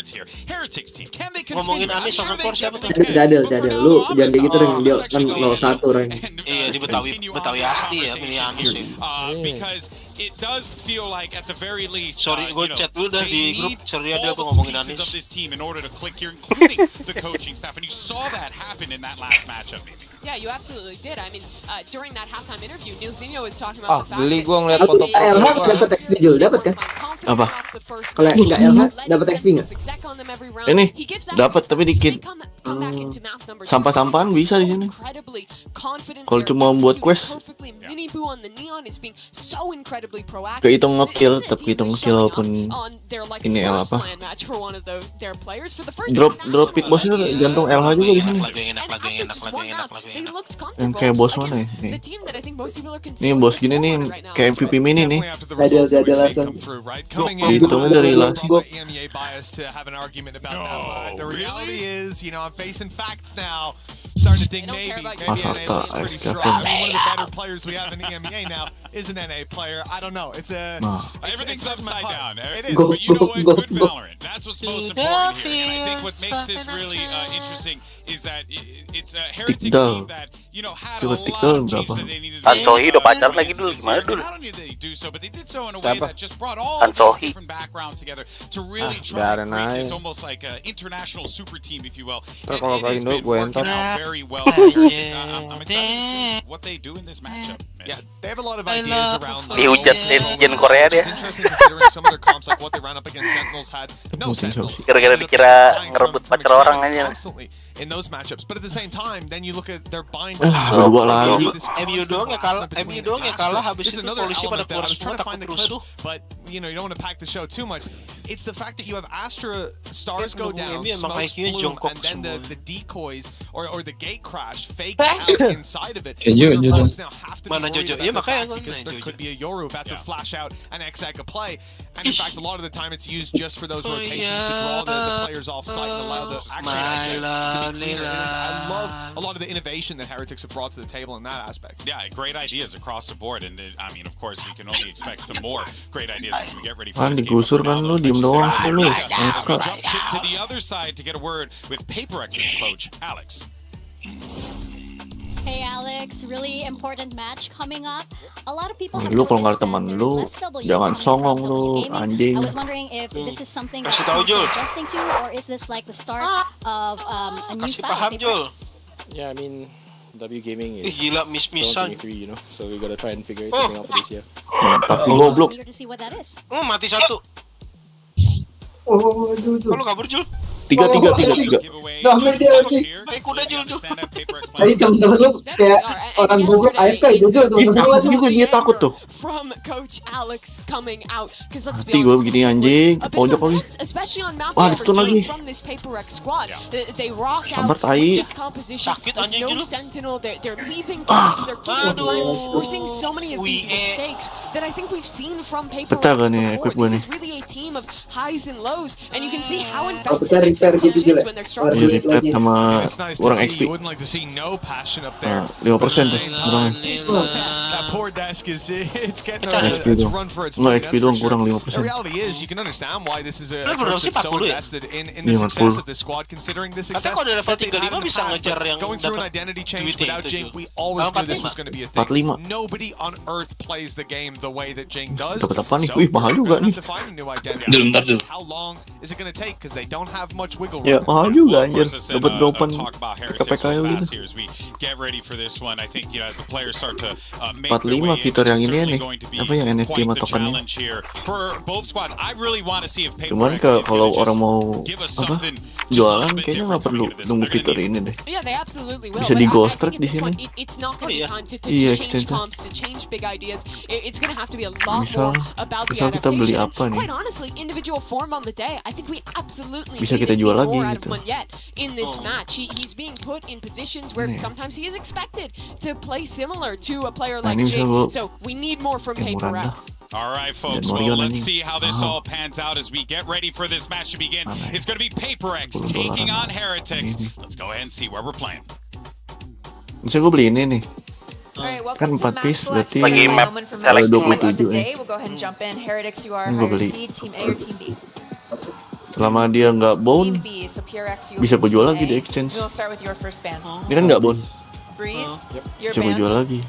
third tier. Heretics team, can they continue? Ngomongin Anis sama Corsair siapa tuh? Dadel, lu jangan kayak gitu Reng, dia kan 01 Reng. Iya, di Betawi asli ya pilih Anis ya. Because it does feel like at the very least, sorry, gue chat dulu dah di grup. Sorry ada gue ngomongin Anis. of this team in order to click here, including the coaching staff, and you saw that happen in that last matchup, maybe. Yeah, you absolutely did. I mean, during that halftime interview, Nilzinho was talking about the fact beli that gua ngeliat Aku foto LH dapat XP Jul, dapat kan? Apa? Kalau enggak LH dapat XP enggak? Ini dapat tapi dikit. Sampah-sampahan bisa di sini. Kalau cuma buat quest, kehitung ngekill, tetap kehitung ngekill walaupun ini L apa? Drop pick boss itu gantung LH juga di sini. Yang kayak bos mana ya? Nih. Ini bos gini nih, kayak MVP mini nih. Ada langsung. Hitungnya dari last. The reality is, you know, I'm facing facts now. Starting to think maybe one of the better players we have in EMEA now is an NA player. I don't know. It's Everything's upside down. It is, Go, but you know what? go, Good go. Valorant. That's what's most important here. And I think what makes this really interesting is that it's a Heretics team that, you know, had a lot of changes that they needed to do. Ansohi udah pacaran lagi dulu, gimana dulu? Not only did they do so, but they did so in a way that just brought all these different backgrounds together to really try to create this almost like an international super team, if you will. And it has been working out very well for Heretics. I'm excited to see what they do in this matchup. yeah, they have a lot of ideas around. Dihujat netizen Korea dia. It's interesting considering some of their comps, like what they ran up against Sentinels had no Sentinels. Gara-gara dikira ngerebut pacar orang aja. Constantly in those matchups, but at the same time, then you look at their bind. Dua lagi. MU doang ya kalah habis itu polisi pada keluar semua takut rusuh. But you know, you don't want to pack the show too much. It's the fact that you have Astra stars go down, smokes bloom, and then the decoys or the gate crash fake out inside of it. Opponents now have to be worried about that because there could be a Yoru about to flash out an X-Egg play, and in fact, a lot of the time it's used just for those rotations to draw the players off site and allow the action to be cleaner. And I love a lot of the innovation that Heretics have brought to the table in that aspect. Yeah, great ideas across the board, and I mean, of course, we can only expect some more great ideas as we get ready for Kan this game. digusur kan lu diem doang sih lu. Jump ship to the other side to get a word with PRX's coach, Alex. Hey Alex, really important match coming up. A lot of people have Lu kalau nggak noticed teman that lu, there's less W jangan coming songong from lu, W gaming. anjing. I was wondering if this is something that Kasih tahu, you're Jul. adjusting to, or is this like the start of a new Kasih side paham of Jul. PRX? Yeah, I mean, W gaming is Gila miss-missan. 2023, you know, so we gotta try and figure something out for this year. Goblok. I'm eager to see what that is. Mati satu. Oh, Jul. Kalau kabur Jul. Tiga. Damai dia lagi. Baik udah Jul. Tadi temen-temen lu kayak orang goblok AFK itu Jul, temen-temen lu juga dia takut tuh. From Coach Alex coming out, because let's be Mati gue honest, begini anjing, a bit pojok of a lagi. mess, especially on map Wah, cover itu lagi. from this PRX squad. They rock Sambar out tai. with this composition. Sakit with anjing no dulu. sentinel. They're leaving flags. They're keeping Aduh. flags. We're seeing so many of these mistakes that I think we've seen from PRX Pecah gak nih before. equip gue This nih? is really a team of highs and lows, and you can see how pecah invested repair the gitu coach Jul. is when they're struggling. Iya, repair sama It's nice to orang see. XP. You wouldn't like to see no passion up there. 5% deh kurangnya. His poor desk. That poor desk is it's getting XP it's dong. run for its Nggak, money. XP That's doang for kurang sure. 5%. The reality is, you can understand why this is a Level coach sih that's so 40 ya? invested in the Iya, success 40. of this squad, considering the Katanya success kalau udah level that they've had 35 in the bisa past, ngejar but yang going through an dapat identity change duit without itu, Jing, Jul. we always knew this 45. was going to be a 45. thing. Nobody on earth plays the game the way that Jing does. Dapat apa nih? So Wih, mahal they're juga gonna nih. have to find a new identity. Bentar, Jul. How long is it going to take? Because they don't have much wiggle Ya room. mahal juga Well, of anjir. course, I said, Dapat dropan talk about Heretics PKPK real gitu. fast here as we get ready for this one. I think, you know, as the players start to make 45 their way in, fitur this yang is ini certainly nih. going to be Apa yang NFT quite sama the tokennya. challenge here for both squads. I really want to see if Cuman PRX is kalau gonna orang just mau give us apa something just a jualan little bit kayaknya different nggak perlu coming into this. nunggu They're fitur gonna ini deh. Yeah, they absolutely will. Bisa But di I ghost think track at di this sini. point, it's not going to be time to Iya, change extend. comps, to change big ideas. It's going to have to be a lot Misal- more about the misal kita beli adaptation. apa And nih? quite honestly, individual form on the day, I think we absolutely Bisa need kita to see jual lagi more out of gitu. Monyet in this match. He's being put in positions where Nih. sometimes he is expected to play similar to a player Nah, like ini Jing. bisa gua- So we need more from yang murah dah. PRX. All right, folks. Dan Well, Morion let's anjing. see how this Mahal. all pans out as we get ready for this match to begin. Aneh. It's going to be PRX 10 taking dolaran. on Heretics. Ini. Let's go ahead and see where we're playing. Bisa gue beli ini nih. Alright, Kan welcome to 4 match piece berarti selection. Lagi map Moment for seleksi. match Ada point of the 27 day. We'll go ahead and jump in. Heretics, you are Ini gua higher beli. seed, team A or team B? Selama dia nggak bound, bisa gue jual lagi di exchange. Ini kan nggak bound, bisa gue jual lagi.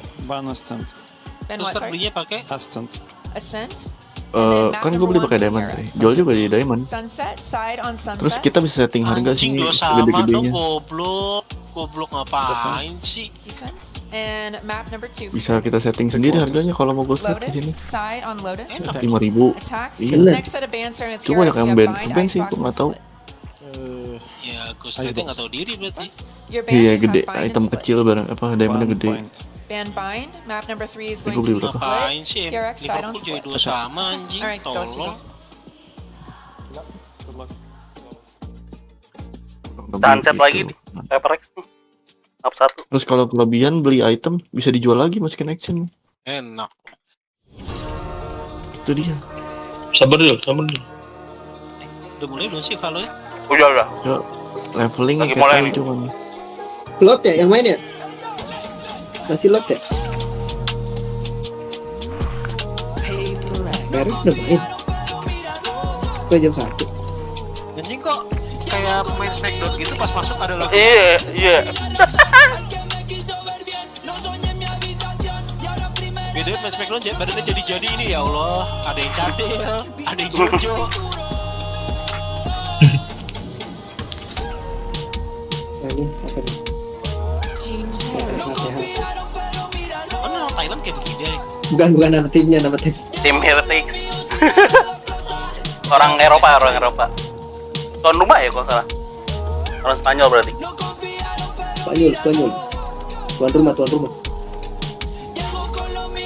Terus belinya pakai Kan gue beli pakai diamond, jual juga di diamond. Terus kita bisa setting harga sini gede-gedenya. Goblok ngapain sih? Bisa kita setting sendiri harganya kalau mau gue set di sini. 5.000. Iya. Cuma banyak yang ban sih, gue nggak tahu. Ya, gue setting nggak tahu diri berarti. Iya gede, item kecil barang apa diamondnya gede. Ini gue beli berapa? Ngapain sih? Liverpool jadi 2 sama anjing, tolong. Sunset lagi nih, PRX nih. Up 1. Terus kalau kelebihan beli item bisa dijual lagi, masukin action. Enak. Itu dia. Sabar dulu. Udah mulai belum sih Valo ya? Udah. Yo, leveling Lagi mulai nih. cuma. Lot ya yang main ya? Masih lot ya? Terus udah main. Gue jam 1. Anjing kok kayak pemain Smackdown gitu pas masuk ada lagu. Iya. Beda main Smackdown badannya jadi ini ya Allah. Ada yang cadel, ada yang jojo. Ini apa nih? Mana orang Thailand kayak begini ya? Bukan nama timnya, nama tim. Tim Heretics. Orang Eropa. Tuan rumah ya kalau salah. Orang Spanyol berarti. Spanyol. Tuan rumah.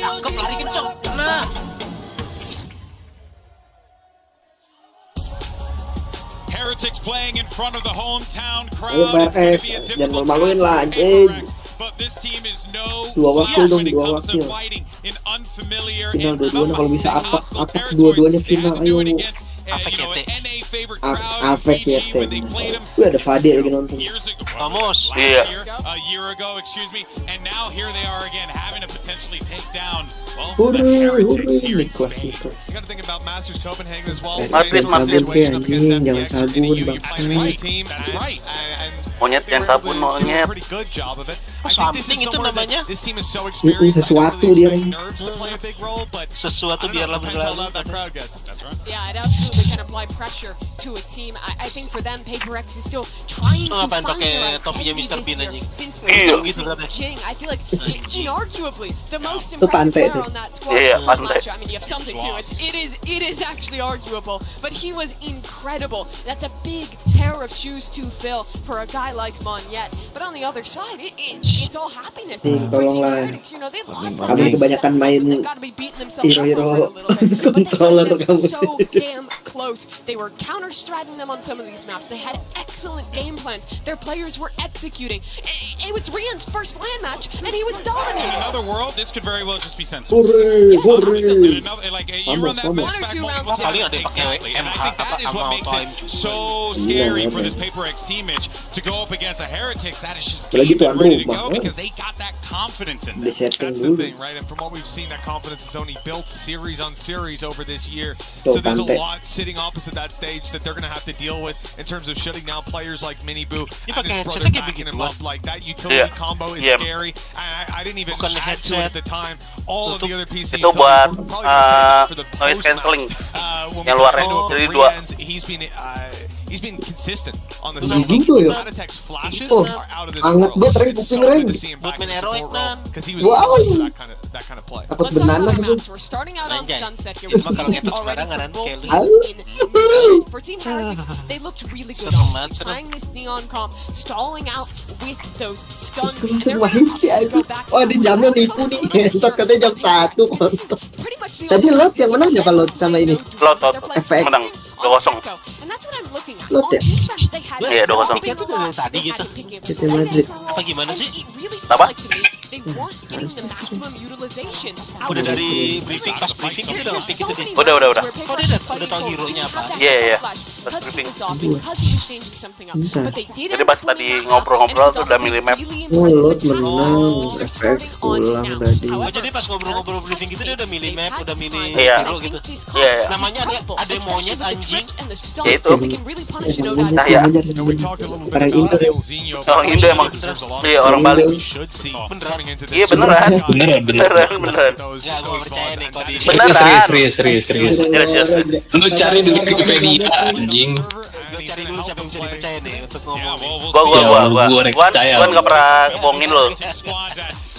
Tangkep lari kenceng. Nah. Heretics playing in front of the hometown crowd. Ayo PRX, jangan malu-maluin lah anjing. But this team is no Dua wakil dong, when it dua comes to wakil. fighting in unfamiliar Final and dua-duanya kalau bisa hostile apak territories. dua-duanya They had final, to do it ayo. against, you know, an NA favorite crowd, Afek ya PG, when they played them Gue ada Fade lagi nonton. years ago. Vamos. Last Yeah. year, a year ago, excuse me, and now here they are again, having to potentially take down, well, Hurry, the Heretics here in Nicholas. Spain. You gotta think about Masters Copenhagen as well. Madrid, Same Madrid. situation up against Anjing, jangan MPX. sabun, You bang. play for a team. That's right. And Monyet they yang were able sabun, to do a monyet. pretty good job of it. I Something think this is itu somewhere namanya. that this team is so experienced. Sesuatu I don't dia really kan. expect nerves to play a big role, but Sesuatu I don't know, biarlah depends how berlalu. loud that crowd gets. That's right. Yeah, it absolutely can apply pressure to a team. I think for them, PRX is still trying to Ngapain find pakai their topinya identity Mr. this Bean year. anjing? Since Iya. Gitu katanya. Jing, I feel like inarguably the most Itu impressive Antec player tuh. on that squad Iya, from Antec. last year. I mean, you have something too. It is actually arguable, but he was incredible. That's a big pair of shoes to fill for a guy like Monyet. But on the other side, it's all happiness for Team tolonglah. Heretics. You know, they lost Kamu kebanyakan main They've got to be beating themselves up hero-hero over it a little bit. But controller they had them kamu. so damn close. They were counter-strating them on some of these maps. They had excellent game plans. Their players were executing. It was Rian's first LAN match, and he was In dominating. another world, this could very well just be censored. Hurry. In another, like you run that Vamos. match One or back two multiple rounds Paling times. ada yang pakai Exactly, and I think that is what makes it so scary for this PRX team match to go up against a Heretics that is just Apalagi game and tuan ready to rumah, go because they got that confidence in them. Disetting That's the dulu. thing, right? And from what we've seen, that confidence is only built series on series over this year. Tuh, So there's a Antec. lot sitting opposite that stage that they're going to have to deal with in terms of shutting down players like Mini Boo Ini and pakai his headset brother kayak backing him begituan. up. Like that utility Yeah. combo is Yeah. scary. I didn't even Bukan add to it headset. at the time. All of the other PC Itu buat, probably gonna say that for the noise cancelling. When Yang we luarnya. get into Jadi it, dua. he's been consistent on the Gitu Soundlink. ya? Antec's flashes Oh, are out of this hangat world. banget, Ray, It's kuping, so Ray. good to see him back Buat in the main support heroic, role man. because he was Wow. known for that kind of play. Takut Let's talk bananas about our itu. maps. We're starting out on Anjay. Sunset here. Itu We've mah kalau seen this ngeset already sembarangan, for both Kelly. in for Team Heretics, they looked really good. Serem Obviously, banget, serem. playing this neon comp, stalling out with those stuns, Terus and they're wahid gonna sih obviously aku. go back. Oh, di jamnya nipu nih. Entot katanya jam 1. This is pretty much the Tadi only lot way yang menang siapa lot sama ini? Lot. They're playing FX. Menang. on 2-0. Echo, and that's what I'm looking at. Lot On ya? defense, they had Iya, 2-0. Pikir tuh dari tadi gitu. Kita Madrid. Apa gimana sih? Apa? They want getting the maximum utilization out Udah of dari this. briefing, pas briefing gitu udah There's ngerti so gitu deh. many Udah. players where Oh, PRX dia is fighting udah tahu for. hero-nya You have apa. that Iya. flash. because he was off, because he was changing something up. But they did Jadi end pas up winning tadi that map, and it ngobrol-ngobrol was tuh udah milih map. really impressive Lot attacks menang, they're efek starting on pulang now. tadi. Oh, jadi pas ngobrol-ngobrol briefing gitu dia udah milih map, udah milih Iya. hero gitu. Iya. Namanya ada monyet anjing. Ya itu. Nah ya. Orang Indo ya. Orang Indo emang. Iya orang Bali. Iya beneran. Beneran. Enggak, gua percaya nih kalau di Beneran. Serius. Serius. Lu cari dulu Wikipedia anjing. Gua cari dulu siapa yang bisa dipercaya nih untuk ngomong. Gua. Gua nggak pernah bohongin lo.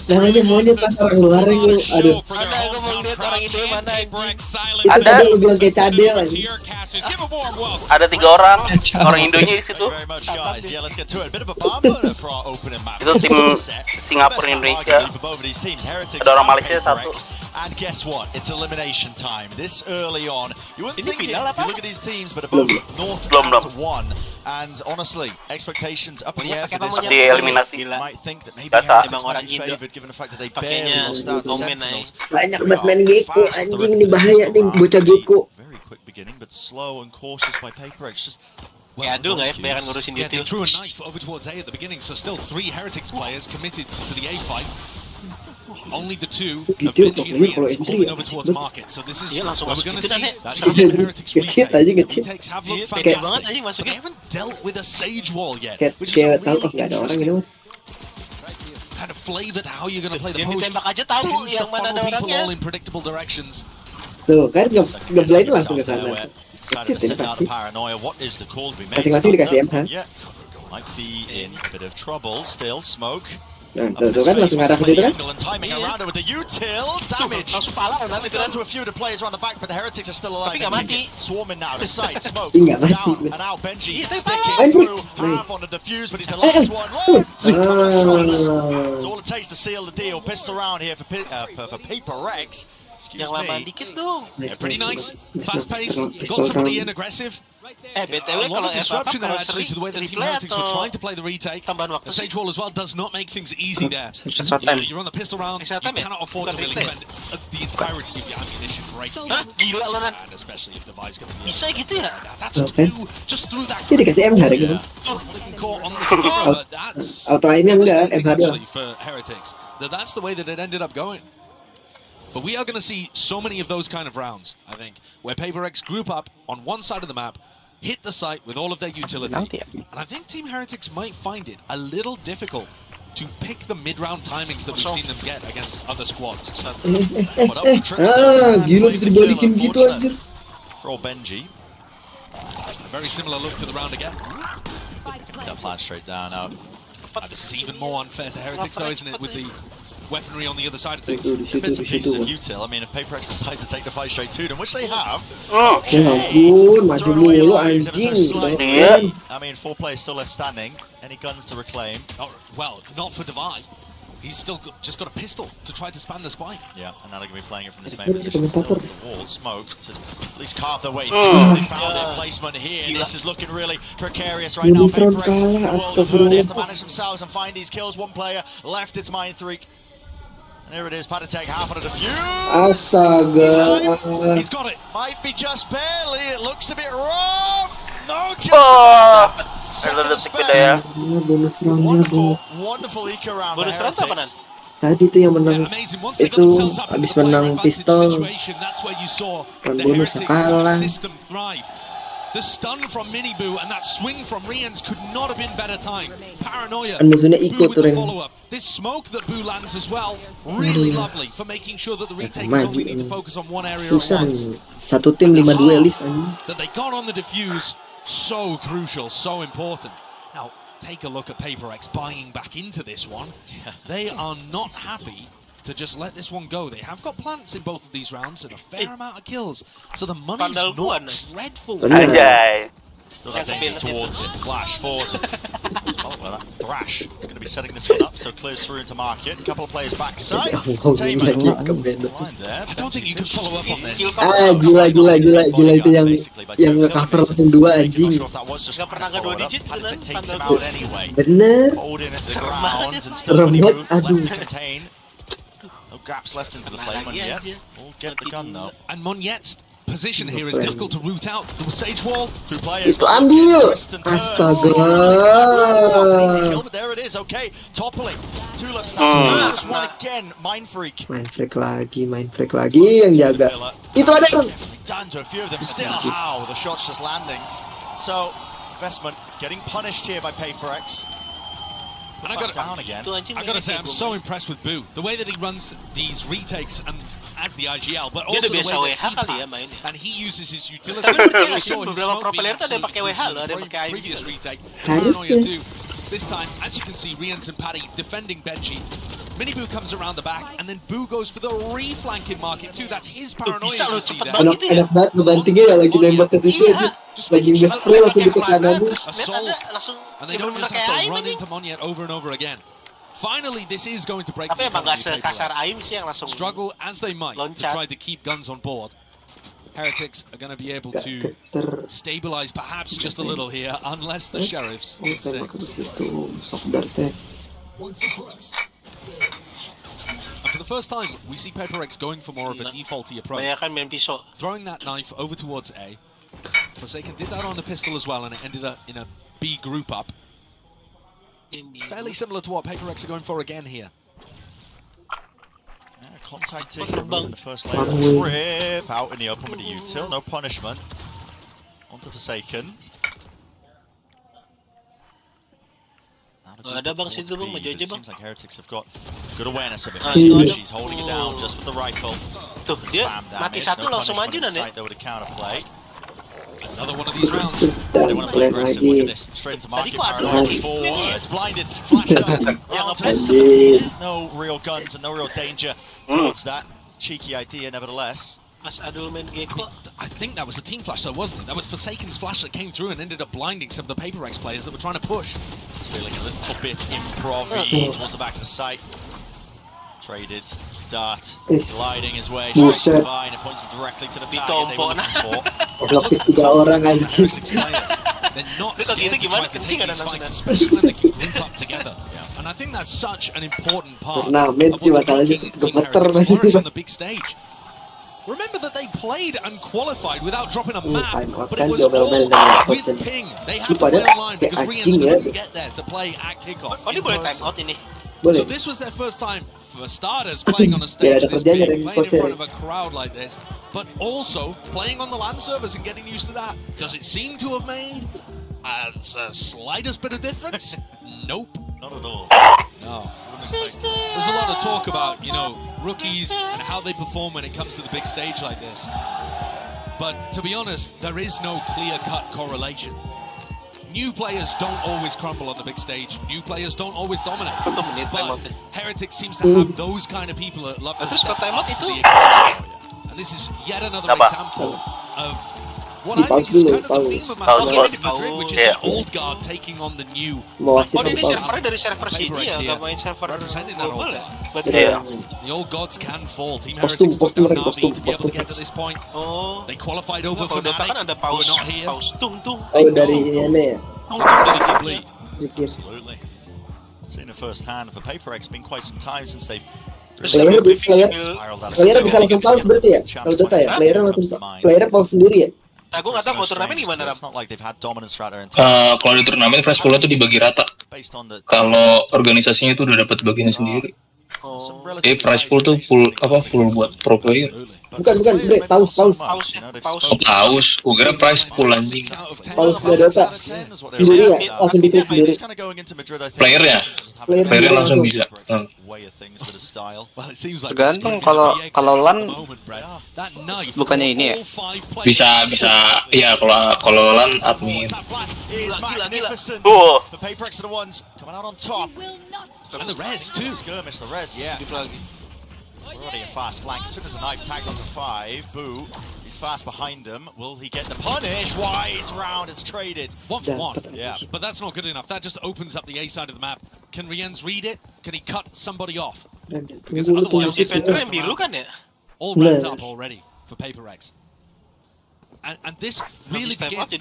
Nah aja monyet pas orang luar lu, aduh. Ada gua mau lihat orang Indo mana anjing. Itu tadi lu bilang kayak cadel aja. Ada 3 orang Indonya di situ. Itu tim Singapura Indonesia. Ada orang Malaysia 1. And guess what? It's elimination time. This early on, you wouldn't think it if you look at these teams, but above 0-1. And honestly, expectations up in the air for this one. Eliminasi. You might think that maybe Biasa. Heretics might be favored given the fact that they barely lost out to Sentinels. Banyak banget main Gecko anjing, ini bahaya nih bocah Gecko. Very quick beginning, but slow and cautious by PRX. Just Ya aduh nggak ya kebanyakan ngurusin Yeah, they detail. threw a knife over towards A at the beginning, so still 3 Heretics players committed to the A fight. Only the 2 of Gitu, BENQ and pokoknya kalau Ryzen entry moving ya, over towards betul. market. So this is Iya, langsung where we're masuk going to gitu see dah, that Kecil second Heretics aja, retake. kecil. Retakes have looked Pede banget fantastic, anjing but masuknya. they haven't dealt with a Sage Wall yet, Kayak which is a tahu really nggak ada orang interesting kind of flavored how you're going to play the Yang post. ditembak aja tahu Tends to yang mana ada funnel people orangnya. all in predictable directions. Tuh kan ngeblind langsung ke sana. Kecil ini pasti. Masing-masing dikasih MH. Might be in a bit of trouble still. Smoke. Nah, tuh kan langsung arah ke situ kan. And timing around it with the util damage. Langsung pala Only done to a few of the players around the back, but the Heretics are still alive. Tapi nggak mati. Swarming now to sight. Smoke. Tapi nggak mati. Down, and now Benji Iya, tapi sticking pala. through. Nice. Half on the defuse, but he's the last one left. Take a couple of shots. It's Ah. all it takes to seal the deal. Pistol round here for PRX. Excuse Yang lama me. dikit dong. Yeah, pretty nice, fast paced, got somebody in aggressive. BTW A lot kalau of disruption there kalau actually seri to the way that Team replay Heretics were atau trying to play the retake. tambahan The waktu Sage Wall as well does not make things easy there. Extra time. You're on the pistol round, you Extra time ya? cannot afford to Bukan really replay. spend the entirety of your ammunition breaking. Hah? Gila lo Nan. And especially if the device can be Bisa gitu ya? that's Okay. two, just through that. Dia dikasih MH gitu. Looking caught on the camera, but that's Auto aimnya enggak, devastating MH doang. actually for Heretics. That's the way that it ended up going. But we are going to see so many of those kind of rounds, I think, where PRX group up on one side of the map, hit the site with all of their utility. And I think Team Heretics might find it a little difficult to pick the mid-round timings that we've seen them get against other squads. But up the tricks, Ah, gila bisa dibalikin gitu anjir. For Benji. a very similar look to the round again. That plan straight down now. This is even more unfair to Heretics though, isn't it, with the weaponry on the other side of things. Tuh, di situ, Bits di and pieces of situ. util. I mean, if PRX decide to take the fight straight to them, which they have. Ya ampun, maju Throwing away mulu lives ever so anjing. slightly. Iya. I mean, 4 players still left standing. Any guns to reclaim? Oh, well, not for Divide. He's still just got a pistol to try to span the spike. Yeah, and now they're going to be playing it from this main Terus position. Still komentator. the wall, smoke to at least carve their way through. They found their placement here. This is looking really precarious right now. Bonus round PRX, kalah, the world of hurt. They astagfirullah. have to manage themselves and find these kills. One player left its mine streak. And here it is, Patatech half on a defuse. Astaga. He's got it. Might be just barely. It looks a bit rough. No, just Oh, about. ada Second detik spare. beda ya. Ya, bonus roundnya Wonderful, tuh. wonderful eco round. Bonus for round apa, Heretics. Tadi tuh yang Yeah, menang amazing. Once they got itu themselves up in abis the player menang advantage pistol. situation, that's where you saw Dan the bonus Heretics kalah. system thrive. The stun from Miniboo and that swing from Rians could not have been better timed. Paranoia. Kan musuhnya Boo ikut with tuh the Ren. follow-up. This smoke that Boo lands as well, really lovely for making sure that the retakers maju, only need to focus on one area at Susah once. nih. Satu tim 5 duelis anjing. That they got on the defuse, so crucial, so important. Now, take a look at PRX buying back into this one. They are not happy to just let this one go. They have got plants in both of these rounds and a fair amount of kills. So the money's Pandal not buan. dreadful. Bener. Anjay. Still that danger towards it. Flash forwards it. Oh, well, that Thrash is going to be setting this one up, so clears through into market. A couple of players backside. Oh, Tamer gila, blind gila. there. I don't think you can follow up on this. Ah, gila itu yang nge-cover langsung 2 anjing. Nggak pernah ke 2 digit tuh, Nan. Takes him Pandal out anyway. Bener. Hold in at the Serem ground banget, and Pak. still Serem Miniboo banget, left aduh. to contain. No gaps left into the flame Lagi yet. aja. We'll get the gun though. And Monyet position here is difficult to root out. The Sage Wall. Two players. Itu ambil. Astaga. There it is. Okay, toppling. Two left standing. Just one again. Mind freak. Main freak lagi yang jaga. Itu ada. Done to a few of them. Still, how the shot's just landing. So, investment getting punished here by PRX. And I gotta say, I'm so impressed with Boo. The way that he runs these retakes and as the IGL, but also the way that he pats, and he uses his utility. We saw his smoke being absolutely previous retake. Paranoia too. This time, as you can see, Rians and Paddy defending Benji. Mini Boo comes around the back, and then Boo goes for the reflanking market too. That's his paranoia. Enak banget ngebantingnya ya, lagi nembak ke situ aja. Lagi nge-spray langsung ke kanan. And they don't just have to run into Monyet over and over again. Finally, this is going to break. Tapi emang gak sekasar Aim sih yang langsung struggle as they might to try to keep guns on board. Heretics are going to be able to stabilize perhaps just a little here, unless the sheriffs. And for the first time, we see PRX going for more of a defaulty approach, throwing that knife over towards A. Forsaken did that on the pistol as well, and it ended up in a B group up. Fairly similar to what PRX are going for again here. Contact taken in the first lane. Trip out in the open with the util, no punishment. Onto Forsaken. It seems like Heretics have got good awareness of it. She's holding it down just with the rifle. Tuh, dia mati satu langsung maju dan ya. There with a counterplay. Another one of these rounds. They want to play aggressive. Look at this. Straight into market. It's blinded. Flashed up. There's no real guns and no real danger towards that. Cheeky idea, nevertheless. I think that was a team flash, though, wasn't it? That was Forsaken's flash that came through and ended up blinding some of the PRX players that were trying to push. It's feeling a little bit improv-y towards the back of the site. Traded. Dart gliding his way straight by and it points him directly to the target they were looking for. They're not scared to try to take these fights, especially when they can group up together. And I think that's such an important part of what's making Team Heretics flourish on the big stage. Remember that they played and qualified without dropping a map, but it was all with ping. They had to play online because Rians couldn't get there to play at kickoff. So this was their first time, for starters, playing on a stage this big, playing in front of a crowd like this, but also playing on the LAN servers and getting used to that. Does it seem to have made the slightest bit of difference? Nope. Not at all. No. There's a lot of talk about, you know, rookies and how they perform when it comes to the big stage like this. But to be honest, there is no clear-cut correlation. New players don't always crumble on the big stage. New players don't always dominate. But Heretics seems to have those kind of people that love to step up to the occasion. And this is yet another example of what I think is kind of the theme of Madrid, which is the old guard taking on the new. Ini servernya dari server sini ya, nggak main server global ya. The old gods can fall. Team Heretics took down Navi to be able to get to this point. They qualified over for Navi. We're not here. Oh, dari ini ya. Absolutely. Seen it firsthand for PRX. Been quite some time since they've. Player bisa langsung pause berarti ya? Kalau Dota ya, player pause sendiri ya? Aku nggak tahu kalau turnamen gimana, Ram. Kalau di turnamen prize pool itu dibagi rata. Kalau organisasinya itu udah dapat bagiannya sendiri. Prize pool tuh full buat pro player. Bukan, pause. Gua kira prize pool anjing. Pause dari Dota. Sendiri ya, langsung di-tweet sendiri. Playernya langsung bisa. Tergantung kalau LAN bukannya ini ya. Bisa ya kalau LAN admin. And the res too. Skirmish the res, yeah. Already a fast flank. As soon as the knife tagged onto 5, Boo, he's fast behind him. Will he get the punish? Wide round is traded. 1 for 1. Yeah. But that's not good enough. That just opens up the A side of the map. Can Riens read it? Can he cut somebody off? Because otherwise, all ramped up already for PRX. And this really begins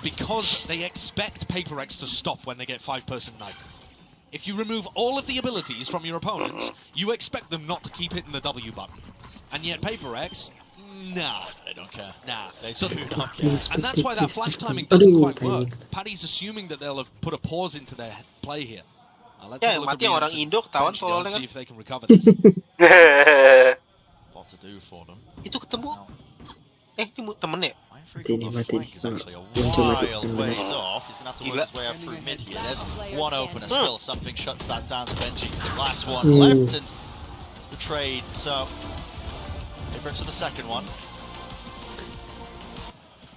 because they expect PRX to stop when they get 5-person knife. If you remove all of the abilities from your opponents, you expect them not to keep hitting the W button. And yet PRX, Nah, They don't care. Nah, they So, do not care. and that's why that flash timing doesn't quite work. Paddy's assuming that they'll have put a pause into their play here. Let's have a look at orang BEGEANCE Indo ketahuan bench tololnya and kan. see if they can recover this. Lot to do for them. Itu ketemu. Ini temennya. Ini mati. He's actually a wild ways off. He's gonna have to work his way up through mid here. There's one opener still. Something shuts that down to Benji. Last one left, and it's the trade. So he brings to the second one.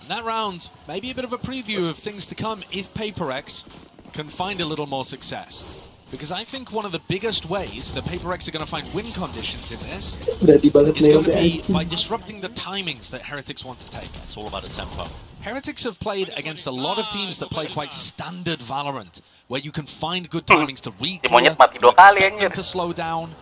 And that round, maybe a bit of a preview of things to come if PRX can find a little more success. Because I think one of the biggest ways that PRX are going to find win conditions in this is going to be by disrupting the timings that Heretics want to take. It's all about the tempo. Heretics have played against a lot of teams that play quite standard Valorant, where you can find good timings to re-clear, you expect them to slow down.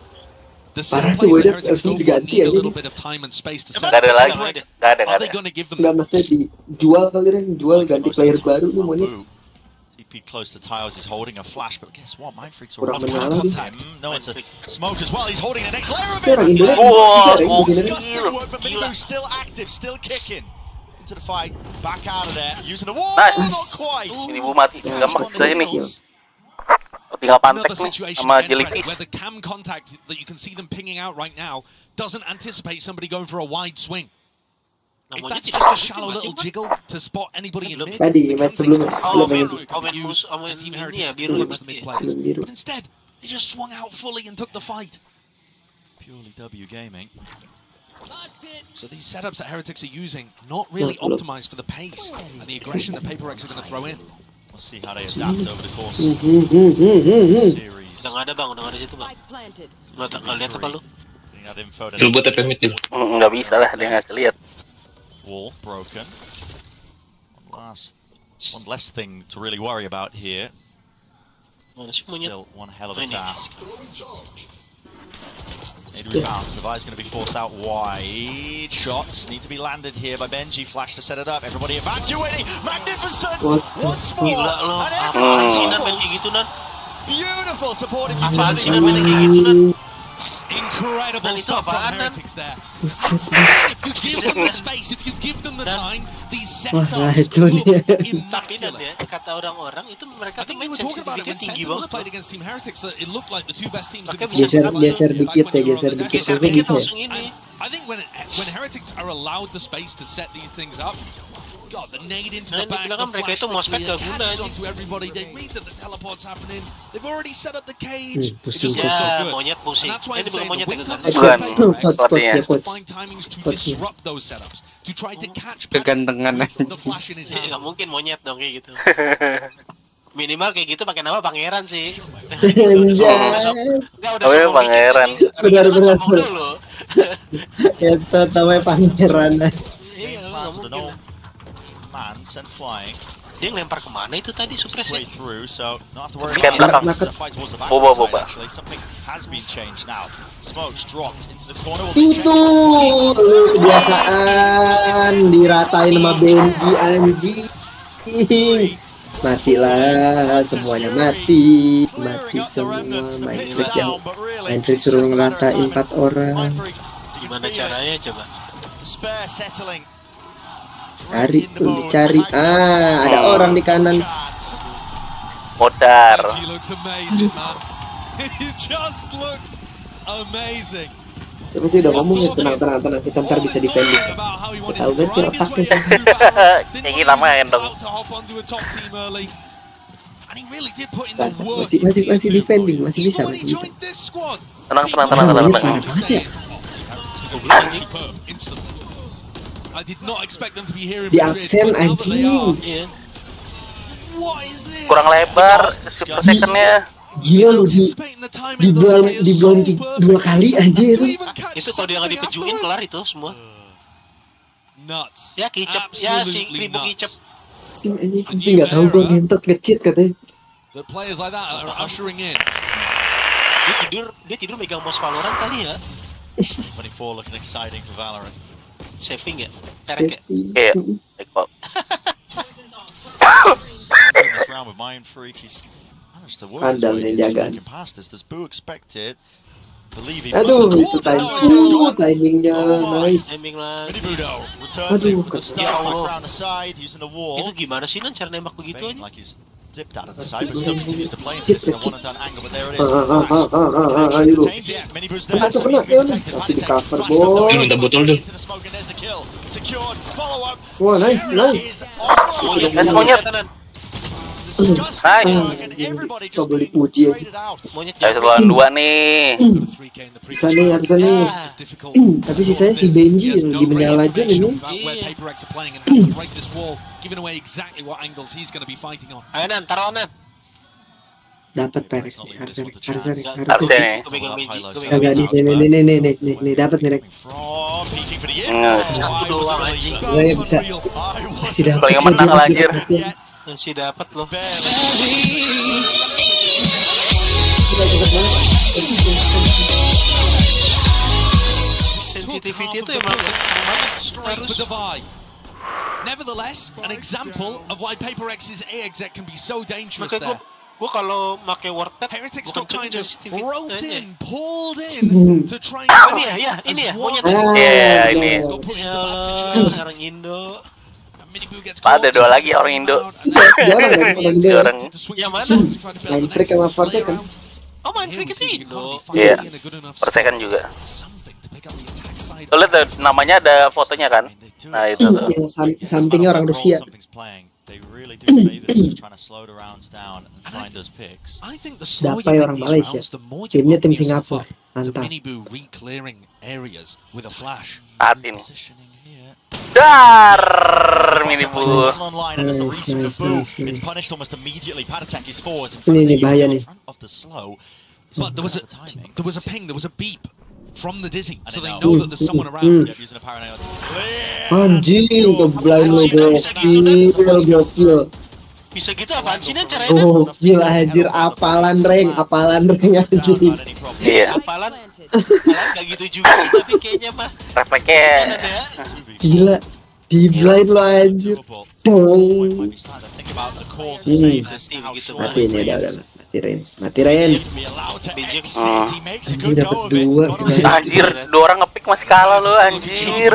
The set plays that Heretics go for need a little bit of time and space to set up. Are they going to give them... Nggak, maksudnya dijual kali kan, jual ganti player baru nih monyet. TP close to tiles, he's holding a flash, but guess what? Mindfreak's already contact. No, it's a smoke as well. He's holding the next layer of it. Disgusting work, but Milu's still active, still kicking into the fight. Back out of there, using the wall. Not quite. Ini Bu mati, gampang saya ini. Tinggal pantek Another nih situation sama again, jellyfish. where the cam contact that you can see them pinging out right now doesn't anticipate somebody going for a wide swing. If that's just a shallow little jiggle to spot anybody in mid, Tadi match sebelumnya. Team Heretics can reach the mid players. But instead, they just swung out fully and took the fight. Purely W gaming. So these setups that Heretics are using, not really optimized for the pace and the aggression that PRX are going to throw in. We'll see how they adapt over the course of the series. Udah nggak ada bang, udah nggak ada situ bang. Nggak lihat apa lu? Dulu buat TP mid. Nggak bisa lah, dia nggak lihat. Wall broken. One less thing to really worry about here. Still one hell of a task. Need rebounds. The Vi's going to be forced out wide. Shots need to be landed here by Benji. Flash to set it up. Everybody evacuating. Magnificent! Once more. And everyone beautiful supporting utility. Incredible stuff from Heretics there. If you give them the space, if you give them the time, these setups look immaculate. Kata orang-orang itu mereka I think we were talking about it when Sentinels played against Team Heretics that it looked like the two best teams in the Geser dikit ya, geser dikit. Tapi gitu ya. I think when Heretics are allowed the space to set these things up, God, the nade into the back, the flash, the clear, catches onto everybody, they read that the teleport's happening, they've already set up the cage, it just looks so good. And that's why I'm saying the win condition is to find timings to disrupt those setups, to try to catch the flash in his hand. Nggak mungkin monyet dong kayak gitu. Minimal kayak gitu pakai nama pangeran sih. Enggak udah sombong pangeran. Benar-benar. Kita tahu pangeran. Iya, nggak mungkin. Sent flying. Dia ngelempar kemana itu tadi suppressnya? So not have to worry Scan about belakang. the fight towards the back side, actually. Something has been changed now. Smokes dropped into the corner. Itu biasaan diratain sama Benji anjing. Matilah, semuanya mati semua. Mindfreak suruh ngeratain 4 orang. Gimana caranya coba? Spare settling. Cari, ada orang di kanan. Modar. He looks amazing, man. He just looks amazing. Tapi sih udah ngomong ya, tenang, kita ntar bisa defending. Tahu kan kira otaknya. Ini lama dong. Masih defending, masih bisa. Tenang. I did not expect them to be here in Di Madrid. absen anjing. Kurang lebar super secondnya. Gila lu di blown 2 kali anjir. Itu kalau dia nggak dipejuin kelar itu semua. Nuts. Ya kicep, ya si Kribo kicep. Sih nggak tahu gue ngentot kecil katanya. The players like that are ushering in. Dia tidur megang mouse Valorant kali ya. 24 looking exciting for Valorant. Saving ya? PRX ya? Iya. This round with Mindfreak, he's managed to work his way through past this. Does Boo expect it? Aduh, itu timingnya nice. Timing lah. Aduh, Itu gimana sih Nan cara nembak begitu aja? Dipped out of the side, but still continues to play into this in a one-and-done angle. But there it is. Kena tuh, kena, ya udah. Tapi di cover, bos. Minta botol dulu. Wah, nice. Monyet. Coba dipuji. Saya setelah 2 nih. Bisa nih. Tapi sisanya si Benji yang lagi menyala aja ini. Ayo Nan, taruh Nan. Dapat PRX nih, harusnya Harusnya nih. Agak nih, dapat nih Rek. Ya bisa. Masih dapat. Kalau yang menang anjir. Masih dapat loh. Sensitivity itu emang harus. Nevertheless, an example of why PaperX's A exec can be so dangerous there. Gue kalau make wordpad, Heretics got kind of roped in, pulled in to try and ini ya, monyet. Iya, ini. Orang Indo. Ada 2 lagi orang Indo. Orang yang mana? Main freak sama Force kan? Oh, main freak sih Indo. Iya, persekan juga. Lo lihat tuh, namanya ada fotonya kan? Nah itu tuh. Yang sampingnya orang Rusia. Dapai orang Malaysia. Timnya tim Singapura. Mantap. Hati nih. Dar Minibu. Ini bahaya nih. But there was a ping, there was a beep from the Dizzy, so they know that there's someone around. Anjing, blind lo gokil. Bisa gitu apaan sih Nan caranya? Oh, gila anjir, apalan reng anjing. Iya. Apalan gak gitu juga sih, tapi kayaknya mah refleksnya gila, di blind lo anjir. Mati ini udah mati range. Anjing dapat 2. Anjir, 2 orang ngepick masih kalah lo anjir.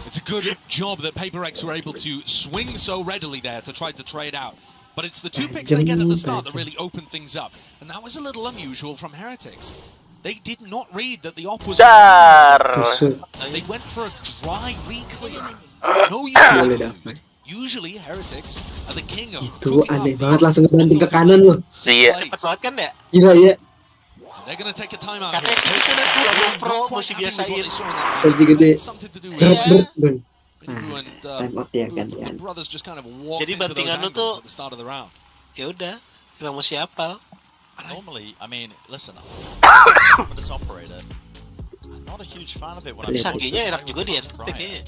It's a good job that PaperX were able to swing so readily there to try to trade out. But it's the 2 picks they get at the start that really open things up. And that was a little unusual from Heretics. They did not read that the op was and they went for a dry re-clear. No use. Usually Heretics are the king of itu aneh banget, langsung ngebanting ke kanan lo. Iya. Cepet banget kan ya? Gila ya. They're gonna take a time out. Katanya sih itu nanti pro mesti biasain. Gaji gede. Time out ya gantian. Jadi bantingan lu tuh ya udah, emang mesti hafal. Normally, I mean, listen, I'm this operator. I'm not a huge fan of it when I'm sakinya enak juga dia kayaknya.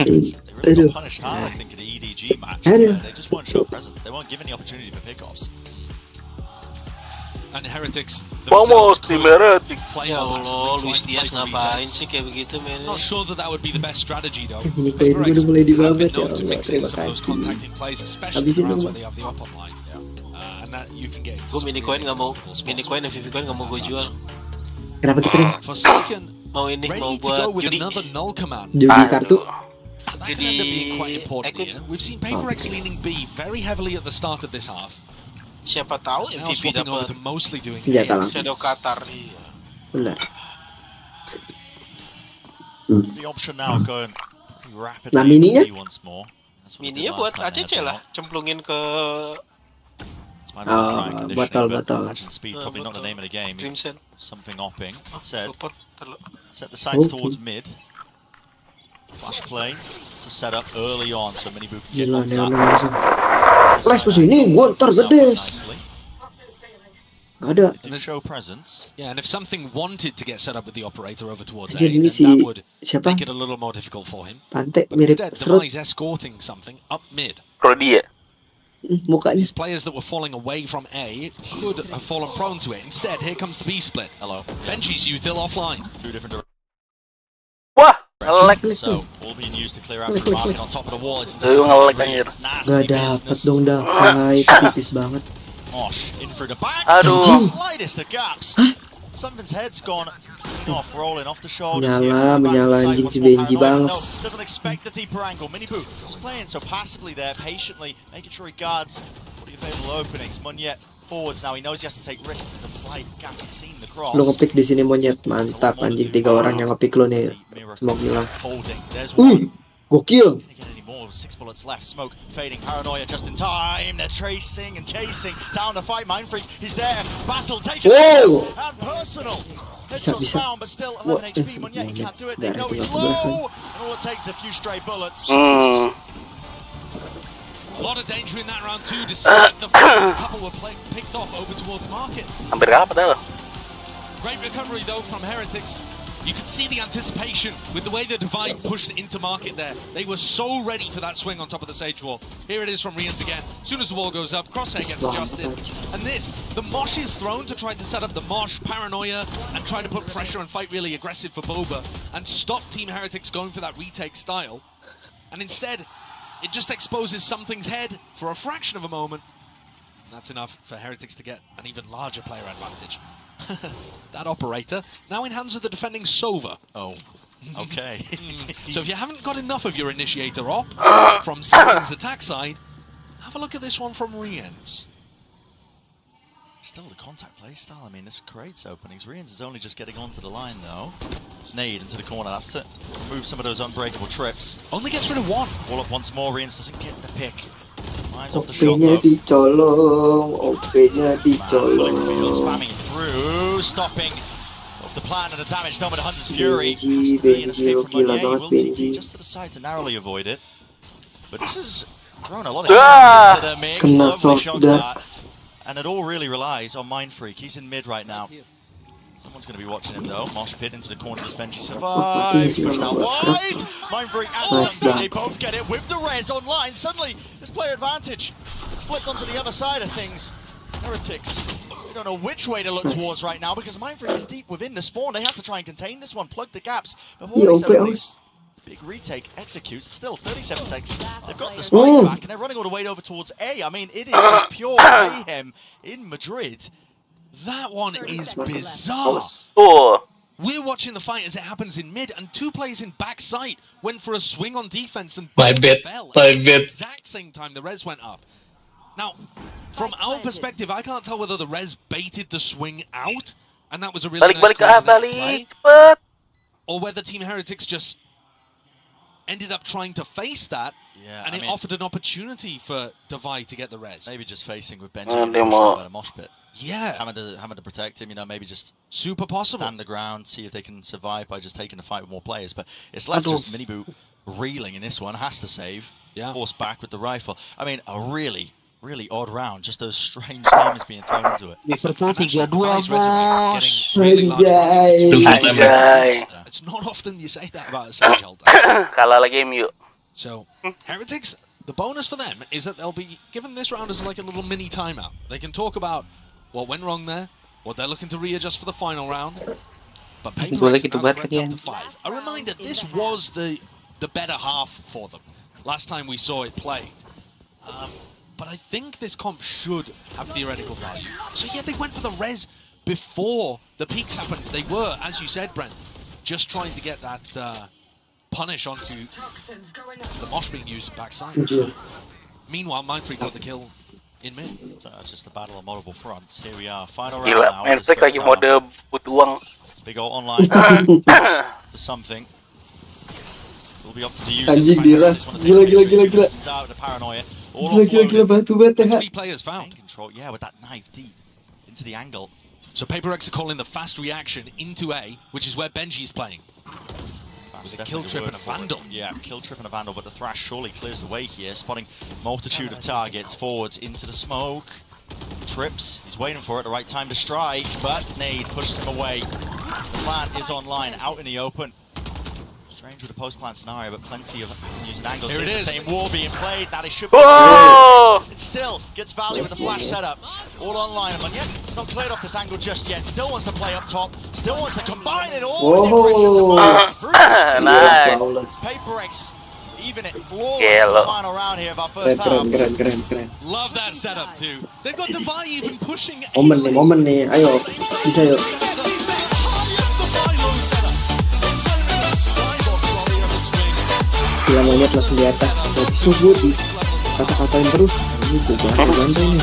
They really got punished hard, I think, in the EDG match. They just weren't show presence. They weren't given the opportunity for pickoffs. And Heretics Vamos, Team Heretics. Ya Allah, Luis Diaz ngapain sih kayak begitu, men? Not sure that would be the best strategy though. Ini kayak udah mulai dibabat ya. To mix in some of those contacting plays, especially around where they have the op online. And that you can get. Gue mini coin nggak mau, MVP coin nggak mau gue jual. Kenapa gitu nih? Forsaken mau ini mau buat judi. Judi kartu. Judi we've seen PaperX leaning B very heavily at the start of this half. Siapa tahu MVP dapat senjata langsung. Shadow Qatar iya. Benar. The option now going rapidly. Nah, mininya? Mininya buat ACC lah, cemplungin ke botol. Probably not the name of the game. Crimson. Something opping. Set the sights towards mid. Flash play. It's a setup early on, so many can get on top. Flash ke sini, gontar gede. Gak ada. Show presence. Yeah, and if something wanted to get set up with the operator over towards A, ini then si that would siapa? make it a little more difficult for him. Antec But mirip instead, serut. Device escorting something up mid. Rodi ya? Mukanya. These players that were falling away from A could have fallen prone to it. Instead, here comes the B split. Hello. Benji's used still offline. 2 different directions. Wah, nge-lag. So, all being used to clear out the market on top of the wall. It's nge-lag anjir. Gak dapet dong dah. Tipis banget. Mosh in through the back. Aduh. Slightest of gaps. Something's head's gone off, rolling off the shoulders. Menyala anjing si Benji bangs. Doesn't expect the deeper angle. Miniboo just playing so passively there, patiently, making sure he guards all the available openings. Monyet forwards now, he knows he has to take risks. There's a slight gap, he's seen the cross. Lu ngepick di sini Monyet, mantap anjing 3 orang yang ngepick lu nih. Smoke hilang. There's one. Gokil. 6 bullets left, smoke fading, paranoia just in time. They're tracing and chasing down the fight. Mindfreak, he's there. Battle taken out and personal. Headshots found, but still 11 HP. Monyet, he can't do it. They know he's low, and all it takes is a few stray bullets. A lot of danger in that round too, despite the fact that a couple were picked off over towards market. Hampir kalah padahal. Great recovery though from Heretics. You could see the anticipation with the way the Divide pushed into market there. They were so ready for that swing on top of the Sage wall. Here it is from ryZEN again. As soon as the wall goes up, Crosshair gets adjusted. And the Mosh is thrown to try to set up the Mosh, Paranoia, and try to put pressure and fight really aggressive for Boba and stop Team Heretics going for that retake style. And instead, it just exposes something's head for a fraction of a moment. And that's enough for Heretics to get an even larger player advantage. That operator now in hands of the defending Sova. Oh, okay. So if you haven't got enough of your initiator op from Something's attack side, have a look at this one from ryZEN. Still the contact play style. I mean, this creates openings. ryZEN is only just getting onto the line though. Nade into the corner. That's to remove some of those unbreakable trips. Only gets rid of one. All up once more. ryZEN doesn't get the pick. OP-nya dicolong, OP-nya dicolong. Spamming through, stopping off the plan and the damage done with the Hunter's Fury. Benji, lo gila banget Benji. Just to the side to narrowly avoid it. But this has thrown a lot of hands into the mix. Kena Shot, and it all really relies on Mindfreak. He's in mid right now. Someone's going to be watching him though. Mosh pit into the corner. Does Benji survive? Pushed out wide. Mindfreak and Something. They both get it with the res online. Suddenly, this player advantage. It's flipped onto the other side of things. Heretics. We don't know which way to look towards right now because Mindfreak is deep within the spawn. They have to try and contain this one, plug the gaps. Big retake executes. Still 37 seconds. They've got the spike back and they're running all the way over towards A. I mean, it is just pure mayhem in Madrid. That one is bizarre. We're watching the fight as it happens in mid, and 2 players in backside went for a swing on defense and fell at the exact same time the res went up. Now, from our perspective, I can't tell whether the res baited the swing out, and that was a really nice play, or whether Team Heretics just ended up trying to face that, and it offered an opportunity for Divide to get the res. Maybe just facing with Benji and a mosh pit. Yeah. Having to protect him, you know, maybe just super possible. Stand the ground, see if they can survive by just taking the fight with more players. But it's left just Miniboo reeling in this one, has to save. Forced back with the rifle. I mean, a really odd round, just those strange diamonds being thrown into it. It's not often you say that about a Sage holder. Kalah lagi MU. So, Heretics, the bonus for them is that they'll be given this round as like a little mini timeout. They can talk about what went wrong there, what they're looking to readjust for the final round. But PRX up to 5. A reminder, this was the better half for them. Last time we saw it played. But I think this comp should have theoretical value. So yeah, they went for the res before the peaks happened. They were, as you said, Brent, just trying to get that punish onto the Mosh being used backside. Meanwhile, Mindfreak got the kill in mid. So just a battle on multiple fronts. Here we are, final round now. Mindfreak lagi mode butuh uang. Big ol' online for something. Will be up to use this. Gila. Paranoia. Gila, batu banget. 3 players found. Control, yeah, with that knife deep into the angle. So PRX are calling the fast reaction into A, which is where Benji's playing. With a kill trip and a vandal. Yeah, kill trip and a vandal, but the thrash surely clears the way here, spotting multitude of targets forwards into the smoke. Trips, he's waiting for it, the right time to strike, but nade pushes him away. The plant is online, out in the open. Strange with the post-plant scenario, but plenty of using angles. Here it is. The same wall being played. That is should be. It still gets value with the flash setup. All online, and yet it's not cleared off this angle just yet. Still wants to play up top. Still wants to combine it all. Nice. PRX even it flawless in the final round here of our first half. Keren. Love that setup too. They've got Divide even pushing. Momen nih, ayo, bisa yuk. gila monyet langsung di atas. Terus gue di kata-katain terus. Ini gue bantu nih.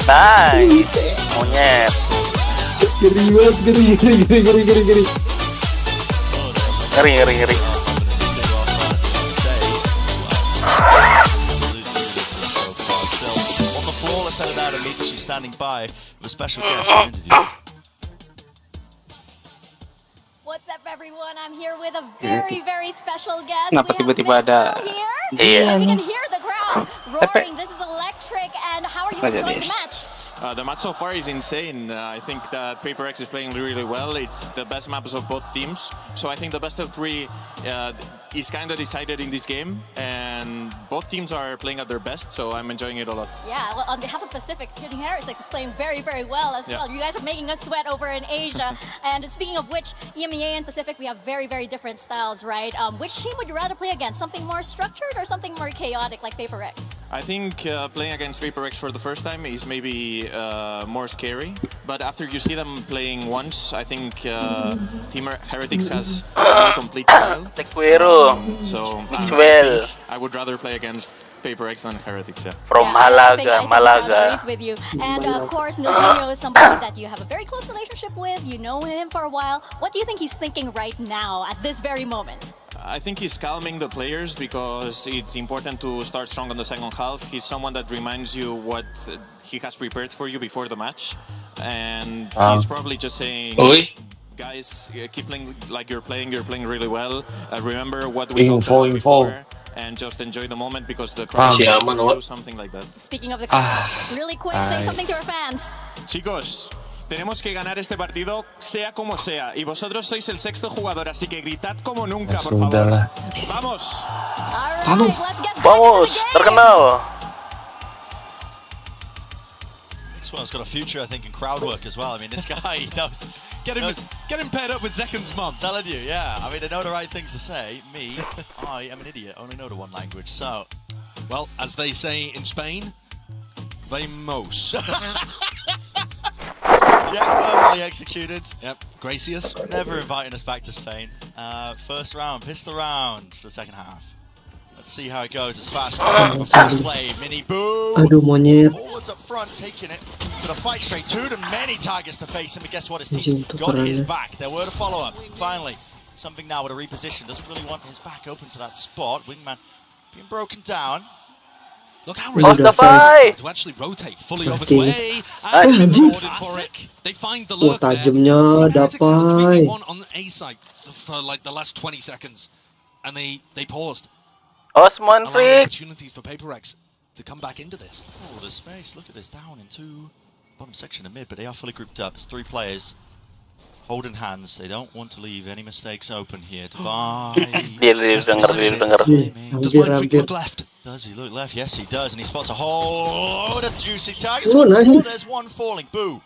Nice, monyet. Geri banget, geri. Ngeri. On the floor, let's send it out immediately. She's standing by with a special guest for an interview. What's up, everyone? I'm here with a very special guest. Kenapa tiba-tiba ada? Here. And we can hear the crowd roaring. This is electric. And how are you enjoying the match? The match so far is insane. I think that PRX is playing really well. It's the best maps of both teams. So I think the best of three is kind of decided in this game. And both teams are playing at their best, so I'm enjoying it a lot. Yeah, well, on behalf of Pacific, Heretics is playing very well as well. You guys are making us sweat over in Asia. And speaking of which, EMEA and Pacific, we have very different styles, right? Which team would you rather play against? Something more structured or something more chaotic like PRX? I think playing against PRX for the first time is maybe more scary, but after you see them playing once, I think Team Heretics has a more complete style. So I would rather play against PRX than Heretics. Yeah. From I think agrees with you. And of course, Nozino is somebody that you have a very close relationship with. You know him for a while. What do you think he's thinking right now at this very moment? I think he's calming the players because it's important to start strong on the second half. He's someone that reminds you what he has prepared for you before the match. And he's probably just saying, guys, keep playing like you're playing really well. Remember what we talked about before. And just enjoy the moment because the crowd will do something like that. Speaking of the crowd, really quick, say something to our fans. Chicos, tenemos que ganar este partido sea como sea. Y vosotros sois el sexto jugador, así que gritad como nunca, por favor. ¡Vamos! ¡Vamos! ¡Terkenal! This one's got a future, I think, in crowd work as well. I mean, this guy, he knows. Get him paired up with Zekan's mum. Telling you, yeah. I mean, I know the right things to say. Me, I am an idiot. I only know the one language, so. Well, as they say in Spain, vamos. Yeah, perfectly executed. Yep, gracious. Never inviting us back to Spain. First round, pistol round for the second half. Let's see how it goes. It's fast play, mini boom. Aduh, monyet. Forwards up front, taking it to the fight straight to them. Many targets to face him, but guess what? His team's got his back. There were the follow-up. Finally, something now with a reposition. Doesn't really want his back open to that spot. Wingman being broken down. Look how ready to actually rotate fully over the way. And for it. They find the lurk there. Dapai. One on the A side for like the last 20 seconds, and they paused. Osman freak. Opportunities for PRX to come back into this. Oh, there's space. Look at this. Down into bottom section of mid, but they are fully grouped up. It's 3 players holding hands. They don't want to leave any mistakes open here. Does Mindfreak look left? Does he look left? Yes, he does. And he spots a whole load of juicy targets. Oh, nice. There's one falling. Boo.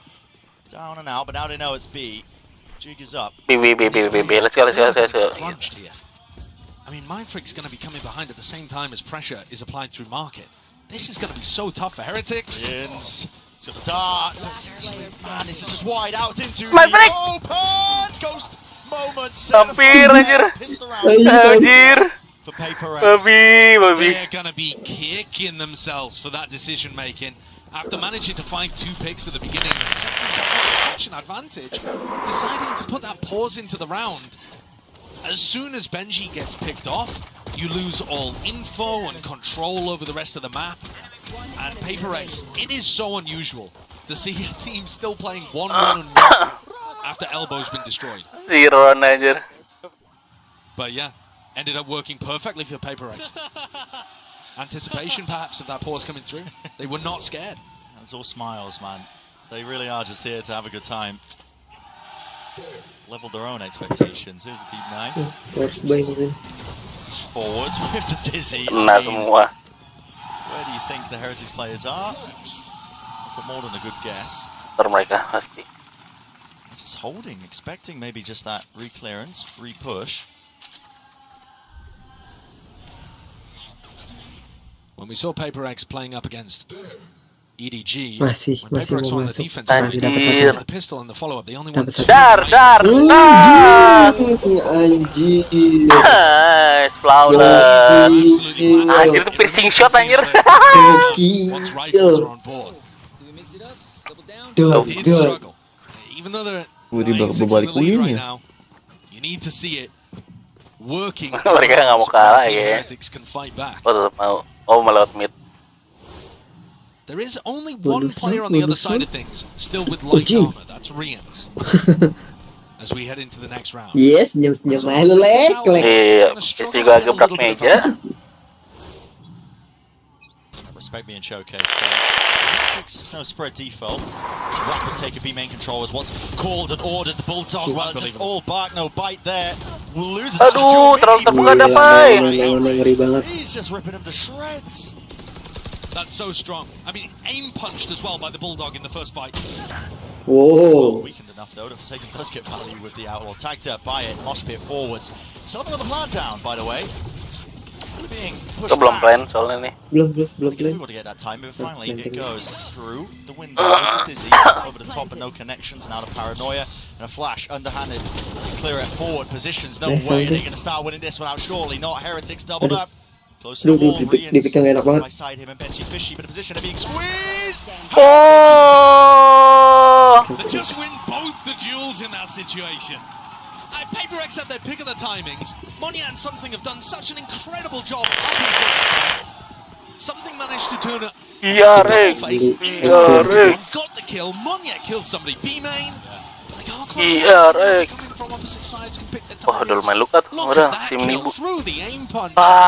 Down and out, but now they know it's B. Jig is up. B. Let's go. Crunched here. I mean, Mindfreak's going to be coming behind at the same time as pressure is applied through market. This is going to be so tough for Heretics. To the dart. But seriously, man, this is just wide out into the open. Ghost moment. Hampir, anjir. For PRX. They're going to be kicking themselves for that decision making. After managing to find 2 picks at the beginning, setting themselves up with such an advantage, deciding to put that pause into the round. As soon as BENQ gets picked off, you lose all info and control over the rest of the map. And PRX, it is so unusual to see a team still playing 1-1-1 after Elbow's been destroyed. But yeah, ended up working perfectly for PRX. Anticipation perhaps of that pause coming through. They were not scared. It's all smiles, man. They really are just here to have a good time. Leveled their own expectations. Here's a deep knife. Forwards with the dizzy. Where do you think the Heretics players are? I've got more than a good guess. Just holding, expecting maybe just that re-clearance, re-push. When we saw PRX playing up against EDG. Masih When PRX mau on the masuk. defense Masih side, dapat Anjir. satu. the pistol and the follow-up, the only one. Dar. Anjir. Nice, flawless. Anjir itu piercing shot anjir. Once rifles are on board. Did struggle. Even though they're in the lead right now, you need to see it working. Mereka nggak mau kalah ya. Heretics can fight back. Oh, tetap mau. Oh, melewat mid. There is only one player on the other side of things, still with light armor. That's VEGEANCE. As we head into the next round. Yes, senyum-senyum aja lu lek. Iya, itu juga gebrak meja. Respect being showcased there. There's no spread default. Rapid take of B main control is what's called and ordered. The Bulldog, well, just all bark, no bite there. Loses. Aduh, terlalu terbuka dapai. Ngeri banget. He's just ripping him to shreds. That's so strong. I mean, aim punched as well by the Bulldog in the first fight. Whoa. Weakened enough though. Forsaken does get value with the outlaw. Tagged up by it. Mosh pit forwards. Still haven't got the plant down, by the way. Being pushed Itu belum back. plan soalnya nih. Belum plan. We've got to get that time, but finally it goes through the window. Dizzy over the top and no connections. Now to Paranoia and a flash underhanded to clear it forward. Positions no way. They're going to start winning this one out shortly. Not Heretics doubled up. Close to the wall. By side him and Benchy Fishy, but a position of being squeezed. Oh! They just win both the duels in that situation. PRX had their pick of the timings. Monya and Something have done such an incredible job up until that point. Something managed to turn a face into got the kill. Monya kills somebody. B main. PRX. Wah, udah lumayan luka tuh. Udah, tim Nibu.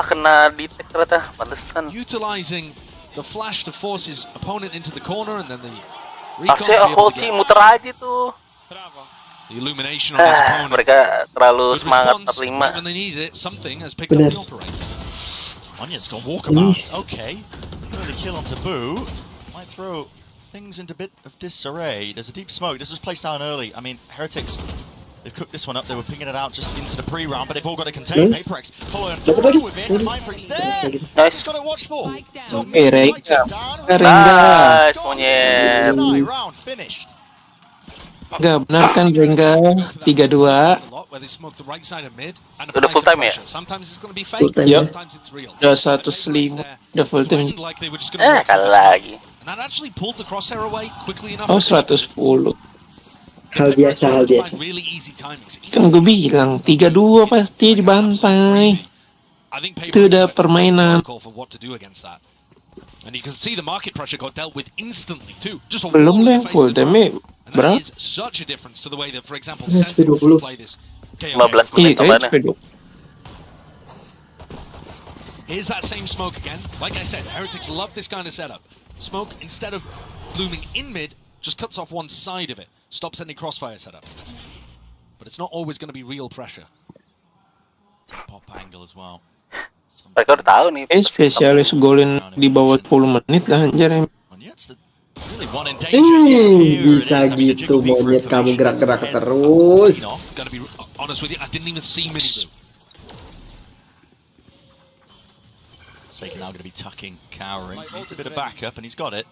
Kena detect ternyata. Pantesan. Utilizing the flash to force his opponent into the corner and then the Harusnya hold sih, muter aja tuh. The illumination on his opponent. Mereka terlalu semangat 45. When they needed it, Something has picked up the operator. Onion's gonna walk about. Okay. Early kill on Taboo. Might throw things into a bit of disarray. There's a deep smoke. This was placed down early. I mean, Heretics, they've cooked this one up. They were pinging it out just into the pre-round, but they've all got to contain. PRX following through with it. Mindfreak's there. Nice. Just got to watch for. Nice, monyet. Round finished. Enggak benar kan Benga 3-2. Udah full time ya? Yep. Udah 105. Udah full time. Kalah lagi. Oh 110. Hal biasa. Kan gue bilang 3-2 pasti dibantai. Itu udah permainan. And you can see the market pressure got dealt with instantly too. Just a belum yang full time. That is such a difference to the way that, for example, Sentinel would play this. 15 menit tambahannya. Here's that same smoke again. Like I said, Heretics love this kind of setup. Smoke, instead of blooming in mid, just cuts off one side of it. Stops any crossfire setup. But it's not always going to be real pressure. Pop angle as well. Mereka udah tahu nih. Spesialis golin di bawah 10 menit dah anjir. Bisa gitu monyet kamu gerak-gerak terus. Forsaken now going to be tucking, cowering. Needs a bit of backup, and he's got it.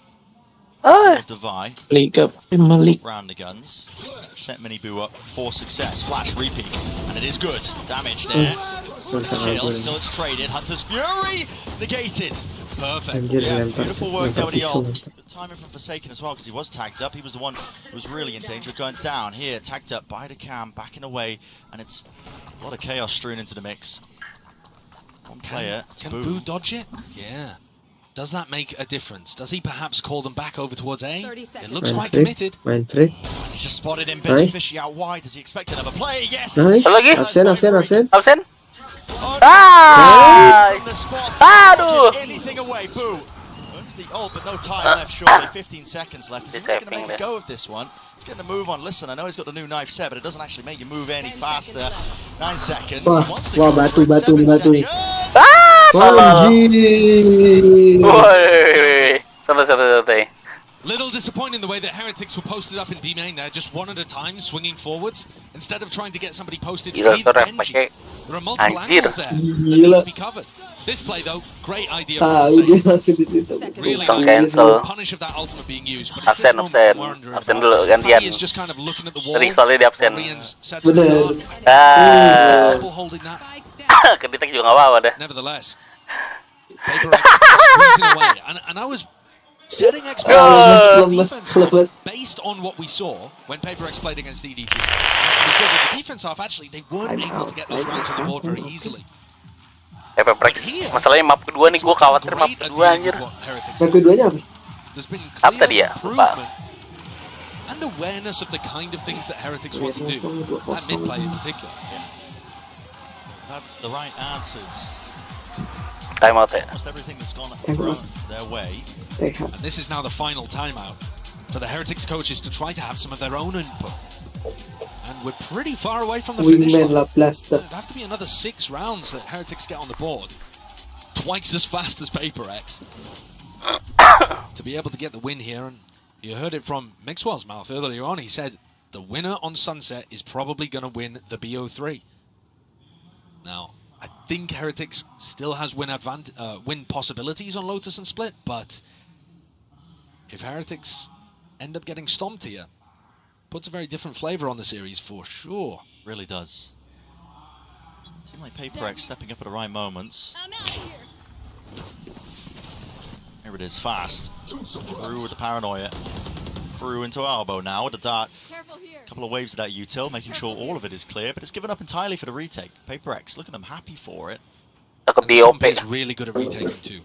Divide. Round the guns. Set mini boo up for success. Flash repeat, and it is good. Damage there. Kill, still it's traded. Hunter's Fury negated. Perfect. Yeah, beautiful work there with the ult. Good timing from Forsaken as well, because he was tagged up. He was the one who was really in danger of going down. Here, tagged up by the cam, backing away, and it's a lot of chaos strewn into the mix. One player. Can Boo dodge it? Yeah. Does that make a difference? Does he perhaps call them back over towards A? It looks quite committed. He's just spotted him. Benchy Fishy out wide. Does he expect another play? Yes. Nice. Absen. Aduh. Anything away. Boo. Earns the ult, but no time left. Shortly, 15 seconds left. Is he really going to make a go of this one? He's getting the move on. Listen, I know he's got the new knife set, but it doesn't actually make you move any faster. 9 seconds. Wah, batu nih. Woi, santai. Little disappointing the way that Heretics were posted up in B main there, just one at a time, swinging forwards, instead of trying to get somebody posted with BENQ. There are multiple angles there that need to be covered. This play though, great idea from really nice punish of that ultimate being used, but it's this moment we're under it. He is just kind of looking at the wall. Rian's sets it on. Holding that. Nevertheless, PaperX squeezing away, and I was setting expectations based on what we saw when PaperX played against EDG. We saw that the defense half, actually, they weren't able to get those rounds on the board very easily. PaperX, masalahnya map kedua nih, gue khawatir map kedua anjir. Map keduanya apa? There's been Apa tadi clear ya? improvement and awareness of the kind of things that Heretics want to do. That mid play in particular. The right answers. Timeout ya. Almost everything that's gone their way. And this is now the final timeout for the Heretics coaches to try to have some of their own input. And we're pretty far away from the finish line. It'd have to be another 6 rounds that Heretics get on the board. Twice as fast as PaperX. To be able to get the win here. And you heard it from Mixwell's mouth earlier on. He said the winner on Sunset is probably going to win the BO3. Now, I think Heretics still has win possibilities on Lotus and Split, but if Heretics end up getting stomped here, puts a very different flavor on the series for sure. Really does. A team like PaperX stepping up at the right moments. Here it is, fast. Through with the paranoia. Through into elbow now with the dart. A couple of waves of that util, making sure all of it is clear, but it's given up entirely for the retake. PaperX, look at them happy for it. This comp is really good at retaking too.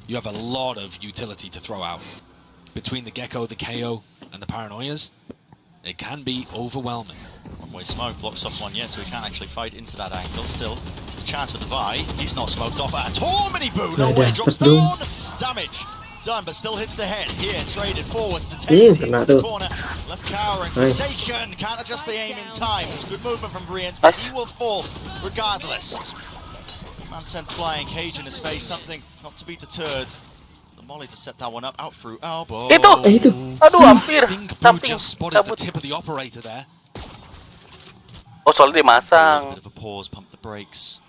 You have a lot of utility to throw out. Between the Gecko, the KO, and the Paranoias, it can be overwhelming. One-way smoke blocks off one yet, so he can't actually fight into that angle. Still, a chance for Devi. He's not smoked off at all. Mini boo, no way, drops down. Damage done, but still hits the head. Here, traded forwards to take it into the corner. Left cowering, Forsaken. Can't adjust the aim in time. It's good movement from VEGEANCE, but he will fall regardless. Man sent flying, cage in his face, something not to be deterred. The molly to set that one up, out through elbow. Itu. Aduh, hampir. Think just spotted the tip of the operator there. Oh, soalnya dimasang. Bit of a pause, pump the brakes.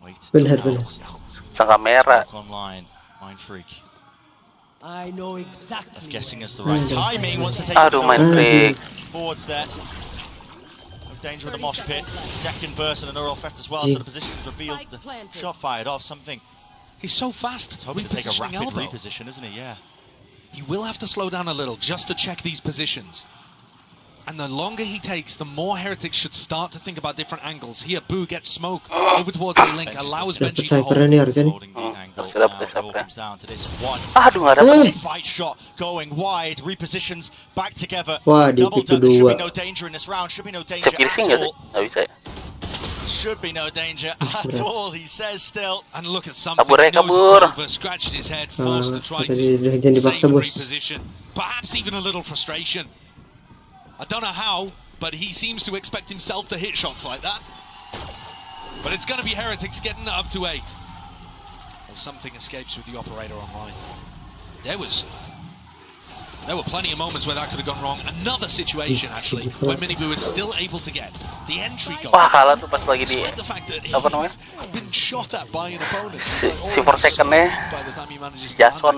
Wait. Sang kamera. Online, Mind Freak. I know exactly. Guessing it's the right timing. Wants to take Mind Freak. Forwards there. No danger in the mosh pit. Second burst and a neural theft as well. So the position is revealed. The shot fired off. Something. He's so fast. He's hoping to take a rapid reposition, isn't he? Yeah. He will have to slow down a little just to check these positions. And the longer he takes, the more Heretics should start to think about different angles. Here, Boo gets smoke over towards the link, allows BENQ to hold. Holding the angle. Now it comes down to this one. Fight shot going wide. Repositions back together. Double done. There should be no danger in this round. Should be no danger at all. Should be no danger at all, he says still. And look at something. He knows it's over. Scratching his head, forced to try to save and reposition. Perhaps even a little frustration. I don't know how, but he seems to expect himself to hit shots like that. But it's going to be Heretics getting it up to 8. As something escapes with the operator online. There were plenty of moments where that could have gone wrong. Another situation, actually, where Miniboo is still able to get the entry goal. Wah, kalah tuh pas lagi di apa namanya? Been shot at by an opponent. Si Forsaken-nya Jason.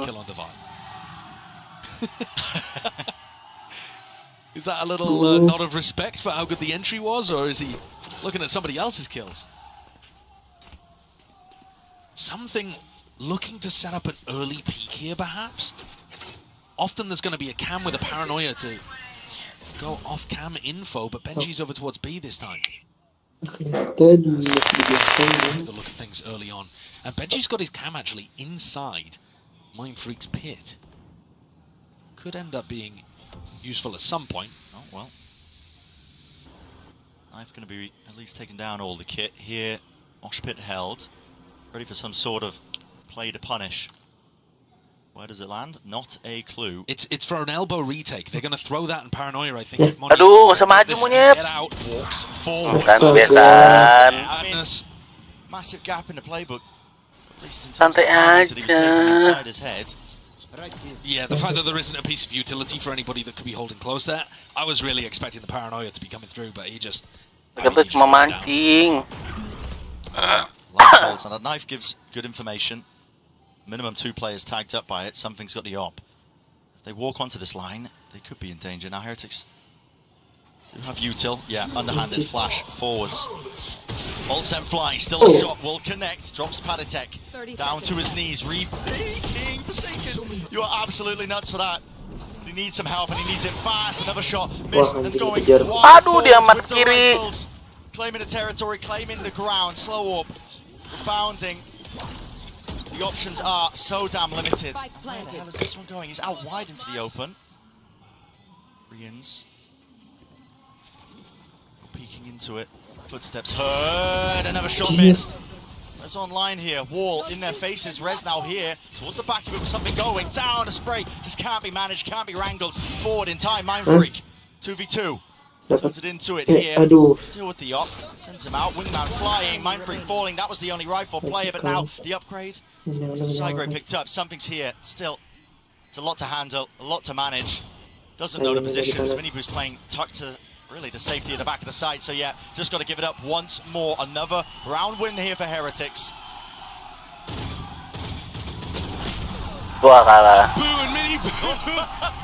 Is that a little nod of respect for how good the entry was, or is he looking at somebody else's kills? Something looking to set up an early peak here, perhaps? Often there's going to be a cam with a paranoia to go off-cam info, but BENQ's over towards B this time. The look of things early on. And BENQ's got his cam actually inside Mind Freak's pit. Could end up being useful at some point. Oh, well. Knife's going to be at least taking down all the kit here. Mosh pit held. Ready for some sort of play to punish. Where does it land? Not a clue. It's for an elbow retake. They're going to throw that in paranoia, I think. Aduh, nggak usah maju monyet. Get out, walks forward. Massive gap in the playbook. At least in Santai terms of the timings that he was taking aja. inside his head. Yeah, the fact that there isn't a piece of utility for anybody that could be holding close there, I was really expecting the paranoia to be coming through, but he just... Itu cuma mancing. Light holds, and that knife gives good information. Minimum 2 players tagged up by it. Something's got the op. If they walk onto this line, they could be in danger. Now Heretics do have util. Yeah, underhanded flash forwards. Ult sent flying, still a shot, will connect. Drops Paditech down to his knees. Rebaking Forsaken. You are absolutely nuts for that. He needs some help and he needs it fast. Another shot missed and going wide. Aduh, dia man kiri. Claiming the territory, claiming the ground. Slow orb, rebounding. The options are so damn limited. Where the hell is this one going? He's out wide into the open. Rians peeking into it. Footsteps heard. Another shot missed. Rez online here. Wall in their faces. Rez now here. Towards the back of it with something going. Down a spray. Just can't be managed. Can't be wrangled. Forward in time. Mindfreak. 2v2. Turns it into it here. Still with the op. Sends him out. Wingman flying. Mindfreak falling. That was the only rifle player. But now the upgrade. The side grade picked up. Something's here. Still. It's a lot to handle. A lot to manage. Doesn't know the positions. Miniboo's playing tucked to... really the safety at the back of the side, so yeah, just got to give it up once more. Another round win here for Heretics. Gua kalah. Boo and Mini Boo,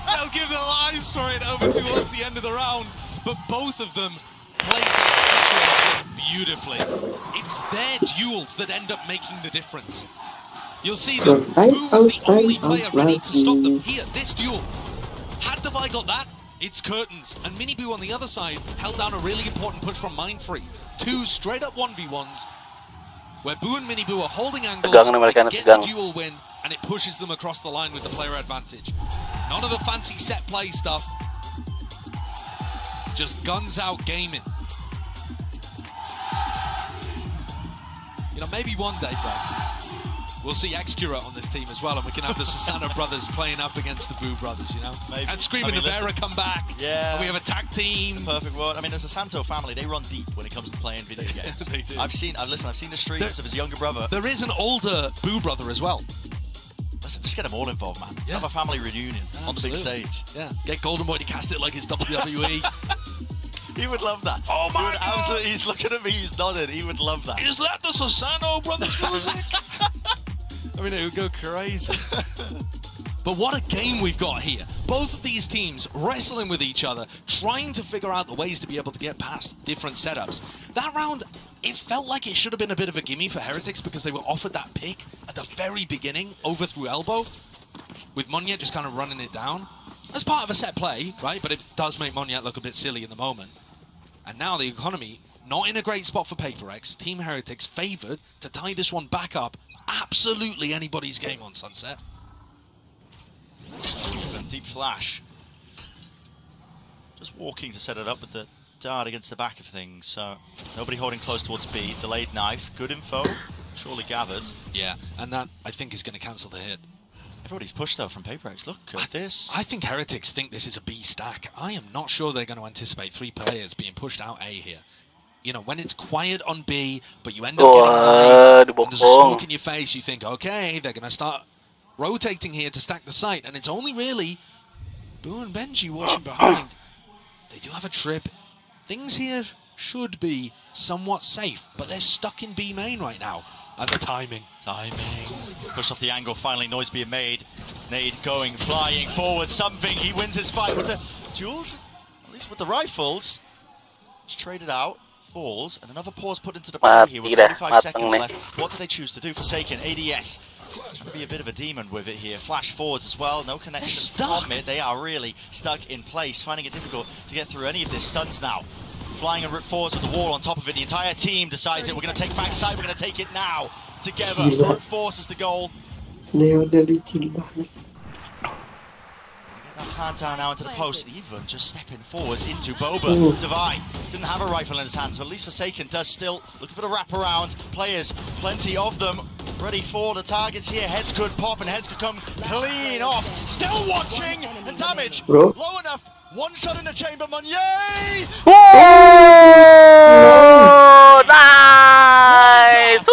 they'll give their lives for it over towards the end of the round, but both of them played that situation beautifully. It's their duels that end up making the difference. You'll see that Boo was the only player ready to stop them. Here, this duel. Had Devi got that, it's curtains, and Miniboo on the other side held down a really important push from Mindfree. 2 straight up 1v1s, where Boo and Miniboo are holding angles, they get the dual win, and it pushes them across the line with the player advantage. None of the fancy set play stuff, just guns out gaming. You know, maybe one day, bro, we'll see Xcura on this team as well, and we can have the Susano brothers playing up against the Boo brothers, you know? Maybe. And Screaming the Vera come back. Yeah. And we have a tag team. Perfect world. I mean, as a Santo family, they run deep when it comes to playing video games. They do. I've seen the streams of his younger brother. There is an older Boo brother as well. Listen, just get them all involved, man. Let's have a family reunion on the big stage. Yeah. Get Golden Boy to cast it like it's WWE. He would love that. Oh my God. Absolutely. He's looking at me, he's nodding. He would love that. Is that the Susano brothers music? I mean, it would go crazy. But what a game we've got here. Both of these teams wrestling with each other, trying to figure out the ways to be able to get past different setups. That round, it felt like it should have been a bit of a gimme for Heretics because they were offered that pick at the very beginning, over through elbow, with Monyet just kind of running it down. As part of a set play, right? But it does make Monyet look a bit silly in the moment. And now the economy, not in a great spot for PRX. Team Heretics favored to tie this one back up. Absolutely anybody's game on Sunset. Deep flash. Just walking to set it up with the dart against the back of things. So nobody holding close towards B. Delayed knife. Good info. Surely gathered. Yeah, and that I think is going to cancel the hit. Everybody's pushed though from PRX. Look at this. I think Heretics think this is a B stack. I am not sure they're going to anticipate 3 players being pushed out A here. You know, when it's quiet on B, but you end up getting a knife, and there's a smoke in your face, you think, okay, they're going to start rotating here to stack the site, and it's only really Boo and BENQ watching behind. They do have a trip. Things here should be somewhat safe, but they're stuck in B main right now. And the timing. Push off the angle, finally noise being made. Nade going, flying forward, something. He wins his fight with the duels, at least with the rifles. It's traded out. Falls, and another pause put into the play here with 45 seconds left. What do they choose to do? Forsaken, ADS. It's going to be a bit of a demon with it here. Flash forwards as well, no connection from it. They are really stuck in place, finding it difficult to get through any of this. Stuns now. Flying and rip forwards with the wall on top of it. The entire team decides it. We're going to take backside, we're going to take it now. Together, brute force is the goal. Hand down now into the post, and even just stepping forwards into Boba. Devi didn't have a rifle in his hands, but at least Forsaken does still. Looking for the wraparound. Players, plenty of them, ready for the targets here. Heads could pop and heads could come clean off. Still watching, and damage low enough. One shot in the chamber, Monyet! Oh, nice!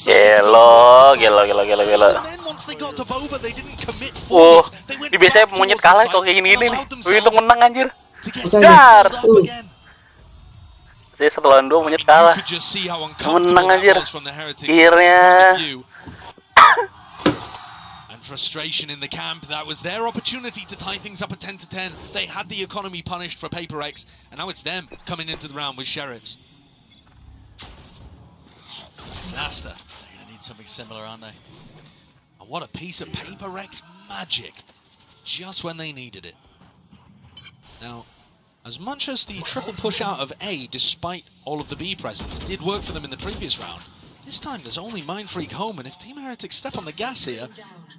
Gelo. Oh, ini biasanya monyet kalah kalau kayak gini nih. Untung menang anjir. Jar. Saya 1 lawan 2 monyet kalah. Menang anjir. Akhirnya. Frustration in the camp. That was their opportunity to tie things up at 10-10. They had the economy punished for PRX, and now it's them coming into the round with Sheriffs. Disaster. They're gonna need something similar, aren't they? And what a piece of PRX magic, just when they needed it. Now, as much as the triple push out of A, despite all of the B presence, did work for them in the previous round, this time there's only Mindfreak home, and if Team Heretics step on the gas here,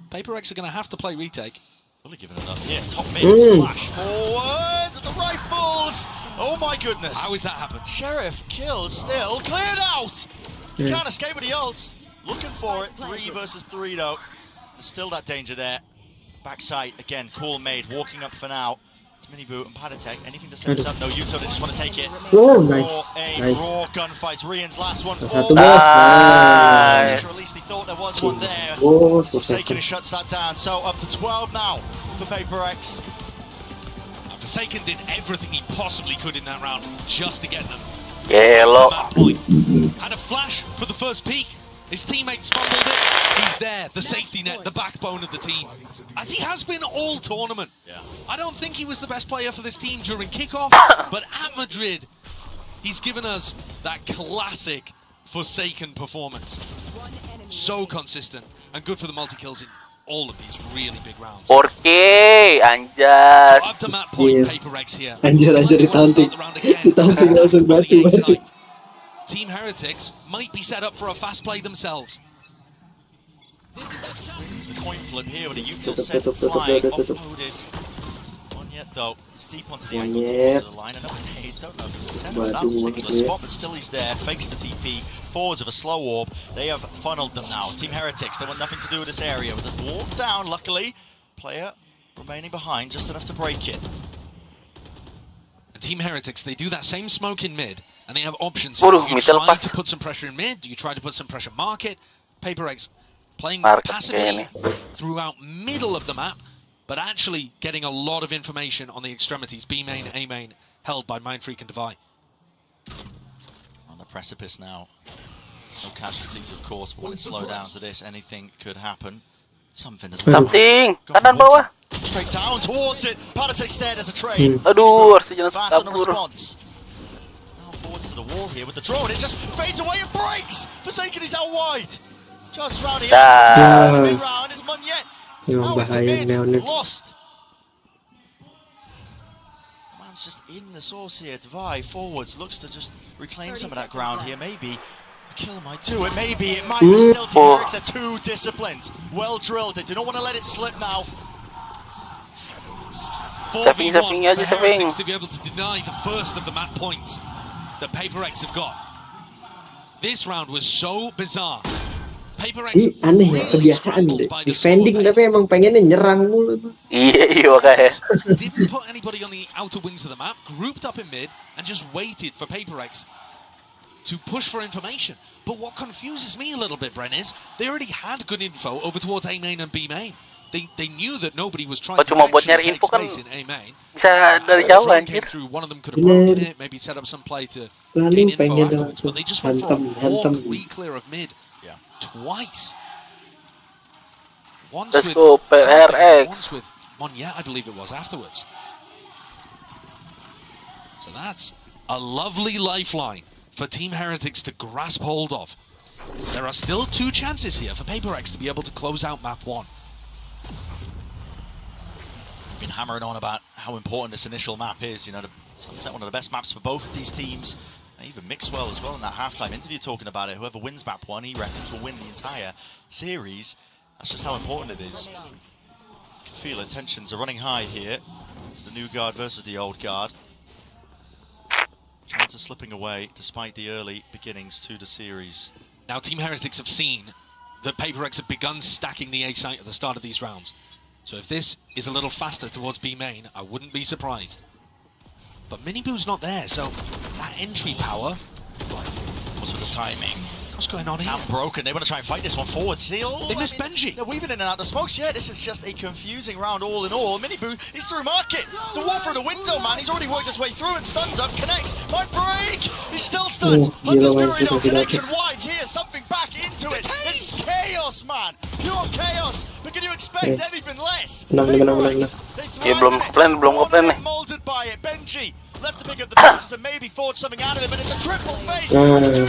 PRX are going to have to play retake. Fully given it up here. Top mid to flash forwards of the rifles. Oh my goodness. How has that happened? Sheriff kills still cleared out. You can't escape with the ult. Looking for it. 3 versus 3 though. There's still that danger there. Backside again. Cool made. Walking up for now. It's Miniboot and Paditech. Anything to set us up? No, Yuto, they just want to take it. Oh, nice. Raw gunfights. Rian's last one Nice. Or at least he thought there was one there. Forsaken shuts that down. So up to 12 now for PRX. Forsaken did everything he possibly could in that round just to get them. Gelo. Had a flash for the first peak. His teammates fumbled it. He's there, the safety net, the backbone of the team, as he has been all tournament. Yeah. I don't think he was the best player for this team during kickoff, but at Madrid, he's given us that classic Forsaken performance. So consistent and good for the multi-kills in all of these really big rounds. 4K, anjas. So up to map point, PRX here. Anjir, ditanting. Ditanting langsung batu. Team Heretics might be set up for a fast play themselves. There's the coin flip here with a util set flying, offloaded. Not yet though. He's deep onto the angle towards the line. Another nade. Don't know if he's attended that particular spot, but still he's there. Fakes the TP. Forwards of a slow orb. They have funneled them now. Team Heretics, they want nothing to do with this area. With a walk down, luckily. Player remaining behind, just enough to break it. Team Heretics, they do that same smoke in mid, and they have options here. Do you try to put some pressure in mid? Do you try to put some pressure market? PRX playing passively throughout middle of the map, but actually getting a lot of information on the extremities. B main, A main, held by Mindfreak and Devi. On the precipice now. No casualties, of course, but when it slows down to this, anything could happen. Something doesn't Something! Kanan bawah! Straight down towards it. Paditech dead as a trade. Aduh, harusnya jangan Fast on the kabur. response. Now forwards to the wall here with the drone. It just fades away and breaks. Forsaken is out wide. Just rounding out. Mid round is Monyet. Out to mid. Lost. Man's just in the source here. Devi forwards looks to just reclaim some of that ground here. Maybe a kill might do it. Maybe it might be still Team Heretics. They're too disciplined. Well drilled. They do not want to let it slip now. 4v1 for Heretics to be able to deny the first of the map points that PRX have got. This round was so bizarre. PRX aneh ya, kebiasaan deh. Defending tapi emang pengennya nyerang mulu. Iya kayak. Didn't put anybody on the outer wings of the map, grouped up in mid, and just waited for PRX to push for information. But what confuses me a little bit, Bren, is they already had good info over towards A main and B main. They knew that nobody was trying to cuma buat nyari info kan bisa dari jauh anjir. One of them could have broken it, maybe set up some play to gain info afterwards, but they just went for a walk re-clear of mid twice. Once with PRX. once with Monyet, I believe it was, afterwards. So that's a lovely lifeline for Team Heretics to grasp hold of. There are still 2 chances here for PRX to be able to close out map 1. Been hammering on about how important this initial map is. You know, Sunset, one of the best maps for both of these teams. And even Mixwell as well in that halftime interview talking about it. Whoever wins map 1, he reckons will win the entire series. That's just how important it is. You can feel it. Tensions are running high here. The new guard versus the old guard. Chances slipping away despite the early beginnings to the series. Now Team Heretics have seen that PRX have begun stacking the A site at the start of these rounds. So if this is a little faster towards B main, I wouldn't be surprised. But Miniboo's not there, so that entry power... What's with the timing? What's going on here? Camp broken. They want to try and fight this one forward. Still, They missed Benji. They're weaving in and out the smokes. Yeah, this is just a confusing round all in all. Miniboo, he's through market. It's a wall through the window, man. He's already worked his way through and stuns up. Connects. Might break. He's still stunned. Undisputed connection wide here. Something back into it. It's chaos, man. Pure chaos. But can you expect anything less? Ya belum plan nih. Molded by it. Benji left to pick up the pieces and maybe forge something out of it, but it's a triple face. Nice.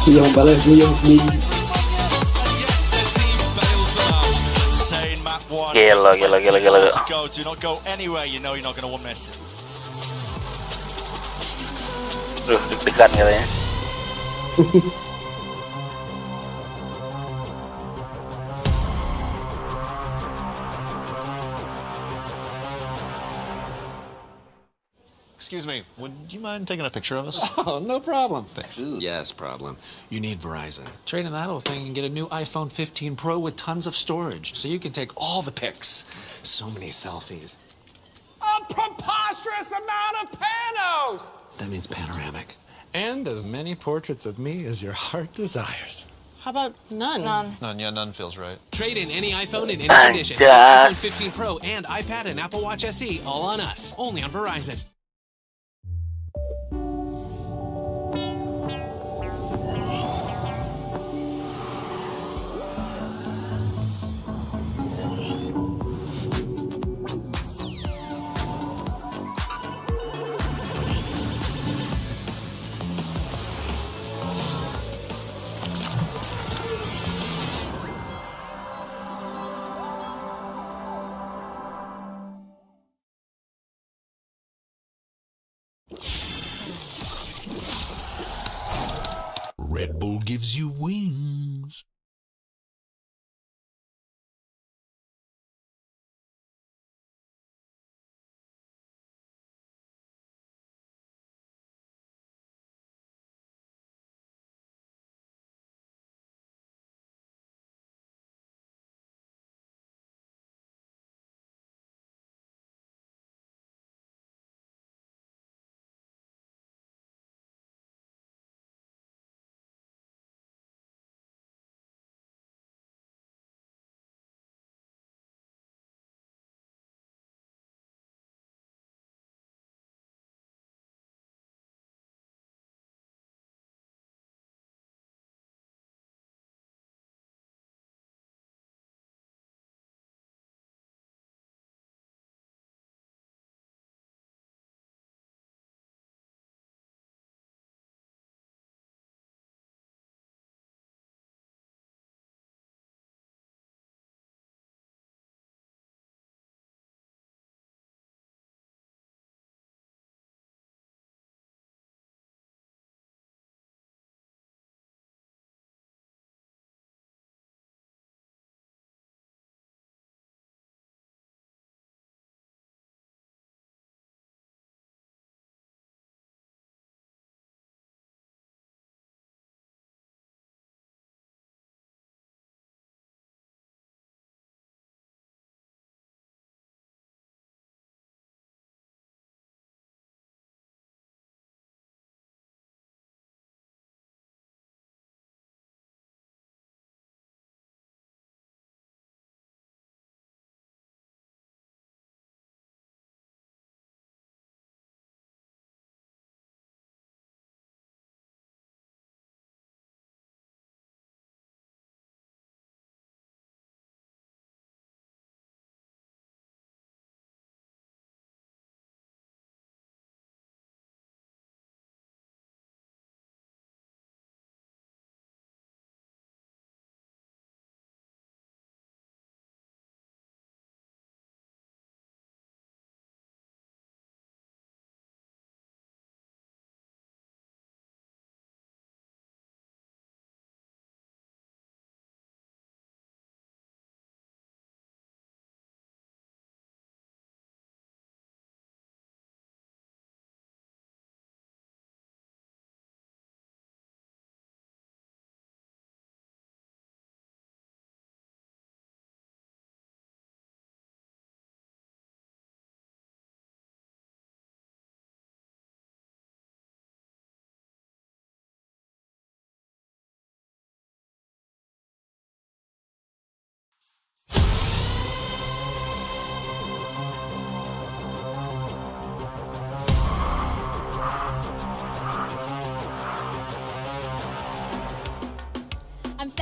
Buyong balas, buyong. Gila. Do not go anywhere you know you're not going to miss it. Duh, deg-degan katanya. Excuse me, would you mind taking a picture of us? Oh, no problem. Thanks. Ooh, yes, problem. You need Verizon. Trade in that old thing and get a new iPhone 15 Pro with tons of storage, so you can take all the pics. So many selfies. A preposterous amount of panos! That means panoramic. And as many portraits of me as your heart desires. How about none? None, yeah, none feels right. Trade in any iPhone in any condition. iPhone 15 Pro and iPad and Apple Watch SE all on us. Only on Verizon.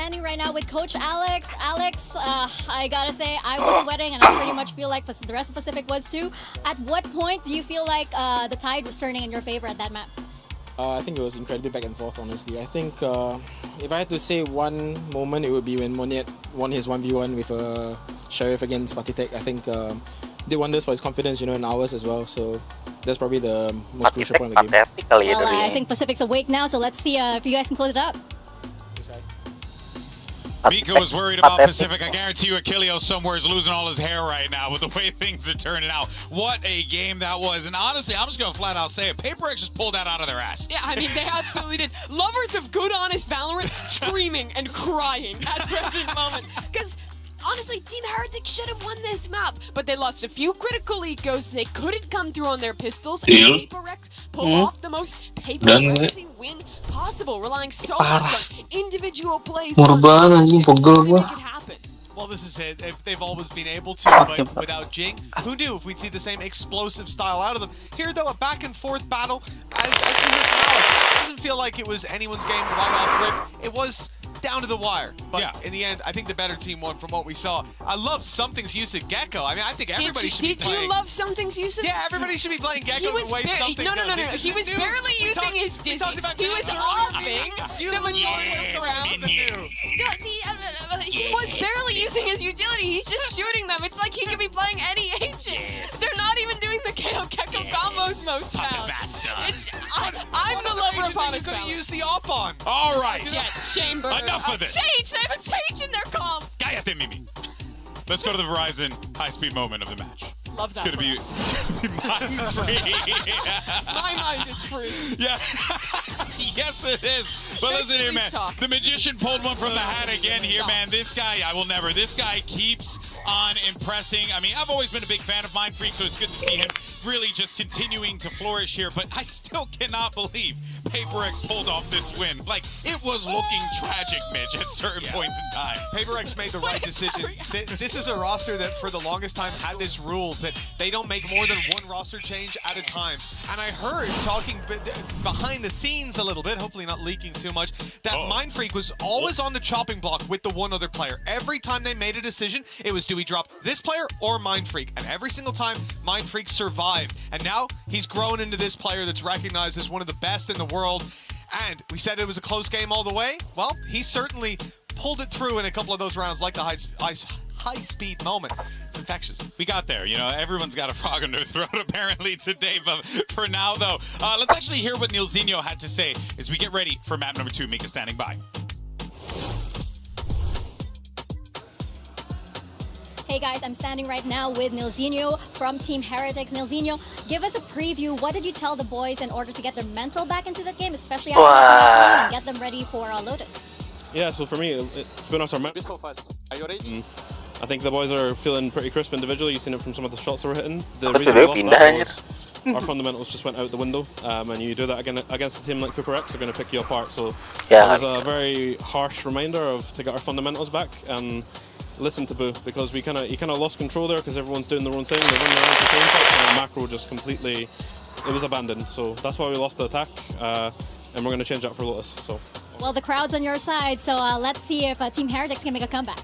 standing right now with Coach Alex. Alex, I gotta say, I was sweating, and I pretty much feel like the rest of Pacific was too. At what point do you feel like the tide was turning in your favor at that map? I think it was incredibly back and forth, honestly. I think if I had to say one moment, it would be when Moniet won his 1v1 with Sheriff against Patitech. I think did wonders for his confidence, you know, in ours as well. So that's probably the most crucial point of the game. Well, I think Pacific's awake now, so let's see if you guys can close it up. Mika was worried about Pacific. I guarantee you Achilleo somewhere is losing all his hair right now with the way things are turning out. What a game that was. And honestly, I'm just going to flat out say it. PaperX just pulled that out of their ass. Yeah, I mean, they absolutely did. Lovers of good, honest Valorant screaming and crying at present moment. Because honestly, Team Heretic should have won this map, but they lost a few critical ecos. They couldn't come through on their pistols. And PaperX pulled off the most PaperXy win possible, relying so much on individual plays to make it happen. Well, this is it. They've always been able to, but without Jing, who knew if we'd see the same explosive style out of them? Here, though, a back-and-forth battle, as we heard from Alex, it doesn't feel like it was anyone's game right off rip. It was down to the wire. But in the end, I think the better team won from what we saw. I loved Something's use of Gecko. I mean, I think everybody should be playing. Did you love Something's use of? Yeah, everybody should be playing Gecko the way Something No. does. He was barely using his Dizzy. He was offing the majority of the round. He was barely using his utility. He's just shooting them. It's like he could be playing any agent. They're not even doing the KO Gecko combos most rounds. I'm the lover of honest He's going to use the op-on. All right. Jet, Chamber. Enough of this. Sage. They have a Sage in their comp. Cállate, Mimi. Let's go to the Verizon high-speed moment of the match. Love that. It's gonna be mind-free. My mind is free. Yeah. Yes, it is. But listen here, man. The magician pulled one from the hat again here, man. This guy, this guy keeps on impressing. I mean, I've always been a big fan of Mind Freak, so it's good to see him really just continuing to flourish here. But I still cannot believe PaperX pulled off this win. Like, it was looking tragic, Mitch, at certain points in time. PaperX made the right decision. This is a roster that for the longest time had this rule that they don't make more than one roster change at a time. And I heard, talking behind the scenes a little bit, hopefully not leaking too much, that Mind Freak was always on the chopping block with the one other player. Every time they made a decision, it was, do we drop this player or Mind Freak? And every single time, Mind Freak survived. And now he's grown into this player that's recognized as one of the best in the world. And we said it was a close game all the way. Well, he certainly pulled it through in a couple of those rounds, like the high-speed moment. It's infectious. We got there. You know, everyone's got a frog in their throat apparently today. But for now, though, let's actually hear what Nilzinho had to say as we get ready for map number 2. Mika standing by. Hey guys, I'm standing right now with Nilzinho from Team Heretics. Nilzinho, give us a preview. What did you tell the boys in order to get their mental back into the game, especially after the and get them ready for Lotus? Yeah, so for me, it's been us our map. So fast. Are you ready? I think the boys are feeling pretty crisp individually. You've seen it from some of the shots that we're hitting. The reason we lost that was our fundamentals just went out the window. And you do that again against a team like PaperX, they're going to pick you apart. So that was a very harsh reminder to get our fundamentals back and listen to Boo, because he kind of lost control there because everyone's doing their own thing. They're running around for game fights, and the macro just completely, it was abandoned. So that's why we lost the attack, and we're going to change that for Lotus. So. Well, the crowd's on your side, so let's see if Team Heretics can make a comeback.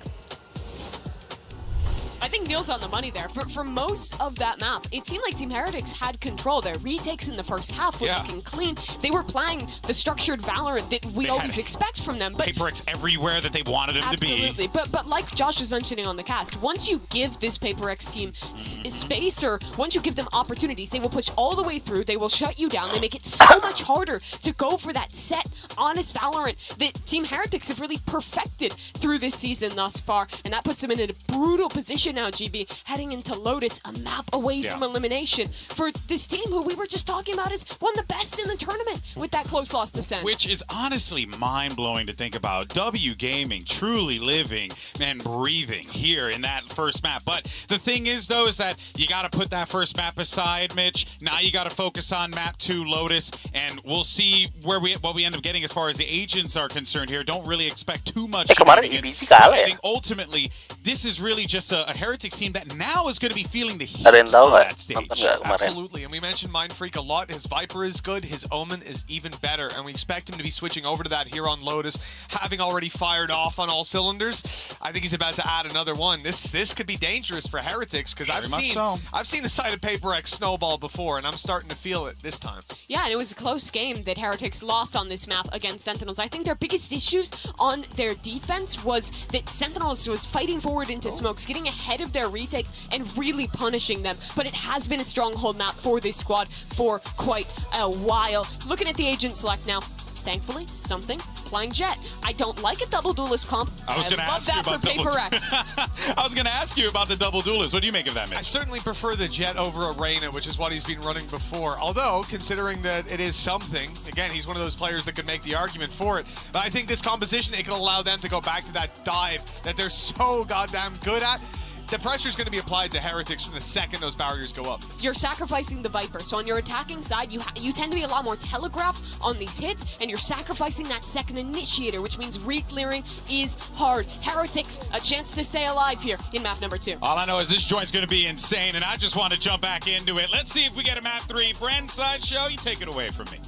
I think Neil's on the money there. For most of that map, it seemed like Team Heretics had control. Their retakes in the first half were looking clean. They were playing the structured Valorant that we always expect from them. But PaperX everywhere that they wanted him to be. Absolutely. But like Josh was mentioning on the cast, once you give this PaperX team space, or once you give them opportunities, they will push all the way through. They will shut you down. They make it so much harder to go for that set, honest Valorant that Team Heretics have really perfected through this season thus far. And that puts them in a brutal position now, GB, heading into Lotus, a map away from elimination for this team who we were just talking about is one of the best in the tournament with that close loss to Sen. Which is honestly mind-blowing to think about. W Gaming truly living and breathing here in that first map. But the thing is, though, is that you got to put that first map aside, Mitch. Now you got to focus on map 2, Lotus, and we'll see what we end up getting as far as the agents are concerned here. Don't really expect too much. I think ultimately, this is really just a Heretics team that now is going to be feeling the heat on that stage. Absolutely, and we mentioned Mind Freak a lot. His Viper is good, his Omen is even better, and we expect him to be switching over to that here on Lotus, having already fired off on all cylinders. I think he's about to add another one. This could be dangerous for Heretics, because I've seen the side of PRX snowball before, and I'm starting to feel it this time. Yeah, and it was a close game that Heretics lost on this map against Sentinels. I think their biggest issues on their defense was that Sentinels was fighting forward into smokes, getting ahead of their retakes and really punishing them. But it has been a stronghold map for this squad for quite a while. Looking at the agent select now, thankfully, something playing Jet. I don't like a double duelist comp. I was going to ask you about PRX. I was going to ask you about the double duelist. What do you make of that, Mitch? I certainly prefer the Jet over Arena, which is what he's been running before. Although, considering that it is something, again, he's one of those players that could make the argument for it. But I think this composition, it could allow them to go back to that dive that they're so goddamn good at. The pressure is going to be applied to Heretics from the second those barriers go up. You're sacrificing the Viper, so on your attacking side, you tend to be a lot more telegraphed on these hits, and you're sacrificing that second initiator, which means re-clearing is hard. Heretics, a chance to stay alive here in map number 2. All I know is this joint's going to be insane, and I just want to jump back into it. Let's see if we get a map 3. Bren, Sideshow, you take it away from me.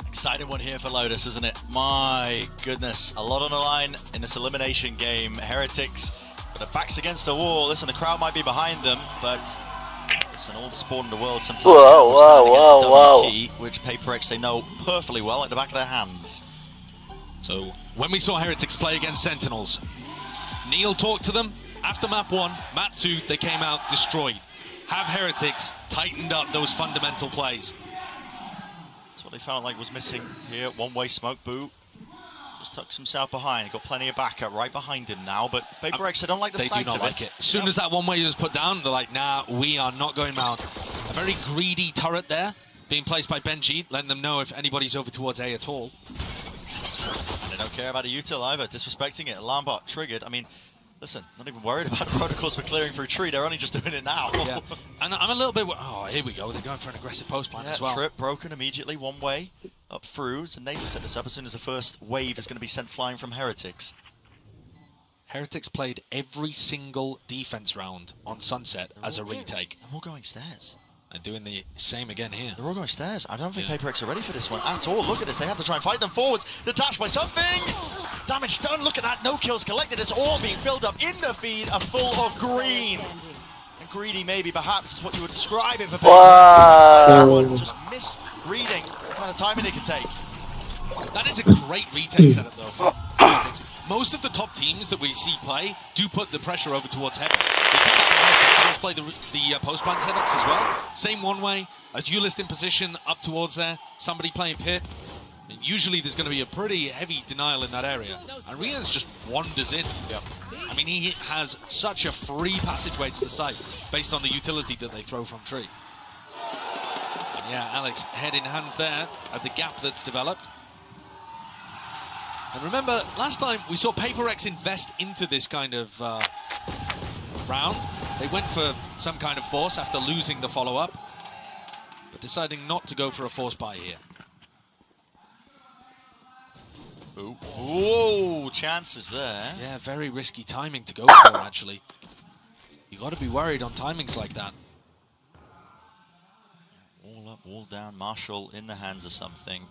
Exciting one here for Lotus, isn't it? My goodness, a lot on the line in this elimination game. Heretics, but their backs against the wall. Listen, the crowd might be behind them, but listen, all the sport in the world sometimes stand against a double key, which PRX they know perfectly well at the back of their hands. So when we saw Heretics play against Sentinels, Neil talked to them after map 1, map 2, they came out destroyed. Have Heretics tightened up those fundamental plays? That's what they felt like was missing here. One-way smoke boot. Just tucks himself behind. Got plenty of backup right behind him now, but PRX, I don't like the sight of it. They do not like it. As soon as that one-way was put down, they're like, nah, we are not going round. A very greedy turret there, being placed by BENQ, letting them know if anybody's over towards A at all. They don't care about a util either, disrespecting it. Alarm bot triggered. I mean, listen, not even worried about the protocols for clearing through tree. They're only just doing it now. Yeah. And I'm a little bit... Oh, here we go. They're going for an aggressive post plan as well. Trip broken immediately, one way up through. So Nate set this up as soon as the first wave is going to be sent flying from Heretics. Heretics played every single defense round on Sunset as a retake. They're all going stairs. And doing the same again here. They're all going stairs. I don't think PRX are ready for this one at all. Look at this. They have to try and fight them forwards. Detached by something. Damage done. Look at that. No kills collected. It's all being filled up in the feed. A full of green. And greedy maybe perhaps is what you would describe it for PRX. Just misreading the kind of timing they can take. That is a great retake setup though for Heretics. Most of the top teams that we see play do put the pressure over towards Heaven. They play the post-plant setups as well. Same one-way, a duelist in position up towards there, somebody playing pit. I mean, usually there's going to be a pretty heavy denial in that area. And Riaz just wanders in. Yep. I mean, he has such a free passageway to the site based on the utility that they throw from tree. And yeah, Alex, head in hands there at the gap that's developed. And remember, last time we saw PRX invest into this kind of round. They went for some kind of force after losing the follow-up, but deciding not to go for a force buy here. Ooh. Whoa, chances there. Yeah, very risky timing to go for, actually. You got to be worried on timings like that. All up, all down. Marshall in the hands of something.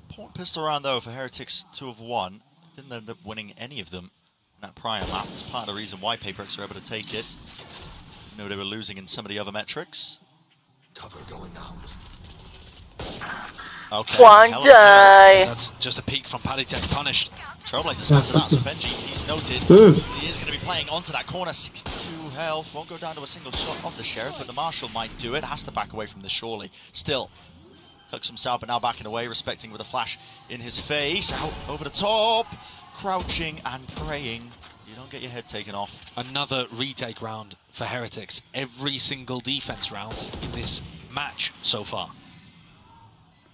Important pistol round though for Heretics 2 of 1. Didn't end up winning any of them in that prior map. It's part of the reason why PRX were able to take it. You know they were losing in some of the other metrics. Cover going out. Okay. That's just a peek from Paddytech, punished. Trailblazer spotted that, so BENQ, he's noted. He is going to be playing onto that corner, 62 health. Won't go down to a single shot of the Sheriff, but the Marshal might do it. Has to back away from this surely. Still. Tucks himself, but now backing away, respecting with a flash in his face. Out over the top, crouching and praying. You don't get your head taken off. Another retake round for Heretics. Every single defense round in this match so far.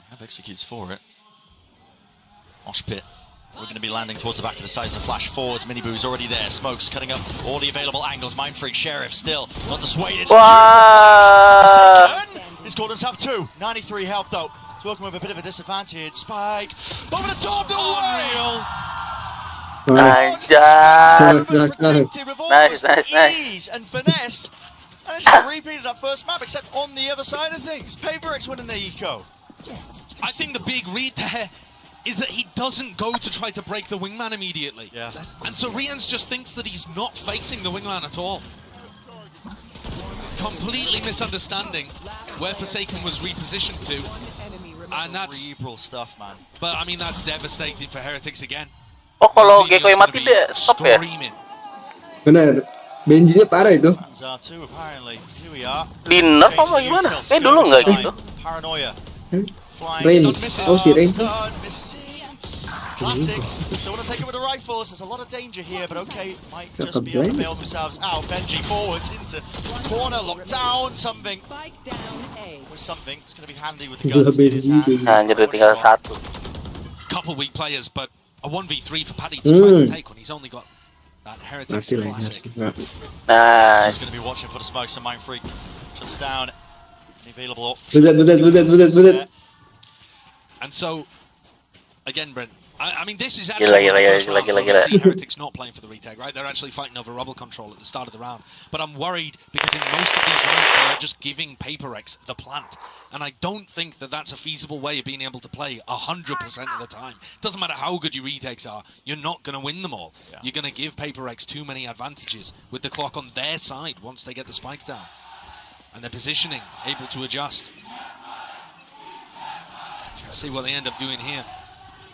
Have executes for it. Mosh pit. We're going to be landing towards the back of the sides of flash forwards. Miniboo's already there. Smokes cutting up all the available angles. Mind Freak Sheriff still not dissuaded. He's called himself 2. 93 health though. He's working with a bit of a disadvantage. Spike over the top. No way. Nice. Ease and finesse. And it's just repeated that first map, except on the other side of things. PRX winning the eco. I think the big read there is that he doesn't go to try to break the wingman immediately. Yeah. And so ryzeN just thinks that he's not facing the wingman at all. Completely misunderstanding where Forsaken was repositioned to. And that's cerebral stuff, man. But I mean, that's devastating for Heretics again. Oh, kalau Gecko yang mati dia stop ya? Benar. BENQ-nya parah itu. Di nerf apa gimana? Dulu nggak gitu. Paranoia. Rain. Oh, si Rain. Classics. Still want to take it with the rifles. There's a lot of danger here, but okay, might just be able to bail themselves out. BENQ forwards into corner, locked down. Something. With something. It's going to be handy with the guns in his hands. Anjir, tinggal satu. Couple weak players, but a 1v3 for Paddy to try to take when he's only got that Heretics classic. Nice. Just going to be watching for the smokes and Mindfreak. Just down. Available. Buset. And so, again, Brent, I mean, this is actually see Heretics not playing for the retake, right? They're actually fighting over rubble control at the start of the round. But I'm worried because in most of these rounds, they're just giving PRX the plant. And I don't think that that's a feasible way of being able to play 100% of the time. Doesn't matter how good your retakes are, you're not going to win them all. Yeah. You're going to give PRX too many advantages with the clock on their side once they get the spike down. And their positioning, able to adjust. Let's see what they end up doing here.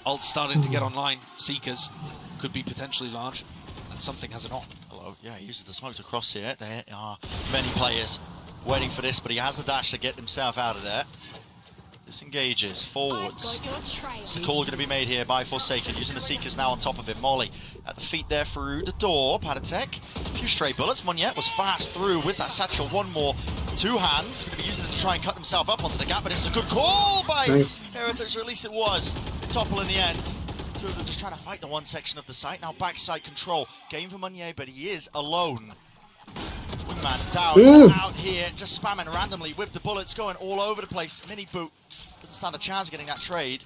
Ult starting to get online. Seekers could be potentially large. And something has an op. Hello. Yeah, he uses the smokes across here. There are many players waiting for this, but he has the dash to get himself out of there. Disengages, forwards. It's a call going to be made here by Forsaken, using the Seekers now on top of him. Molly at the feet there through the door. Antec, a few stray bullets. Monyet was fast through with that satchel. One more. Two hands. Going to be using it to try and cut himself up onto the gap, but it's a good call by Heretics, or at least it was. Topple in the end. Two of them just trying to fight the one section of the site. Now backside control. Game for Monyet, but he is alone. Wingman down, out here, just spamming randomly with the bullets going all over the place. Mini boot doesn't stand a chance of getting that trade.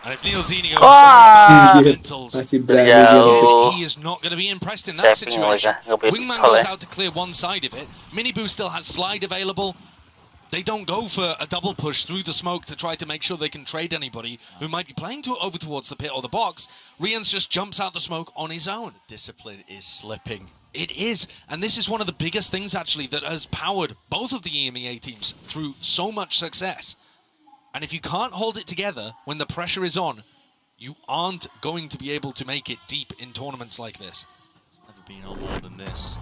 And if Neil Zini goes mentals, he is not going to be impressed in that situation. Wingman goes out to clear one side of it. Miniboo still has slide available. They don't go for a double push through the smoke to try to make sure they can trade anybody who might be playing over towards the pit or the box. ryzeN just jumps out the smoke on his own. Discipline is slipping. It is, and this is one of the biggest things actually that has powered both of the EMEA teams through so much success. And if you can't hold it together when the pressure is on, you aren't going to be able to make it deep in tournaments like this. It's never been on more than this.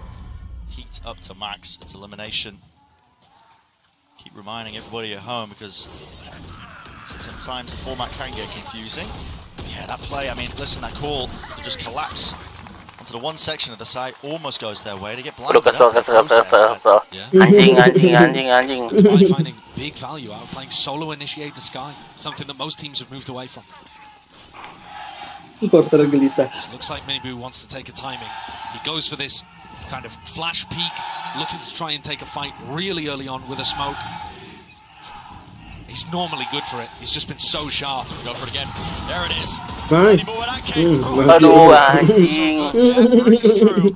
Heat up to max, it's elimination. Keep reminding everybody at home because sometimes the format can get confusing. But yeah, that play, I mean, listen, that call to just collapse onto the one section of the site almost goes their way. They get blinded kesel. Anjing. Finding big value out of playing solo initiator Sky, something that most teams have moved away from. This looks like Miniboo wants to take a timing. He goes for this kind of flash peek, looking to try and take a fight really early on with a smoke. He's normally good for it. He's just been so sharp. Go for it again. There it is.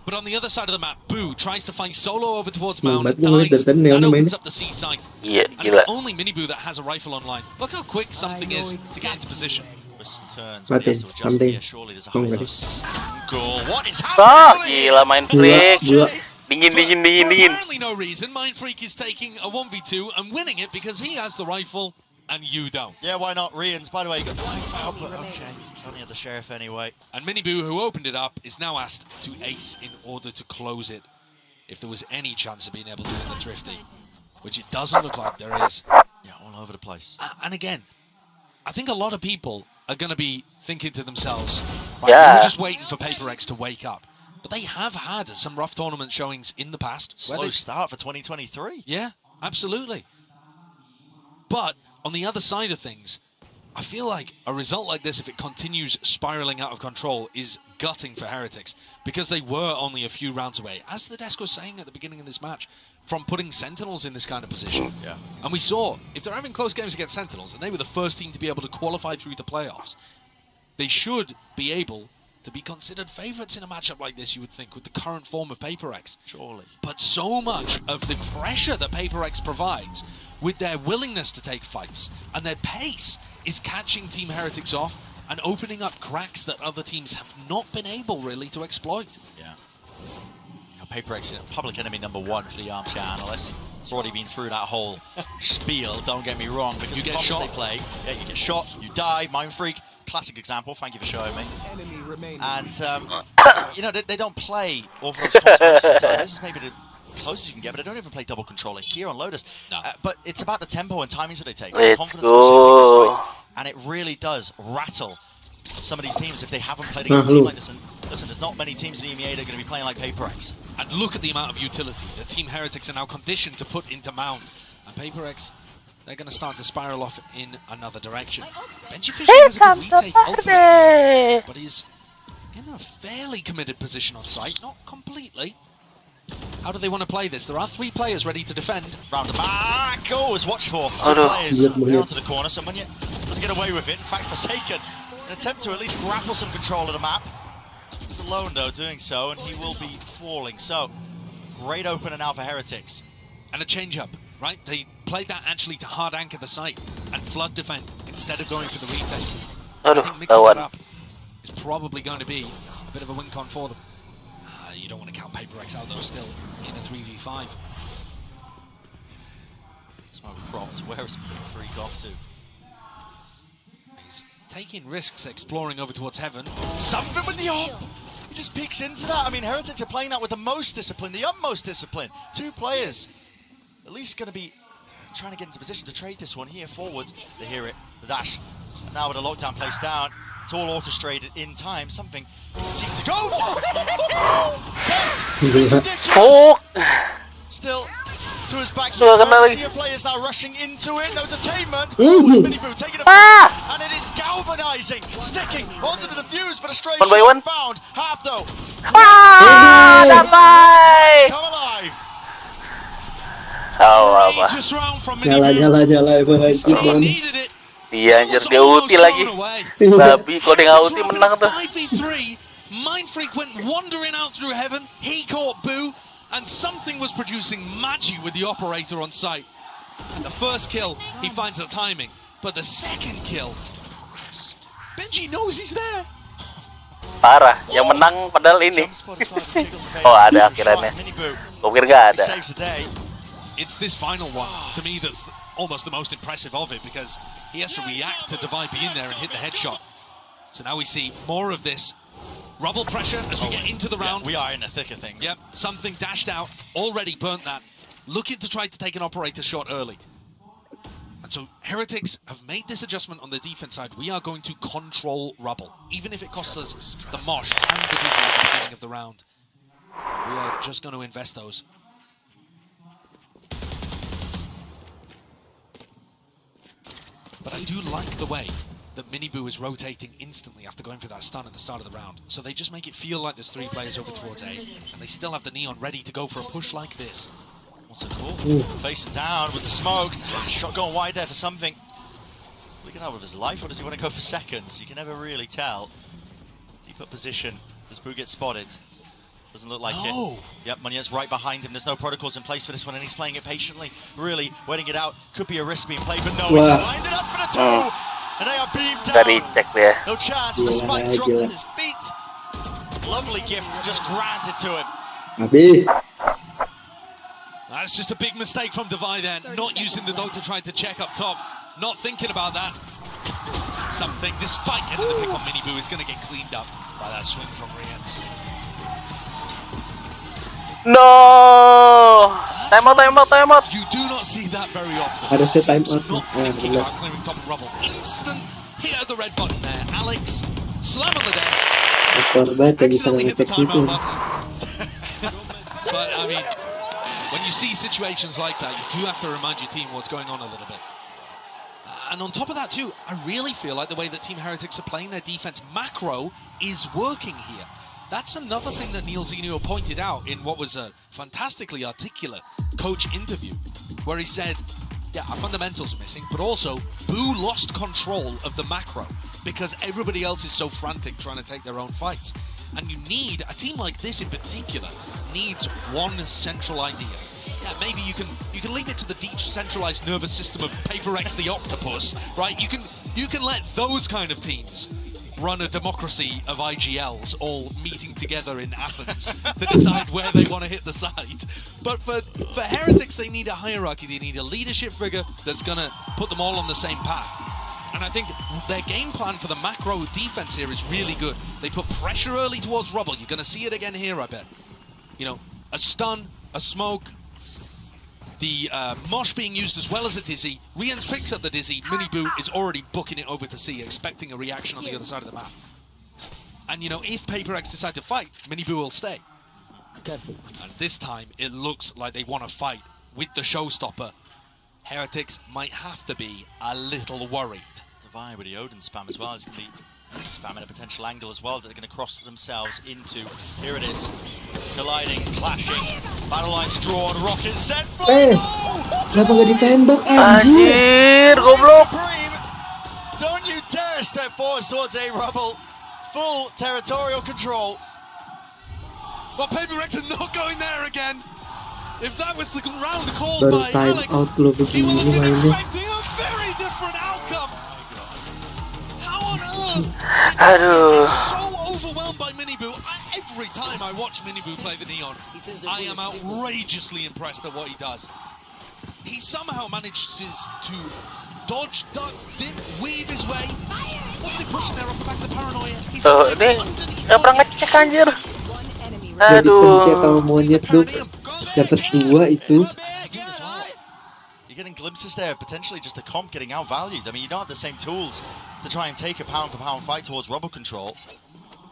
But on the other side of the map, Boo tries to find solo over towards Mound, dies, that opens up the C site. And it's only Miniboo that has a rifle online. Look how quick something is to get into position. Turns, but he has to adjust here. Surely there's a high goal. What is happening? Gila, Mindfreak. Dingin. Apparently no reason. Mindfreak is taking a 1v2 and winning it because he has the rifle and you don't. Yeah, why not? ryzeN's, by the way, got the knife out, but okay. Only had the sheriff anyway. And Miniboo, who opened it up, is now asked to ace in order to close it if there was any chance of being able to win the Thrifty, which it doesn't look like there is. Yeah, all over the place. And again, I think a lot of people are going to be thinking to themselves, right, we're just waiting for PRX to wake up. But they have had some rough tournament showings in the past. Slow start for 2023. Yeah, absolutely. But on the other side of things, I feel like a result like this, if it continues spiraling out of control, is gutting for Heretics, because they were only a few rounds away, as the desk was saying at the beginning of this match, from putting Sentinels in this kind of position. Yeah. And we saw, if they're having close games against Sentinels, and they were the first team to be able to qualify through the playoffs, they should be able to be considered favorites in a matchup like this, you would think, with the current form of PaperX. Surely. But so much of the pressure that PaperX provides with their willingness to take fights and their pace is catching Team Heretics off and opening up cracks that other teams have not been able really to exploit. Yeah. Now, PaperX is public enemy #1 for the armchair analyst. It's already been through that whole spiel, don't get me wrong, because you the get shot. they play, yeah, you get shot, you die, Mind Freak, classic example, thank you for showing me. And, you know, they don't play Orthodox comps most of the time. This is maybe the closest you can get, but they don't even play double controller here on Lotus. No. But it's about the tempo and timings that they take. Let's Confidence go. fights, and it really does rattle some of these teams if they haven't played against a team like this. And listen, there's not many teams in the EMEA that are going to be playing like PaperX. And look at the amount of utility that Team Heretics are now conditioned to put into Mound. And PaperX, they're going to start to spiral off in another direction. BENQ has a good retake ultimately, but he's in a fairly committed position on site, not completely. How do they want to play this? There are 3 players ready to defend. Round the back. Oh, it's watch for. 2 players there onto the corner. So Munya doesn't get away with it. In fact, Forsaken, an attempt to at least grapple some control of the map. He's alone, though, doing so, and he will be falling. So, great opener now for Heretics. And a change-up, right? They played that actually to hard anchor the site and flood defend instead of going for the retake. I think mixing that up is probably going to be a bit of a win con for them. You don't want to count PaperX out, though, still in a 3v5. Smoke propped. Where is Freak off to? He's taking risks, exploring over towards Heaven. Something with the op! He just peeks into that. I mean, Heretics are playing that with the most discipline, the utmost discipline. 2 players at least going to be trying to get into position to trade this one here forwards. They hear it, the dash. And now with a lockdown placed down, it's all orchestrated in time. Something seems to go for it. Oh! Still to his back here. Tier players now rushing into it. No detainment. Miniboo taking a and it is galvanizing, sticking onto the defuse, but a stray shot found. Half though. Come alive. Just round from Nyala. Team needed it. Iya anjir, dia ulti lagi. Babi, kalau dia nggak ulti menang tuh. 5v3, Mind Freak went wandering out through Heaven. He caught Boo, and something was producing magic with the operator on site. And the first kill, he finds the timing. But the second kill, BENQ knows he's there. Parah, yang menang padahal ini. Oh, ada akhirannya. Gue pikir nggak ada. It's this final one, to me, that's almost the most impressive of it, because he has to react to Divide being there and hit the headshot. So now we see more of this rubble pressure as we get into the round. We are in the thick of things. Yep, something dashed out, already burnt that. Looking to try to take an operator shot early. And so Heretics have made this adjustment on the defense side. We are going to control rubble, even if it costs us the mosh and the dizzy at the beginning of the round. We are just going to invest those. But I do like the way that Miniboo is rotating instantly after going for that stun at the start of the round. So they just make it feel like there's 3 players over towards A, and they still have the Neon ready to go for a push like this. What's it called? Facing down with the smoke. Shot going wide there for something. Looking out with his life, or does he want to go for seconds? You can never really tell. Deep up position. Does Boo get spotted? Doesn't look like it. Yep, Munya's right behind him. There's no protocols in place for this one, and he's playing it patiently. Really waiting it out. Could be a risk being played, but no, he's just lined it up for the 2. And they are beamed down. No chance. The spike dropped at his feet. Lovely gift just granted to him. Habis. That's just a big mistake from Divide there. Not using the dog to try to check up top. Not thinking about that. Something, despite getting the pick on Miniboo, is going to get cleaned up by that swing from VEGEANCE. No! Time out. You do not see that very often. Harusnya time out. Not thinking about clearing top of rubble. Instant hit of the red button there. Alex, slam on the desk. Accidentally hit the timeout button. But I mean, when you see situations like that, you do have to remind your team what's going on a little bit. And on top of that too, I really feel like the way that Team Heretics are playing their defense macro is working here. That's another thing that Neil Zenio pointed out in what was a fantastically articulate coach interview, where he said, yeah, our fundamentals are missing, but also Boo lost control of the macro because everybody else is so frantic trying to take their own fights. And you need, a team like this in particular, needs one central idea. Yeah, maybe you can leave it to the decentralized nervous system of PaperX the Octopus, right? You can let those kind of teams run a democracy of IGLs all meeting together in Athens to decide where they want to hit the site. But for Heretics, they need a hierarchy. They need a leadership figure that's going to put them all on the same path. And I think their game plan for the macro defense here is really good. They put pressure early towards Rubble. You're going to see it again here, I bet. You know, a stun, a smoke, the Mosh being used as well as a Dizzy. Riens picks up the Dizzy. Miniboo is already booking it over to C, expecting a reaction on the other side of the map. And, you know, if PaperX decide to fight, Miniboo will stay. Careful. And this time, it looks like they want to fight with the showstopper. Heretics might have to be a little worried. Divine with the Odin spam as well. It's going to be spamming a potential angle as well that they're going to cross themselves into. Here it is. Colliding, clashing. Battle lines drawn. Rocket set. Kenapa nggak ditembak, Anjir, goblok. Don't you dare step forward towards a Rubble. Full territorial control. Well, PaperX are not going there again. If that was the round called Baru by time Alex, out lo he will begini have been mainnya. expecting a very different outcome. How on earth? Aduh. So overwhelmed by Miniboo. Every time I watch Miniboo play the Neon, I am outrageously impressed at what he does. He somehow managed to dodge, duck, dip, weave his way. What are they pushing there off the back of the paranoia? He's Ini nggak pernah ngecek anjir. Jadi Aduh. pencet sama monyet tuh. Dapat 2 itu. You're getting glimpses there, potentially just a comp getting outvalued. I mean, you don't have the same tools to try and take a pound-for-pound fight towards Rubble control.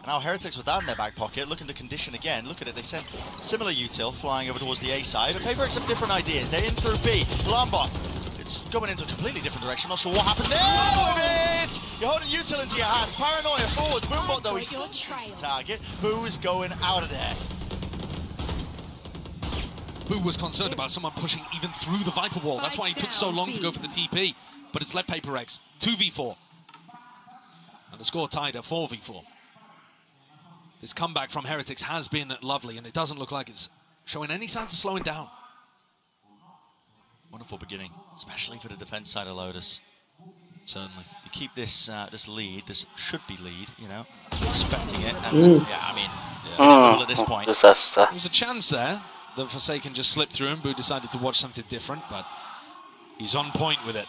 And now Heretics with that in their back pocket, looking to condition again. Look at it, they sent similar util flying over towards the A side, but PaperX have different ideas. They're in through B. Lambot, it's going into a completely different direction. Not sure what happened there. You're holding util into your hands. Paranoia forwards. Boombot though, he's still trying to target. Boo is going out of there. Boo was concerned about someone pushing even through the Viper wall. That's why he took so long to go for the TP. But it's left PaperX 2v4. And the score tied at 4v4. This comeback from Heretics has been lovely, and it doesn't look like it's showing any signs of slowing down. Wonderful beginning, especially for the defense side of Lotus. Certainly. You keep this this lead, this should be lead, you know, expecting it. And yeah, I mean, at this point. Susah, susah. There was a chance there that Forsaken just slipped through and Boo decided to watch something different, but he's on point with it.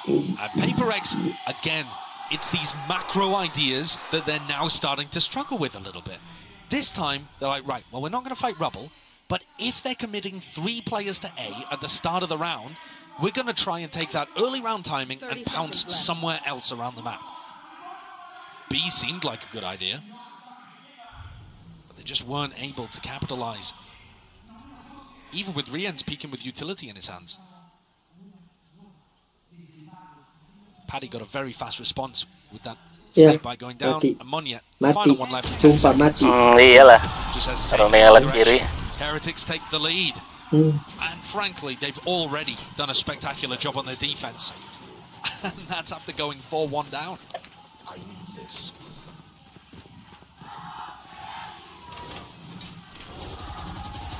And PaperX, again, it's these macro ideas that they're now starting to struggle with a little bit. This time, they're like, right, well, we're not going to fight Rubble, but if they're committing 3 players to A at the start of the round, we're going to try and take that early round timing and pounce somewhere else around the map. B seemed like a good idea, but they just weren't able to capitalize. Even with Riens peeking with utility in his hands. Paddy got a very fast response with that snake bite going down. Mati. And Monya, Mati. final one left. Sumpah mati. Iyalah. Just has to Kalau say mengalah kiri. Heretics take the lead. And frankly, they've already done a spectacular job on their defense. And that's after going 4-1 down. I need this.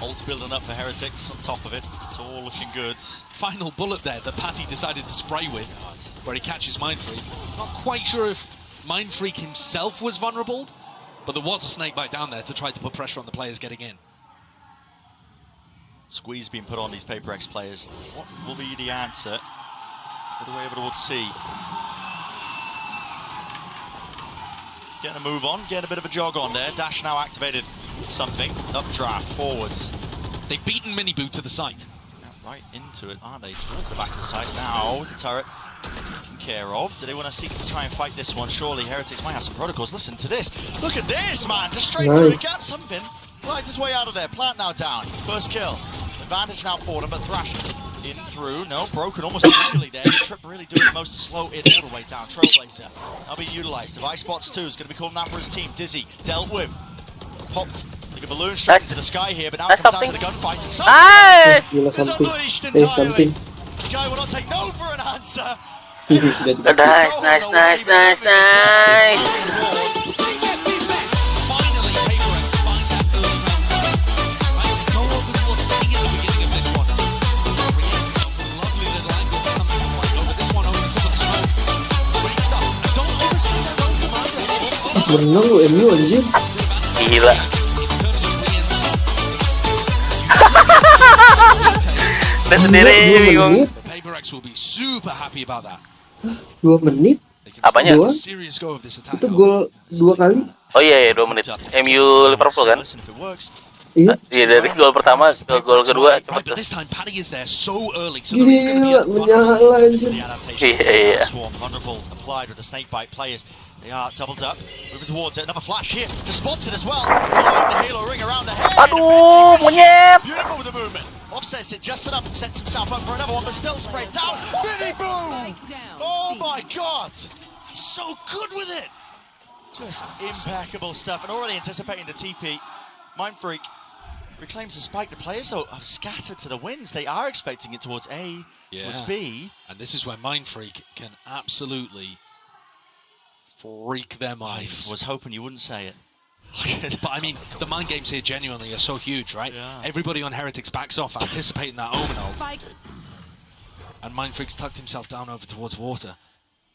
Ult's building up for Heretics on top of it. It's all looking good. Final bullet there that Patty decided to spray with, where he catches Mindfreak. Not quite sure if Mindfreak himself was vulnerable, but there was a snakebite down there to try to put pressure on the players getting in. Squeeze being put on these PaperX players. What will be the answer? All the way over towards C. Getting a move on, getting a bit of a jog on there. Dash now activated. Something. Updraft, forwards. They've beaten Miniboo to the site. Right into it, aren't they? Towards the back of the site now. The turret taken care of. Do they want to seek to try and fight this one? Surely Heretics might have some protocols. Listen to this. Look at this, man. Just straight through the gap. Something. Glides his way out of there. Plant now down. First kill. Advantage now for them, but Thrash in through. No, broken almost immediately there. Trip really doing the most to slow it all the way down. Trailblazer. That'll be utilized. Device Spots 2 is going to be calling that for his team. Dizzy dealt with. Popped like a balloon straight into the sky here, but now it comes down to the gunfight. And there's unleashed entirely. Sky will not take no for an answer. Nice. Menang lu MU anjir. Gila. Udah sendiri bingung. 2 menit. Apanya? Itu gol 2 kali. Oh iya 2 menit. MU Liverpool kan? Iya dari gol pertama ke gol kedua cepet tuh. Gila, menyala anjir. Iya. They are doubled up, moving towards it. Another flash here to spots it as well. Behind the halo ring around the head. Aduh, monyet. Beautiful with the movement. Offsets it just enough and sets himself up for another one, but still sprayed down. Mini boom! Oh my god! So good with it. Just impeccable stuff, and already anticipating the TP. Mindfreak reclaims the spike. The players though are scattered to the winds. They are expecting it towards A, towards B. And this is where Mindfreak can absolutely freak their minds. I was hoping you wouldn't say it. But I mean, the mind games here genuinely are so huge, right? Yeah. Everybody on Heretics backs off, anticipating that Omen ult. And Mindfreak's tucked himself down over towards water.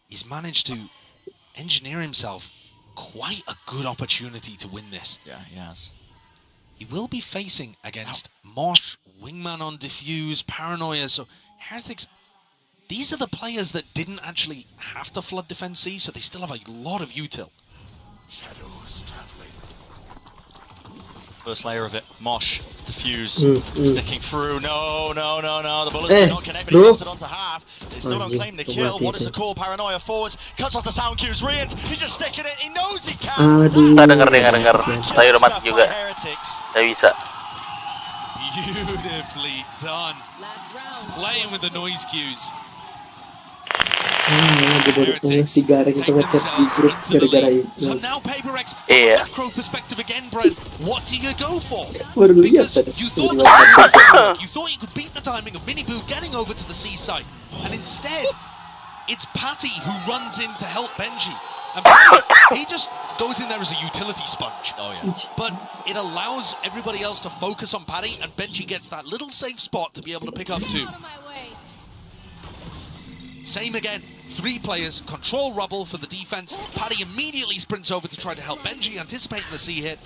He's managed to engineer himself quite a good opportunity to win this. Yeah, he has. He will be facing against Mosh, Wingman on Diffuse, Paranoia, so Heretics, these are the players that didn't actually have to flood defense C, so they still have a lot of util. Shadows traveling. First layer of it, Mosh, Diffuse, sticking through. No. The bullets do not connect, but he sets it onto half. They still don't claim the kill. What is the call? Paranoia forwards, cuts off the sound cues. Rians, he's just sticking it. He knows he can. Dengar. Saya udah mati juga. Saya bisa. Beautifully done. Playing with the noise cues. So now PaperX, macro perspective again, Brent. What do you go for? Because you thought the timing was going to work. You thought you could beat the timing of Miniboo getting over to the seaside, and instead, it's Patty who runs in to help Benji. And Benji, he just goes in there as a utility sponge. Oh yeah. But it allows everybody else to focus on Patty, and Benji gets that little safe spot to be able to pick up too. Same again, 3 players, control rubble for the defense. Paddy immediately sprints over to try to help Benji, anticipating the C hit.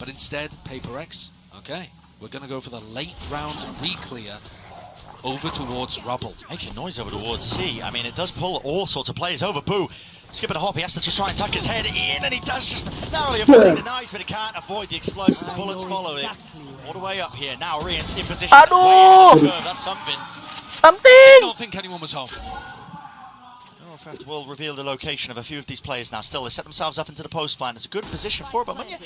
But instead, PaperX, okay, we're going to go for the late round re-clear over towards rubble. Making noise over towards C. I mean, it does pull all sorts of players over. Boo, skipping a hop, he has to just try and tuck his head in, and he does just narrowly avoid the knives, but he can't avoid the explosive. The bullets follow it. All the way up here. Now Rian's in position. Way ahead of the curve. That's something. I don't think anyone was home. Theft will reveal the location of a few of these players now. Still, they set themselves up into the post plan. It's a good position for it, but when you,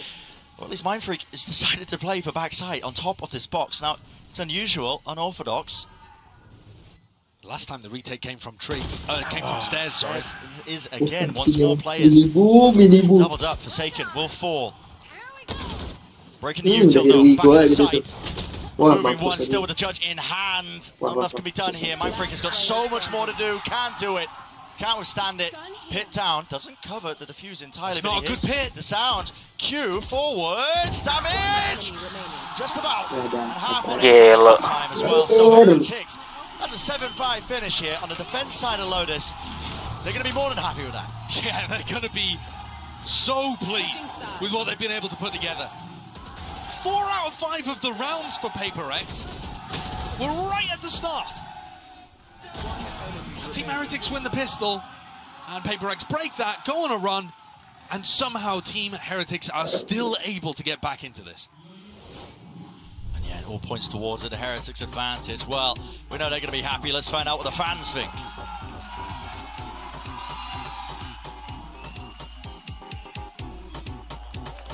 well, at least Mindfreak has decided to play for backside on top of this box. Now, it's unusual, unorthodox. Last time the retake came from stairs, sorry. Is again, once more players. Doubled up, Forsaken will fall. Breaking the util though, back to sight. Moving one, still with the judge in hand. Not enough can be done here. Mindfreak has got so much more to do. Can't do it. Can't withstand it. Pit down. Doesn't cover the defuse entirely. It's not a good pit. The sound. Q forwards. Damage. Just about. And half on it time as well. So ticks. That's a 7-5 finish here on the defense side of Lotus. They're going to be more than happy with that. Yeah, they're going to be so pleased with what they've been able to put together. 4 out of 5 of the rounds for PaperX were right at the start. Team Heretics win the pistol, and PaperX break that, go on a run, and somehow Team Heretics are still able to get back into this. And yeah, it all points towards it, the Heretics' advantage. Well, we know they're going to be happy. Let's find out what the fans think.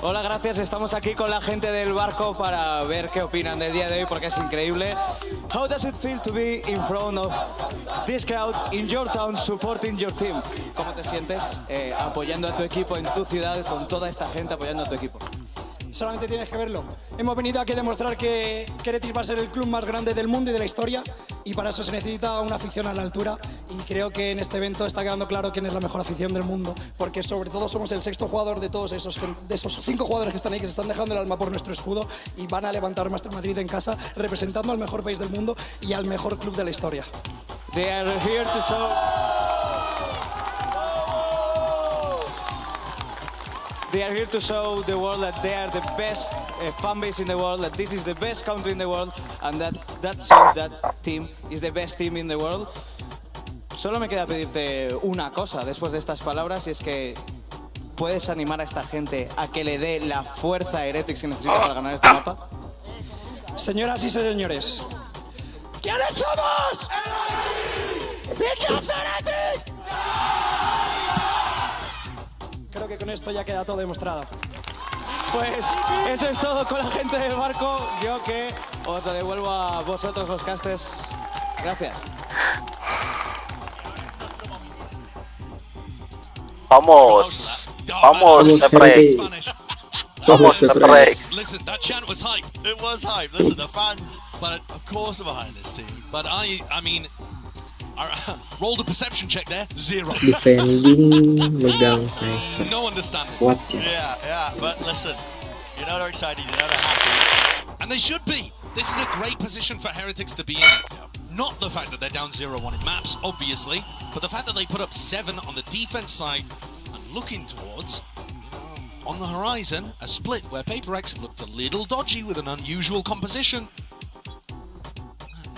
Hola, gracias. Estamos aquí con la gente del barco para ver qué opinan del día de hoy porque es increíble. How does it feel to be in front of this crowd in your town supporting your team? ¿Cómo te sientes apoyando a tu equipo en tu ciudad con toda esta gente apoyando a tu equipo? Solamente tienes que verlo. Hemos venido aquí a demostrar que Heretics va a ser el club más grande del mundo y de la historia y para eso se necesita una afición a la altura, y creo que en este evento está quedando claro quién es la mejor afición del mundo, porque sobre todo somos el sexto jugador de todos esos 5 jugadores que están ahí, que se están dejando el alma por nuestro escudo y van a levantar Madrid en casa representando al mejor país del mundo y al mejor club de la historia. They are here to show... They are here to show the world that they are the best fan base in the world, that this is the best country in the world, and that team is the best team in the world. Solo me queda pedirte una cosa después de estas palabras, y es que puedes animar a esta gente a que le dé la fuerza a Heretics que necesita para ganar este mapa. Señoras y señores, ¿quiénes somos? ¡Heretics! Creo que con esto ya queda todo demostrado. Pues eso es todo con la gente del barco. Yo que os lo devuelvo a vosotros los casters. Gracias. Vamos, STRIX. Vamos, STRIX. Listen, that chant was hype. It was hype. Listen, the fans, but of course, are behind this team. But I mean, rolled a perception check there. 0. Defending megang saya. No understanding. What? Yeah, but listen, you know they're excited, you know they're happy. And they should be. This is a great position for Heretics to be in. Not the fact that they're down 0-1 in maps, obviously, but the fact that they put up 7 on the defense side and looking towards, on the horizon, a split where PaperX looked a little dodgy with an unusual composition.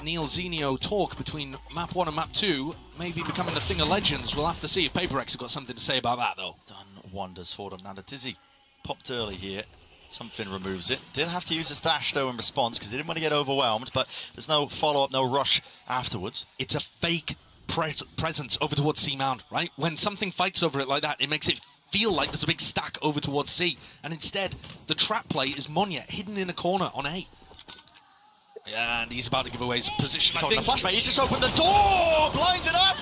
Neil Zenio talk between map 1 and map 2 maybe becoming a thing of legends. We'll have to see if PaperX have got something to say about that, though. Done wonders for them. Now the Dizzy popped early here. Something removes it. Did have to use a stash though in response because they didn't want to get overwhelmed, but there's no follow-up, no rush afterwards. It's a fake presence over towards C Mound, right? When something fights over it like that, it makes it feel like there's a big stack over towards C, and instead the trap play is Monya hidden in a corner on A. And he's about to give away his position. I think the flashbang, he's just opened the door, blinded up,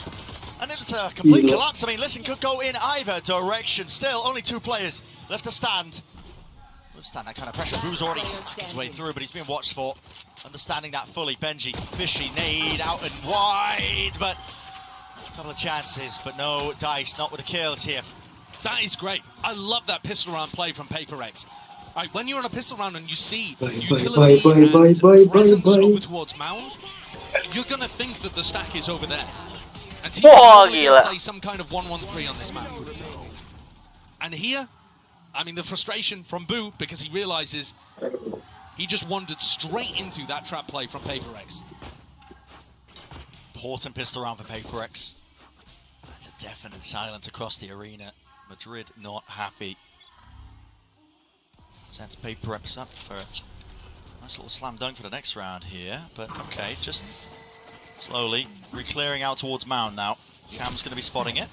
and it's a complete collapse. I mean, listen, could go in either direction. Still, only 2 players left to stand. Withstand that kind of pressure. Boo's already snuck his way through, but he's being watched for. Understanding that fully, Benji, fishy, nade out and wide, but a couple of chances, but no dice, not with the kills here. That is great. I love that pistol round play from PaperX. Right, when you're on a pistol round and you see utility and presence over towards Mound, you're going to think that the stack is over there. And teams are going to play some kind of 1-1-3 on this map. And here, I mean, the frustration from Boo, because he realizes he just wandered straight into that trap play from PaperX. Important pistol round for PaperX. That's a definite silence across the arena. Madrid not happy. Sends PaperX up for a nice little slam dunk for the next round here. But okay, just slowly re-clearing out towards Mound now. Cam's going to be spotting it.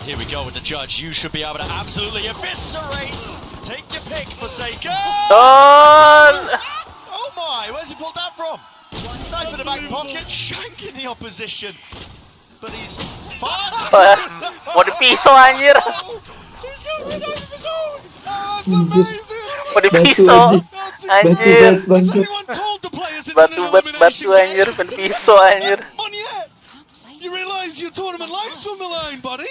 Here we go with the judge. You should be able to absolutely eviscerate. Take your pick, Forsaken. Oh my, where's he pulled that from? Knife in the back pocket, shanking the opposition. But he's far. Mau dipisau anjir. He's got rid of his own. Oh, that's amazing. Mau dipisau anjir. Has anyone told the players it's batu an elimination anjir, pen pisau anjir. On yet. You realize your tournament life's on the line, buddy?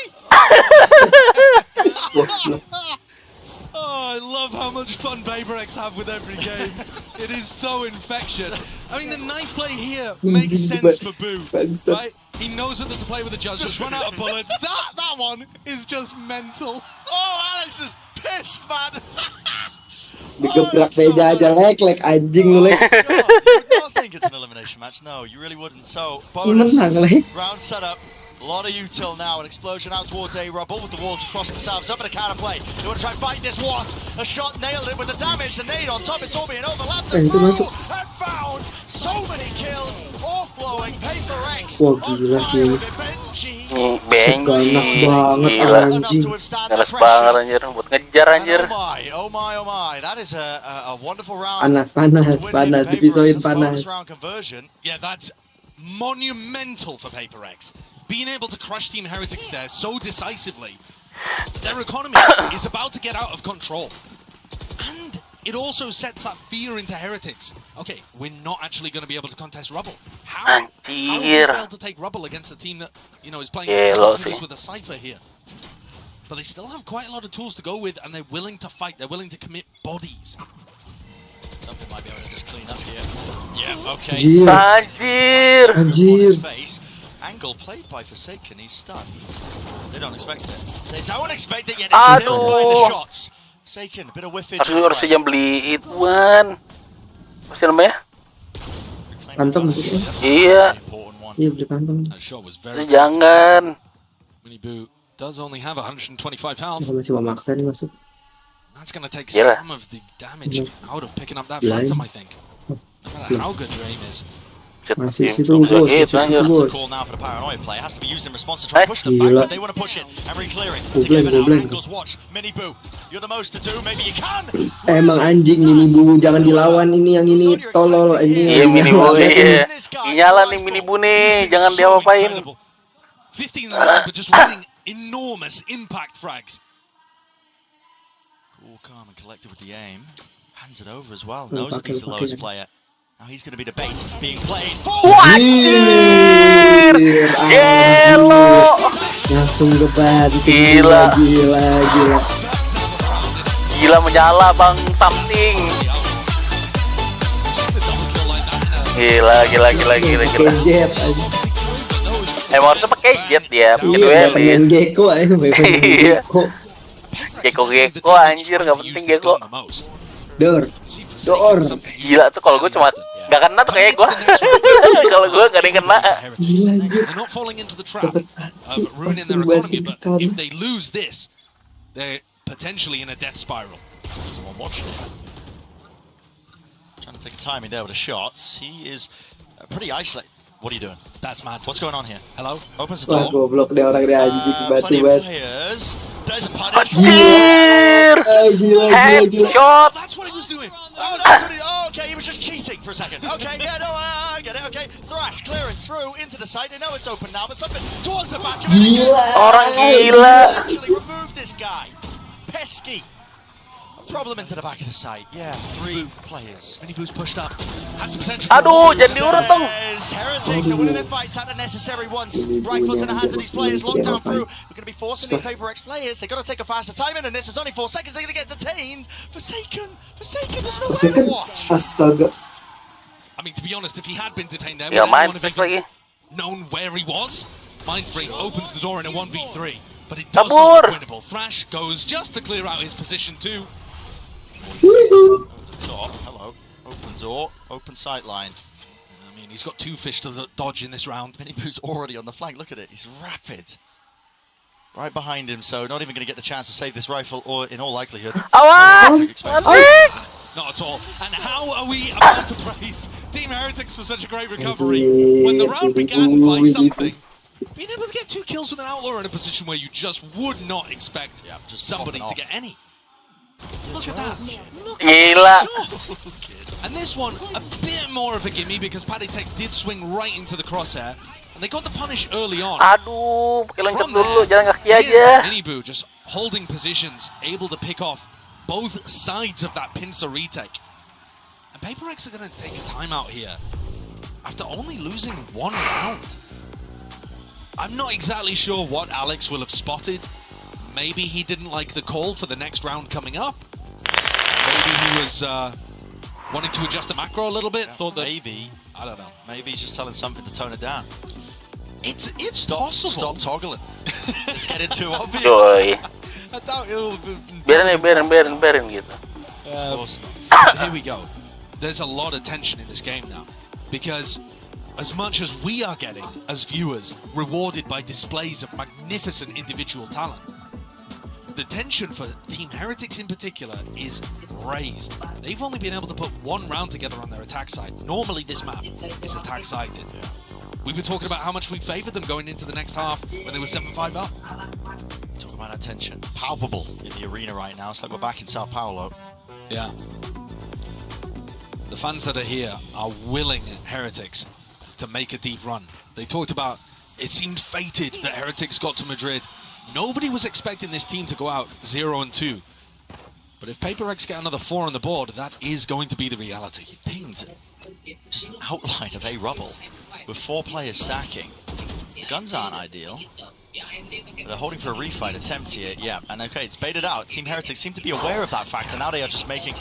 Oh, I love how much fun PaperX have with every game. It is so infectious. I mean, the knife play here makes sense for Boo, right? He knows that there's a play with the judge, just run out of bullets. That one is just mental. Oh, Alex is pissed, man. Digebrak meja aja lek anjing lu lek. You would not think it's an elimination match. No, you really wouldn't. So, bonus round setup. A lot of util now. An explosion out towards A Rubble with the walls across themselves. Up in a counter play. They want to try and fight this once. A shot nailed it with the damage. The nade on top. It's all being overlapped. And found so many kills. All flowing. PaperX. Wah, gila sih. BENQ, gila. Ganas banget anjir, buat ngejar anjir. Oh my. That is a wonderful round. Panas, dipisoin panas. Yeah, that's monumental for PaperX. Being able to crush Team Heretics there so decisively. Their economy is about to get out of control. And it also sets that fear into Heretics. Okay, we're not actually going to be able to contest Rubble. How have we failed to take Rubble against a team that, you know, is playing with a Cypher here? But they still have quite a lot of tools to go with, and they're willing to fight. They're willing to commit bodies. Something might be able to just clean up here. Yeah, okay. Anjir. Face. Angle played by Forsaken, he's stunned. They don't expect it. They don't expect it yet, they still find the shots. Forsaken, a bit of whiffage. Harusnya jam beli ituan. Apa sih namanya? Phantom. Iya. Iya beli Phantom. Jangan. Miniboo does only have 125 health. Masih memaksa nih masuk. That's going to take some of the damage out of picking up that Phantom, I think. No matter how good your aim is. Masih situ bos, call now for the paranoid play. Has to be used in response to try to push them back, but they want to push it and re-clearing. Angles watch. Miniboo, you're the most to do. Maybe you can. Emang anjing Miniboo, jangan dilawan ini yang ini tolol ini. Iya Miniboo, iya. Nyala nih Miniboo nih, jangan diapa-apain. 15 but just winning enormous impact frags. Cool, calm and collected with the aim. Hands it over as well. Knows that he's the lowest player. Now he's going to be the bait being played. Anjir! Gelo! Langsung gebat. Gila. Gila menyala Bang Something. Gila. Emang harusnya pakai jet dia, pengen Gecko aja, Gecko anjir, gak penting Gecko. Dor. Gila tuh kalau gue cuma gak kena tuh kayak gue. Kalau gue gak ada yang kena. Gila anjir. If they lose this, they're potentially in a death spiral. Someone watching it. Trying to take a timing there with the shots. He is pretty isolated. What are you doing? That's mad. What's going on here? Hello? Opens the door. Wah, goblok dia orang dia anjing Plenty of players. There's a punish. Anjir! Headshot! That's what he was doing. Oh, that's what he, okay, he was just cheating for a second. Okay, yeah, no, I get it. Okay, Thrash clearance through into the site. They know it's open now, but something towards the back of it. Orang gila. Actually remove this guy. Pesky. Problem into the back of the site. Yeah, 3 players. Miniboo's pushed up. Has the potential. Aduh, jadi diurut dong. Heretics are winning their fights at the necessary ones. Rifles in the hands of these players, locked down through. We're going to be forcing these PRX players. They've got to take a faster timing, and this is only 4 seconds. They're going to get detained. Forsaken, there's no way to watch. Astaga. I mean, to be honest, if he had been detained there, would anyone have even known where he was? Mindfreak opens the door in a 1v3, but it does not look winnable. Thrash goes just to clear out his position too. Over the top, hello. Open door, open sight line. I mean, he's got 2 fish to dodge in this round. Miniboo's already on the flank, look at it, he's rapid. Right behind him, so not even going to get the chance to save this rifle, or in all likelihood... Not at all. And how are we about to praise Team Heretics for such a great recovery when the round began by something? Being able to get 2 kills with an Outlaw in a position where you just would not expect somebody to get any. Look at that. Look at that. And this one, a bit more of a gimme because Antec did swing right into the crosshair. And they got the punish early on. Aduh, pakai loncat dulu, jangan kaki aja. Miniboo just holding positions, able to pick off both sides of that pincer retake. And PRX are going to take a timeout here after only losing 1 round. I'm not exactly sure what Alex will have spotted. Maybe he didn't like the call for the next round coming up. Maybe he was wanting to adjust the macro a little bit. Thought that maybe, I don't know. Maybe he's just telling something to tone it down. It's possible. Stop toggling. It's getting too obvious. I doubt it'll be... Biarin gitu. Here we go. There's a lot of tension in this game now. Because as much as we are getting, as viewers, rewarded by displays of magnificent individual talent, the tension for Team Heretics in particular is raised. They've only been able to put 1 round together on their attack side. Normally this map is attack-sided. We were talking about how much we favored them going into the next half when they were 7-5 up. Talking about that tension, palpable in the arena right now. It's like we're back in Sao Paulo. Yeah. The fans that are here are willing Heretics to make a deep run. They talked about it seemed fated that Heretics got to Madrid. Nobody was expecting this team to go out 0-2. But if PaperX get another 4 on the board, that is going to be the reality. He pinged just an outline of a rubble with 4 players stacking. Guns aren't ideal. They're holding for a refight attempt here, yeah. And okay, it's baited out. Team Heretics seem to be aware of that fact, and now they are just making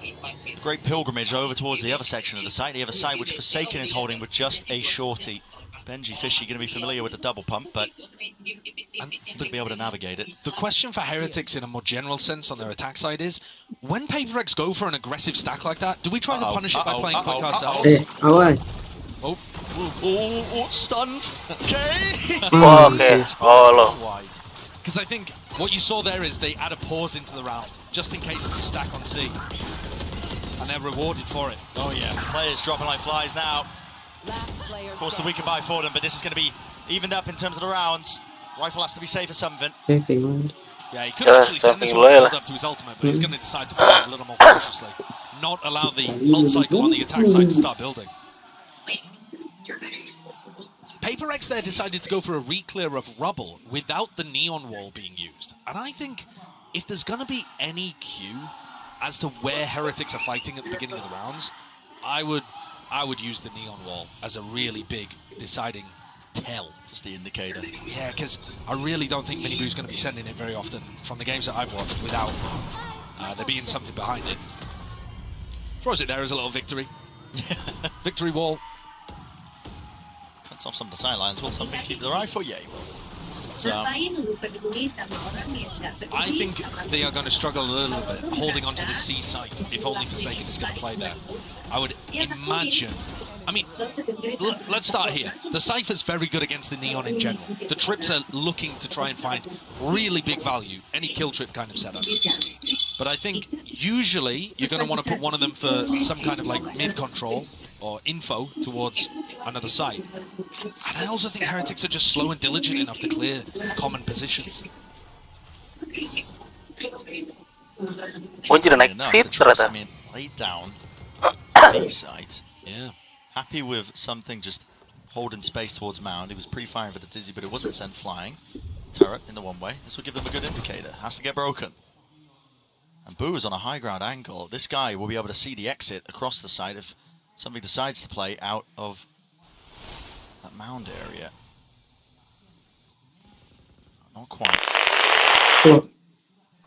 a great pilgrimage over towards the other section of the site. The other side, which Forsaken is holding with just a shorty. Benji Fishy going to be familiar with the double pump, but they'll be able to navigate it. The question for Heretics in a more general sense on their attack side is, when PaperX go for an aggressive stack like that, do we try to punish it by playing quick ourselves? Oh, stunned. Okay. Okay. Oh, because I think what you saw there is they add a pause into the round, just in case it's a stack on C. And they're rewarded for it. Oh yeah, players dropping like flies now. Of course, the weaken buy for them, but this is going to be evened up in terms of the rounds. Rifle has to be safe for something. Yeah, he could actually send this one build up to his ultimate, but he's going to decide to play it a little more cautiously. Not allow the ult cycle on the attack side to start building. PaperX there decided to go for a re-clear of rubble without the neon wall being used. And I think if there's going to be any cue as to where Heretics are fighting at the beginning of the rounds, I would use the neon wall as a really big deciding tell. Just the indicator. Yeah, because I really don't think Miniboo's going to be sending it very often from the games that I've watched without there being something behind it. Throws it there as a little victory. Victory wall. Cuts off some of the sidelines. Will something keep their eye for Jaya? So, I think they are going to struggle a little bit holding onto the C site if only Forsaken is going to play there. I would imagine. I mean, let's start here. The Cypher's very good against the Neon in general. The Trips are looking to try and find really big value, any kill trip kind of setups. But I think usually you're going to want to put one of them for some kind of like mid-control or info towards another site. And I also think Heretics are just slow and diligent enough to clear common positions. I mean, laid down B site. Yeah. Happy with something just holding space towards Mound. He was pre-firing for the Dizzy, but it wasn't sent flying. Turret in the one way. This will give them a good indicator. Has to get broken. And Boo is on a high ground angle. This guy will be able to see the exit across the site if somebody decides to play out of that Mound area. Not quite. Yeah,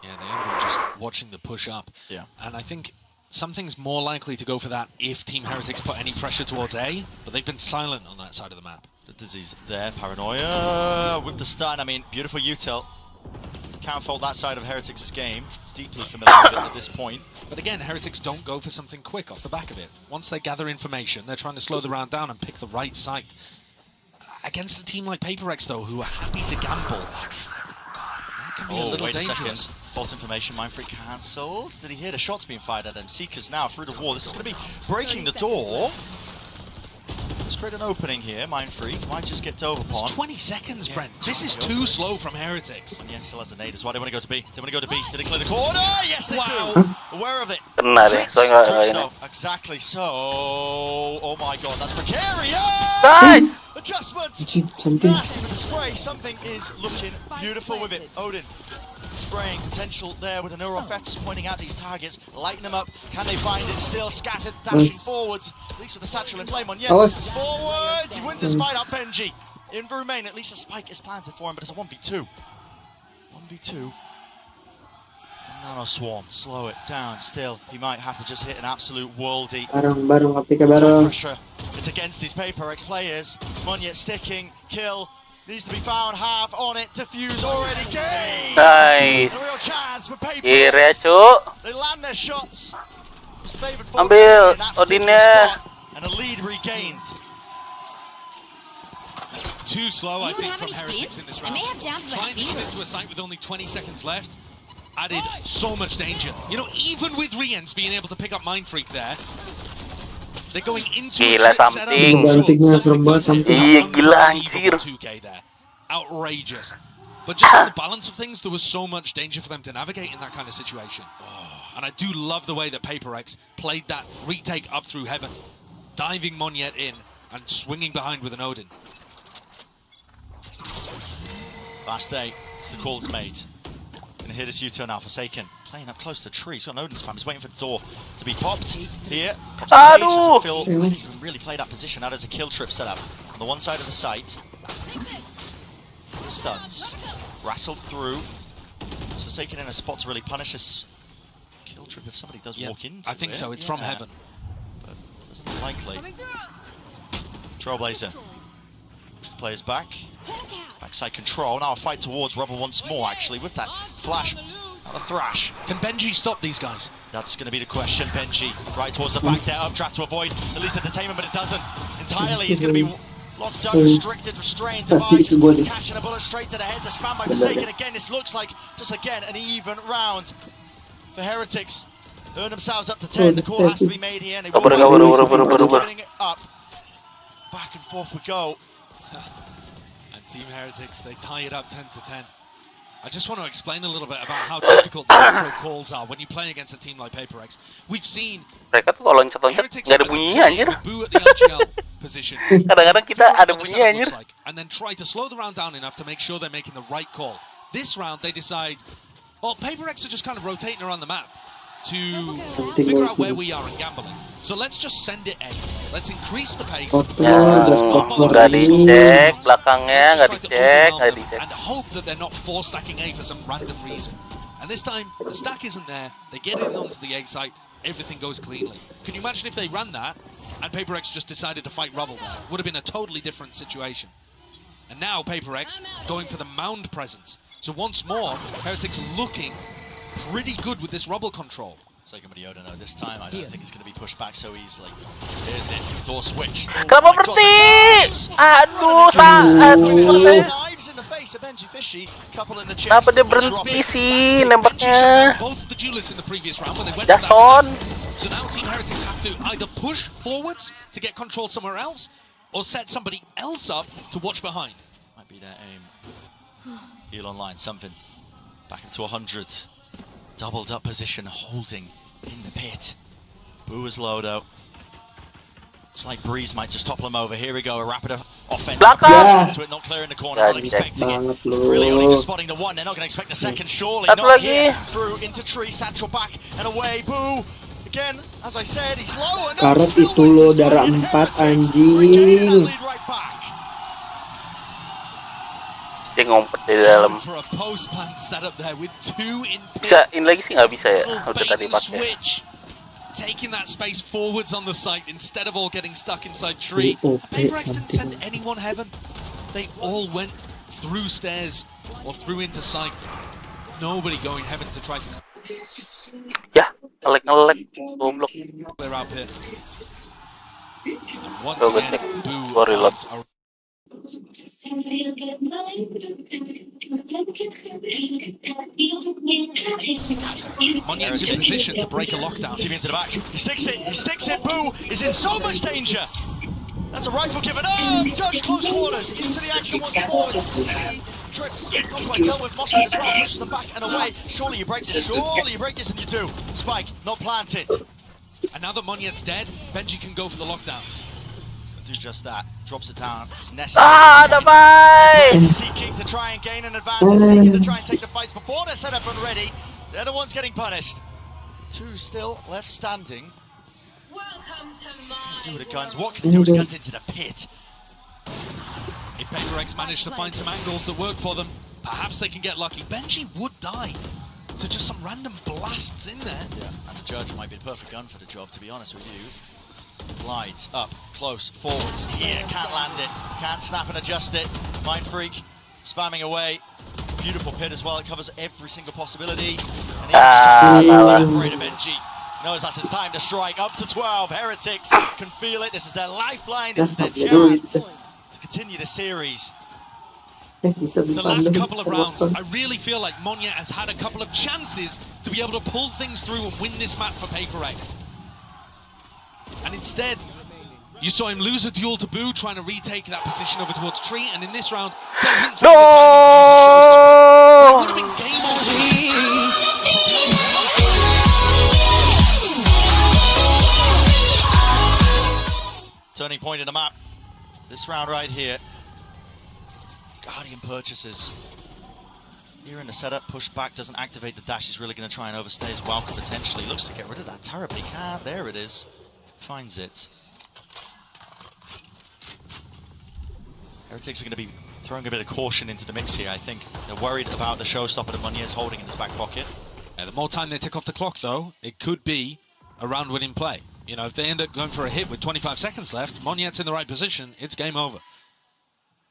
they are just watching the push up. Yeah. And I think something's more likely to go for that if Team Heretics put any pressure towards A, but they've been silent on that side of the map. The Disease there, Paranoia with the stun. I mean, beautiful util. Can't fault that side of Heretics' game. Deeply familiar with it at this point. But again, Heretics don't go for something quick off the back of it. Once they gather information, they're trying to slow the round down and pick the right site. Against a team like PaperX, though, who are happy to gamble, that can be a little dangerous. False information, Mindfreak cancels. Did he hear the shots being fired at him? Seekers now through the wall. This is going to be breaking the door. Let's create an opening here. Mindfreak might just get dove upon. It's 20 seconds, yeah. Brent. This is too slow from Heretics. And yes, still has a nade as well. They want to go to B. They want to go to B. Did they clear the corner? Yes, they do. Aware of it. Trips, exactly so. Oh my god, that's precarious. Nice. Adjustment. Nasty with the spray. Something is looking beautiful with it. Odin. Spraying potential there with the neural effect, just pointing out these targets, lighting them up. Can they find it? Still scattered, dashing forwards. At least with the satchel in flame on. Yeah, forwards. He wins his fight out. Benji in remain. At least a spike is planted for him, but it's a 1v2. 1v2. Nano Swarm, slow it down. Still, he might have to just hit an absolute worldy. Pressure. It's against these PaperX players. Monyet sticking, kill. Needs to be found, half on it, defuse already gained! Nice! A real chance for PaperX. They land their shots. Ambil Odinnya. And a lead regained. Too slow, I think, from Heretics in this round. Trying to commit to a site with only 20 seconds left added so much danger. You know, even with Riens being able to pick up Mindfreak there, they're going into gila something. Iya gila anjir. 2K there. Outrageous. But just on the balance of things, there was so much danger for them to navigate in that kind of situation. And I do love the way that PaperX played that retake up through heaven, diving Monyet in and swinging behind with an Odin. Last day, it's the call that's made. Gonna hit this U-turn now, Forsaken. playing up close to the tree. He's got an Odin spam. He's waiting for the door to be popped here. Pops the page, doesn't feel like he can really play that position. That is a kill trip setup on the one side of the site. Stuns. Wrestled through. It's Forsaken in a spot to really punish this kill trip if somebody does walk into it. I think so. It's from heaven. But isn't likely. Trailblazer. Players back. Backside control. Now a fight towards Rubble once more, actually, with that flash. Not a thrash. Can BENQ stop these guys? That's going to be the question. BENQ right towards the back there. Updraft to avoid at least the detainment, but it doesn't entirely. He's going to be locked up, restricted, restrained device. Catching a bullet straight to the head. The spam by Forsaken again. This looks like, just again, an even round for Heretics. Earn themselves up to 10. The call has to be made here, and they will giving it up. Back and forth we go. And Team Heretics, they tie it up 10-10. I just want to explain a little bit about how difficult the macro calls are when you play against a team like PRX. We've seen mereka tuh kalau loncat-loncat nggak ada bunyinya anjir. boo at the LGL position. Kadang-kadang kita ada bunyinya anjir. And then try to slow the round down enough to make sure they're making the right call. This round they decide, well, PRX are just kind of rotating around the map to figure out where we are and gambling. So let's just send it A. Let's increase the pace. Nggak dicek, belakangnya nggak dicek, nggak dicek. And hope that they're not force stacking A for some random reason. And this time, the stack isn't there. They get in onto the A site. Everything goes cleanly. Can you imagine if they ran that and PRX just decided to fight Rubble there? Would have been a totally different situation. And now PRX going for the mound presence. So once more, Heretics looking pretty good with this Rubble control. Second Yoda, no, this time I don't think it's going to be pushed back so easily. Here's it, door switched. Kenapa berhenti? Aduh, Knives in the face of BENQ Fishy, couple in the chest. Kenapa dia berhenti sih nembaknya? Both the duelists in the previous round when they went Jason. So now Team Heretics have to either push forwards to get control somewhere else, or set somebody else up to watch behind. Might be their aim. Heal online, something. Back up to 100. Doubled up position, holding in the pit. Boo is low though. Slight breeze might just topple him over. Here we go, a rapid offense. To it, not clearing the corner, not expecting it. Really only just spotting the one, they're not going to expect the second, surely. Not here. Through into tree, satchel back and away. Boo! Again, as I said, he's low. Karet itu lo darah 4 anjing. Dia ngompet di dalam. Bisa in lagi sih nggak bisa ya? Udah tadi pakai. Taking that space forwards on the site instead of all getting stuck inside tree. PRX didn't send anyone heaven. They all went through stairs or through into site. Nobody going heaven to try to. Ya, ngelek goblok. They're out here. And once again, Boo. Monya's in position to break a lockdown. Team into the back. He sticks it. Boo is in so much danger. That's a rifle given up. Judge close quarters into the action once more. Trips, not quite dealt with. Moscow as well, pushes them back and away. Surely you break this, and you do. Spike, not planted. And now that Monyet's dead, BENQ can go for the lockdown. Do just that. Drops it down. It's necessary. Seeking to try and gain an advantage. Seeking to try and take the fights before they're set up and ready. They're the ones getting punished. 2 still left standing. Welcome to do with the guns. What can he do with the guns into the pit? If PRX manage to find some angles that work for them, perhaps they can get lucky. BENQ would die to just some random blasts in there. Yeah, and the Judge might be the perfect gun for the job, to be honest with you. Glides up, close, forwards, here, can't land it, can't snap and adjust it. Mind Freak, spamming away. Beautiful pit as well, it covers every single possibility. And he's trying to operate BENQ. Knows that's his time to strike, up to 12. Heretics can feel it, this is their lifeline, this is their chance to continue the series. The last couple of rounds, I really feel like Monya has had a couple of chances to be able to pull things through and win this map for PRX. And instead, you saw him lose a duel to Boo, trying to retake that position over towards Tree, and in this round, doesn't find the time to use a showstopper. It would have been game over. Turning point in the map. This round right here. Guardian purchases. Here in the setup, push back, doesn't activate the dash. He's really going to try and overstay his welcome potentially. Looks to get rid of that terribly. Can't. There it is. Finds it. Heretics are going to be throwing a bit of caution into the mix here, I think. They're worried about the showstopper that Munier's holding in his back pocket. Yeah, the more time they tick off the clock, though, it could be a round-winning play. You know, if they end up going for a hit with 25 seconds left, Moniet's in the right position, it's game over.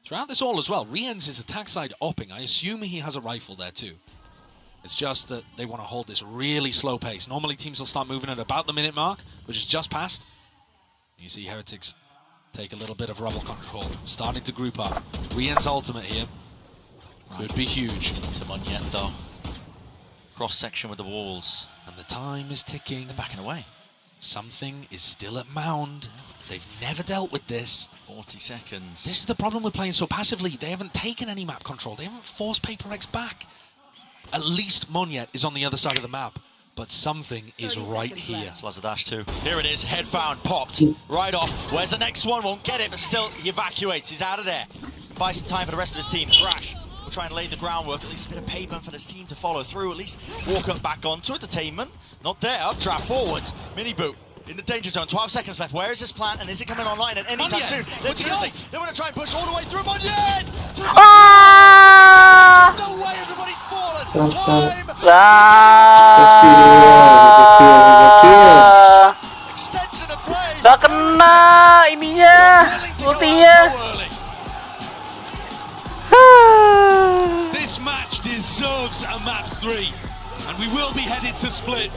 Throughout this all as well, Rien's is attack side opping. I assume he has a rifle there too. It's just that they want to hold this really slow pace. Normally teams will start moving at about the minute mark, which is just past. You see Heretics take a little bit of rubble control, starting to group up. Rien's ultimate here could be huge. Into Moniet though. Cross-section with the walls. And the time is ticking. They're backing away. Something is still at Mound. They've never dealt with this. 40 seconds. This is the problem with playing so passively. They haven't taken any map control. They haven't forced PaperX back. At least Moniet is on the other side of the map. But something is right here. Dash 2. Here it is. Headphone popped. Right off. Where's the next one? Won't get it, but still he evacuates. He's out of there. Buy some time for the rest of his team. Thrash will try and lay the groundwork. At least a bit of pavement for this team to follow through. At least walk up back onto entertainment. Not there. Updraft forwards. Mini boot. In the danger zone, 12 seconds left. Where is this plan, and is it coming online at any time soon? They're choosing. They want to try and push all the way through. Moniet! There's no way everybody's fallen. Time! Extension of play. Gak kena ininya, ultinya. This match deserves a map 3, and we will be headed to split.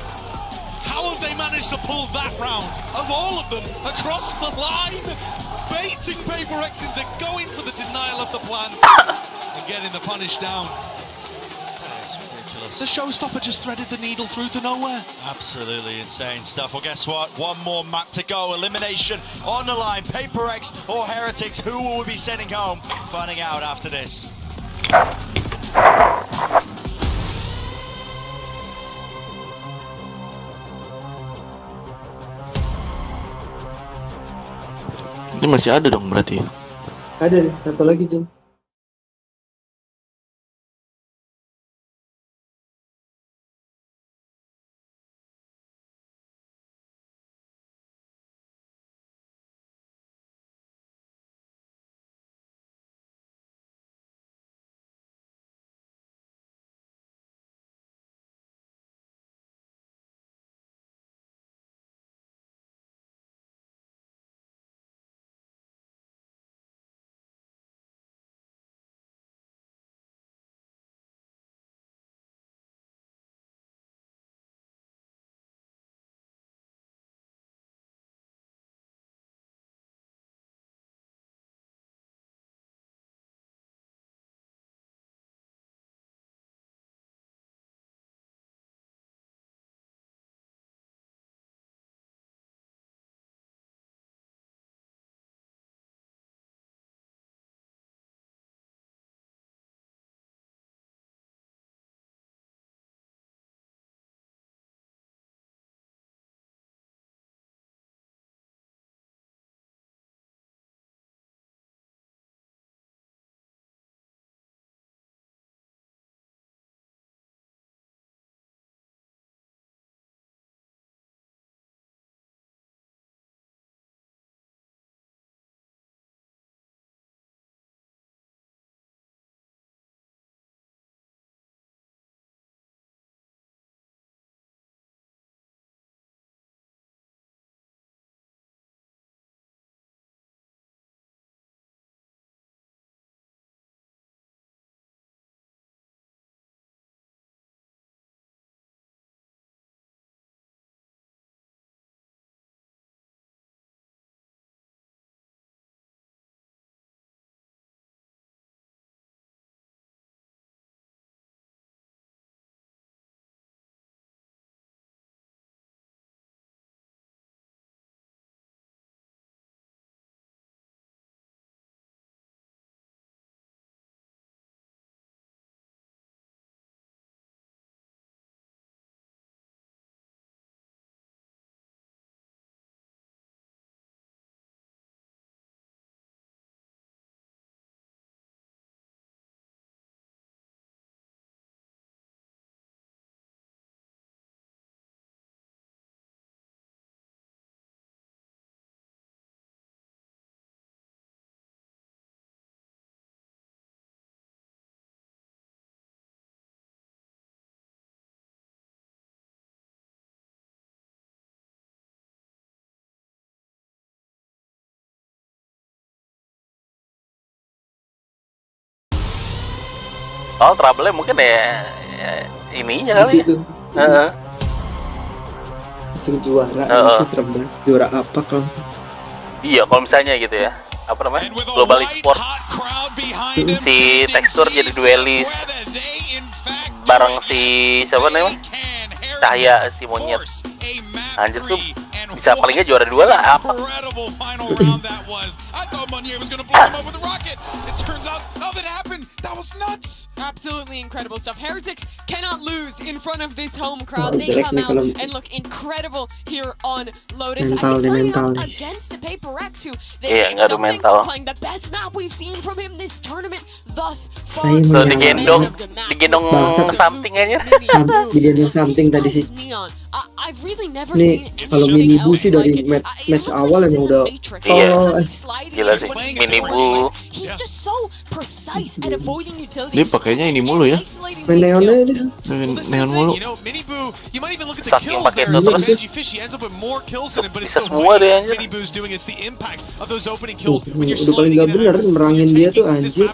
How have they managed to pull that round, of all of them, across the line? Baiting PaperX into going for the denial of the plan and getting the punish down. That is ridiculous. The showstopper just threaded the needle through to nowhere. Absolutely insane stuff. Well, guess what? One more map to go. Elimination on the line. PaperX or Heretics. Who will we be sending home? Finding out after this. Ini masih ada dong berarti. Ada, satu lagi tuh. Oh, trouble-nya mungkin ya ininya kali ya. Langsung juara, langsung serem banget. Juara apa langsung? Iya, kalau misalnya gitu ya. Apa namanya? Global Esport. Si tekstur jadi duelis bareng si siapa namanya? Cahaya si monyet. Anjir tuh bisa palingnya juara 2 lah apa? Absolutely incredible stuff. Heretics cannot lose in front of this home crowd. They come out and look incredible here on Lotus. I think playing up against the PRX, who they playing the best map we've seen from him this tournament thus far. Tuh digendong something aja. Digendong something tadi sih. I've really never seen kalau Minibu sih dari match awal emang udah gila sih Minibu. He's just so precise at avoiding utility. Dia pakainya ini mulu ya. Main neonnya ini. Neon mulu. Saking pakai itu terus bisa semua deh anjir. Udah paling gak bener merangin dia tuh anjir.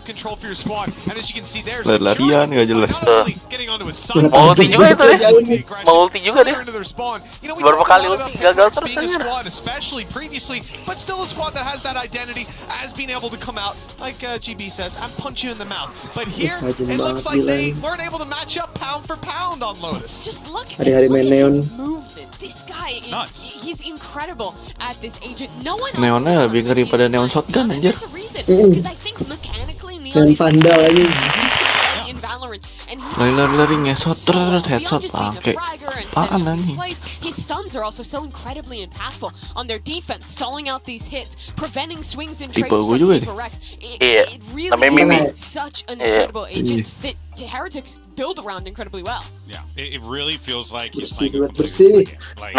Larian gak jelas. Multi juga itu deh. Multi juga deh. Beberapa kali ulti gagal terus anjir. But still a squad that has that identity as being able to come out like GB says and punch you in the mouth. But here it looks like they weren't able to match up pound for pound on Lotus. Just look at his movement. This guy is he's incredible at this agent. No one else. Neonnya lebih ngeri pada neon shotgun anjir. Because I think mechanically Neon Vandal aja. in Valorant and lari ngesot terus headshot pakai apaan anjing. His stuns are also so incredibly impactful on their defense, stalling out these hits, preventing swings and trades from PRX. It really is such an incredible agent that Heretics build around incredibly well. Yeah, it really feels like he's playing a completely different game. Like,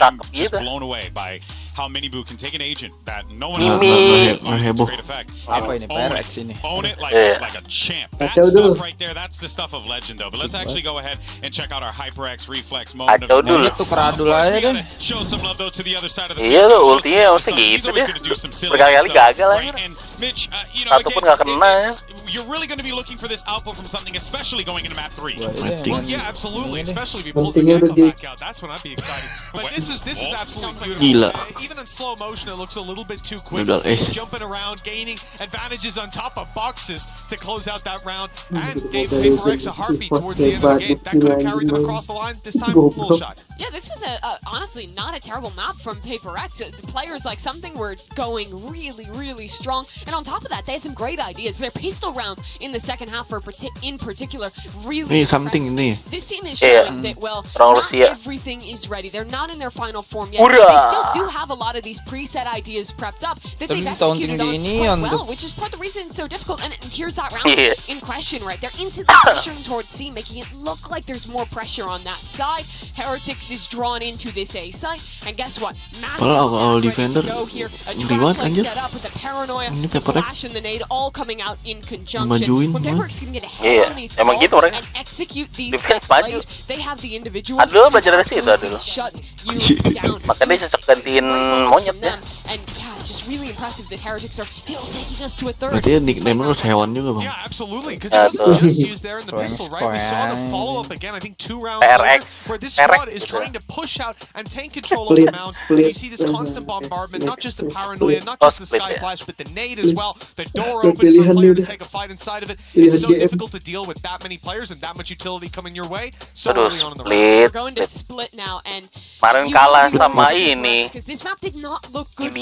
I'm just blown away by how Minibu can take an agent that no one else has great effect. Apa ini PRX ini? Own it like a champ. That stuff right there, that's the stuff of legend though. But let's actually go ahead and check out our HyperX reflex moment of the night. Show some love though to the other side of the iya tuh ultinya harusnya gitu deh. Berkali-kali gagal aja. Mitch, satu pun gak kena ya. You're really going to be looking for this output from something, especially going into map 3. Well, yeah, absolutely. Especially if he pulls the Gecko back out. That's when I'd be excited. But this is absolutely beautiful. Even in slow motion, it looks a little bit too quick. He's jumping around, gaining advantages on top of boxes to close out that round, and gave PRX a heartbeat towards the end of the game. That could have carried them across the line. This time, a full shot. Yeah, this was honestly not a terrible map from PRX. The players like something were going really, really strong, and on top of that, they had some great ideas. Their pistol round in the second half, in particular, really something impressive. This team is showing that not everything is ready. They're not in their final form yet. They still do have a lot of these preset ideas prepped up that they've executed on quite well, which is part of the reason it's so difficult. And here's that round in question, right? They're instantly pressuring towards C, making it look like there's more pressure on that side. Heretics is drawn into this A site, and guess what? Massive defender go here. A trap play set up with the paranoia, the flash, and the nade all coming out in conjunction. When PRX can get a hand on these calls and execute these set plays, they have the individuals to shut you down. Makanya cocok gantiin monyet ya. And yeah, just really impressive that Heretics are still taking us to a third. Berarti nickname lu hewan juga bang. Yeah, absolutely. Because it wasn't just used there in the pistol, right? We saw the follow-up again, I think 2 rounds later, where this squad is trying to push out and take control of the mount. You see this constant bombardment, not just the paranoia, not just the sky flash, but the nade as well. The door open for a player to take a fight inside of it. It's so difficult to deal with that many players and that much utility coming your way. So early on in the round. We're going to split now, and kemarin kalah sama ini. Because this map did not look good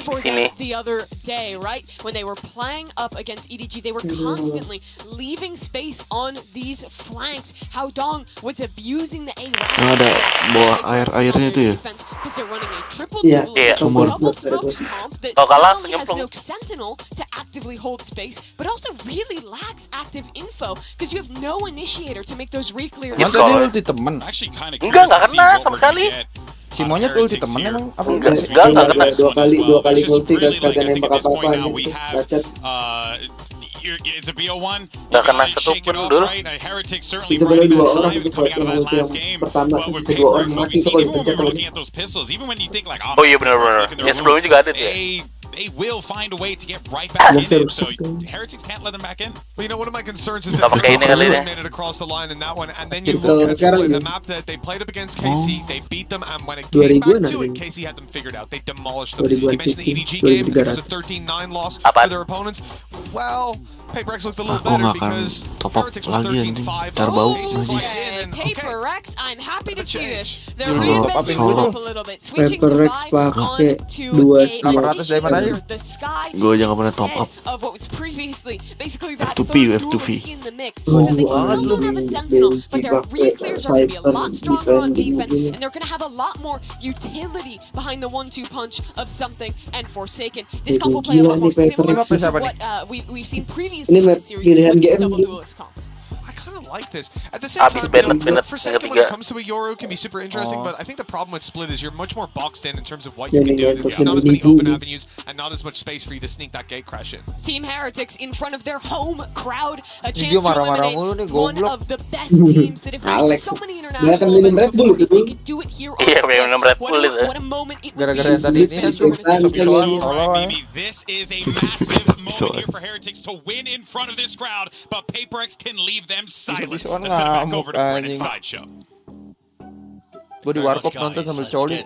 for them the other day, right? When they were playing up against EDG, they were constantly leaving space on these flanks. How Dong was abusing the A round. Ada bawa air-airnya itu ya. Because they're running a triple double smokes comp that not only has no sentinel to actively hold space, but also really lacks active info because you have no initiator to make those re-clears. Masa dia ulti temen? Enggak kena sama sekali. Si monyet ulti temen emang apa? Enggak kena. Dua kali ulti kagak nembak apa-apa anjing. Bacot. It's a BO1. Gak kena satu pun dulu. Itu baru 2 orang untuk yang ulti yang pertama tuh bisa 2 orang mati tuh kalau dipencet. Oh iya benar-benar. Ya sebelumnya juga ada dia. they will find a way to get right back in it. So Heretics can't let them back in. Well, you know, one of my concerns is that they made it across the line in that one, and then you look at the map that they played up against KC, they beat them, and when it came back to it, KC had them figured out. They demolished them. You mentioned the EDG game, it was a 13-9 loss for their opponents. Well, PRX looked a little better because Heretics was 13-5. PRX, I'm happy to see this. They're reinventing it up a little bit, switching to 5 on to the sky instead of what was previously basically that F2P in the mix. So they still don't have a Sentinel, but their re-clears are going to be a lot stronger on defense, and they're going to have a lot more utility behind the 1-2 punch of Something and Forsaken. This comp will play a lot more similar to what we've seen previously in the series with double duelist comps. Like this. At the same time, Forsaken when it comes to a Yoru can be super interesting, but I think the problem with Split is you're much more boxed in terms of what you can do. There's not as many open avenues and not as much space for you to sneak that gate crash in. Team Heretics in front of their home crowd, a chance to eliminate one of the best teams that have reached so many international events before. If they could do it here on what a moment it would be. This is a massive moment here for Heretics to win in front of this crowd, but PRX can leave them silent. Let's send it back over to Brennan's sideshow. Gue di warkop nonton sambil coli.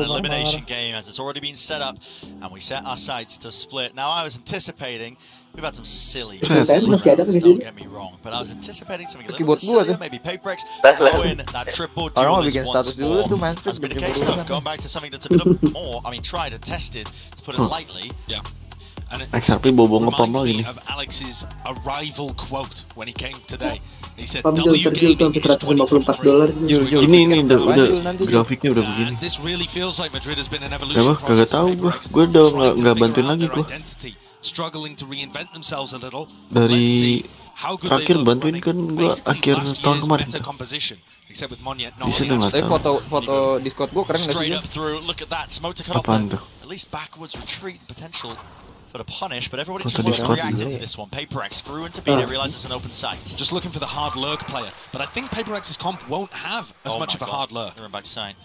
Elimination game as it's already been set up, and we set our sights to Split. Now I was anticipating we've had some silly. Don't get me wrong, but I was anticipating something a little bit sillier. Maybe PRX win that triple duelist once more. Has been the case though. Going back to something that's a bit more, I mean, tried and tested, to put it lightly. Yeah. And it reminds me of Alex's arrival quote when he came today. He said, W gaming is 2023. Ini udah grafiknya udah begini. This really feels like Madrid has been an evolution process. Kagak tahu gue udah nggak bantuin lagi gue. Struggling to reinvent themselves a little. Dari terakhir bantuin kan gue akhir tahun kemarin. Except with Monyet not. Tapi foto Discord gue keren nggak sih? Apaan tuh? At least backwards retreat potential for the punish, but everybody just wants to react into this one. PRX through into B, they realize it's an open site. Just looking for the hard lurk player, but I think PRX's comp won't have as much of a hard lurk. They're in backside.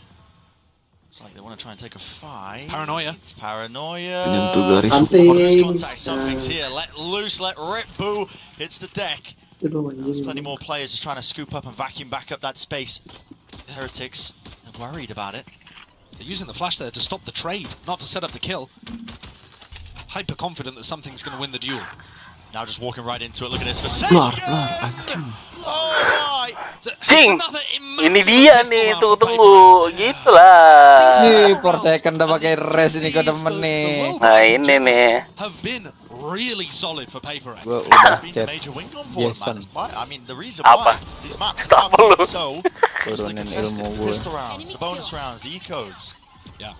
Looks like they want to try and take a 5. Paranoia. It's Paranoia. Contact. Something's here. Let loose, let rip. Boo hits the deck. There's plenty more players just trying to scoop up and vacuum back up that space. Heretics are worried about it. They're using the flash there to stop the trade, not to set up the kill. Hyper confident that Something's going to win the duel. Now just walking right into it. Look at this for Cing, ini dia nih, tunggu, gitulah. Nih, Corsair udah pakai res ini ke temen nih. Nah ini nih. Have been really solid for PRX. Gua udah chat. I mean, the reason why these maps are so turunin ilmu gue. The bonus rounds, the ecos. Yeah.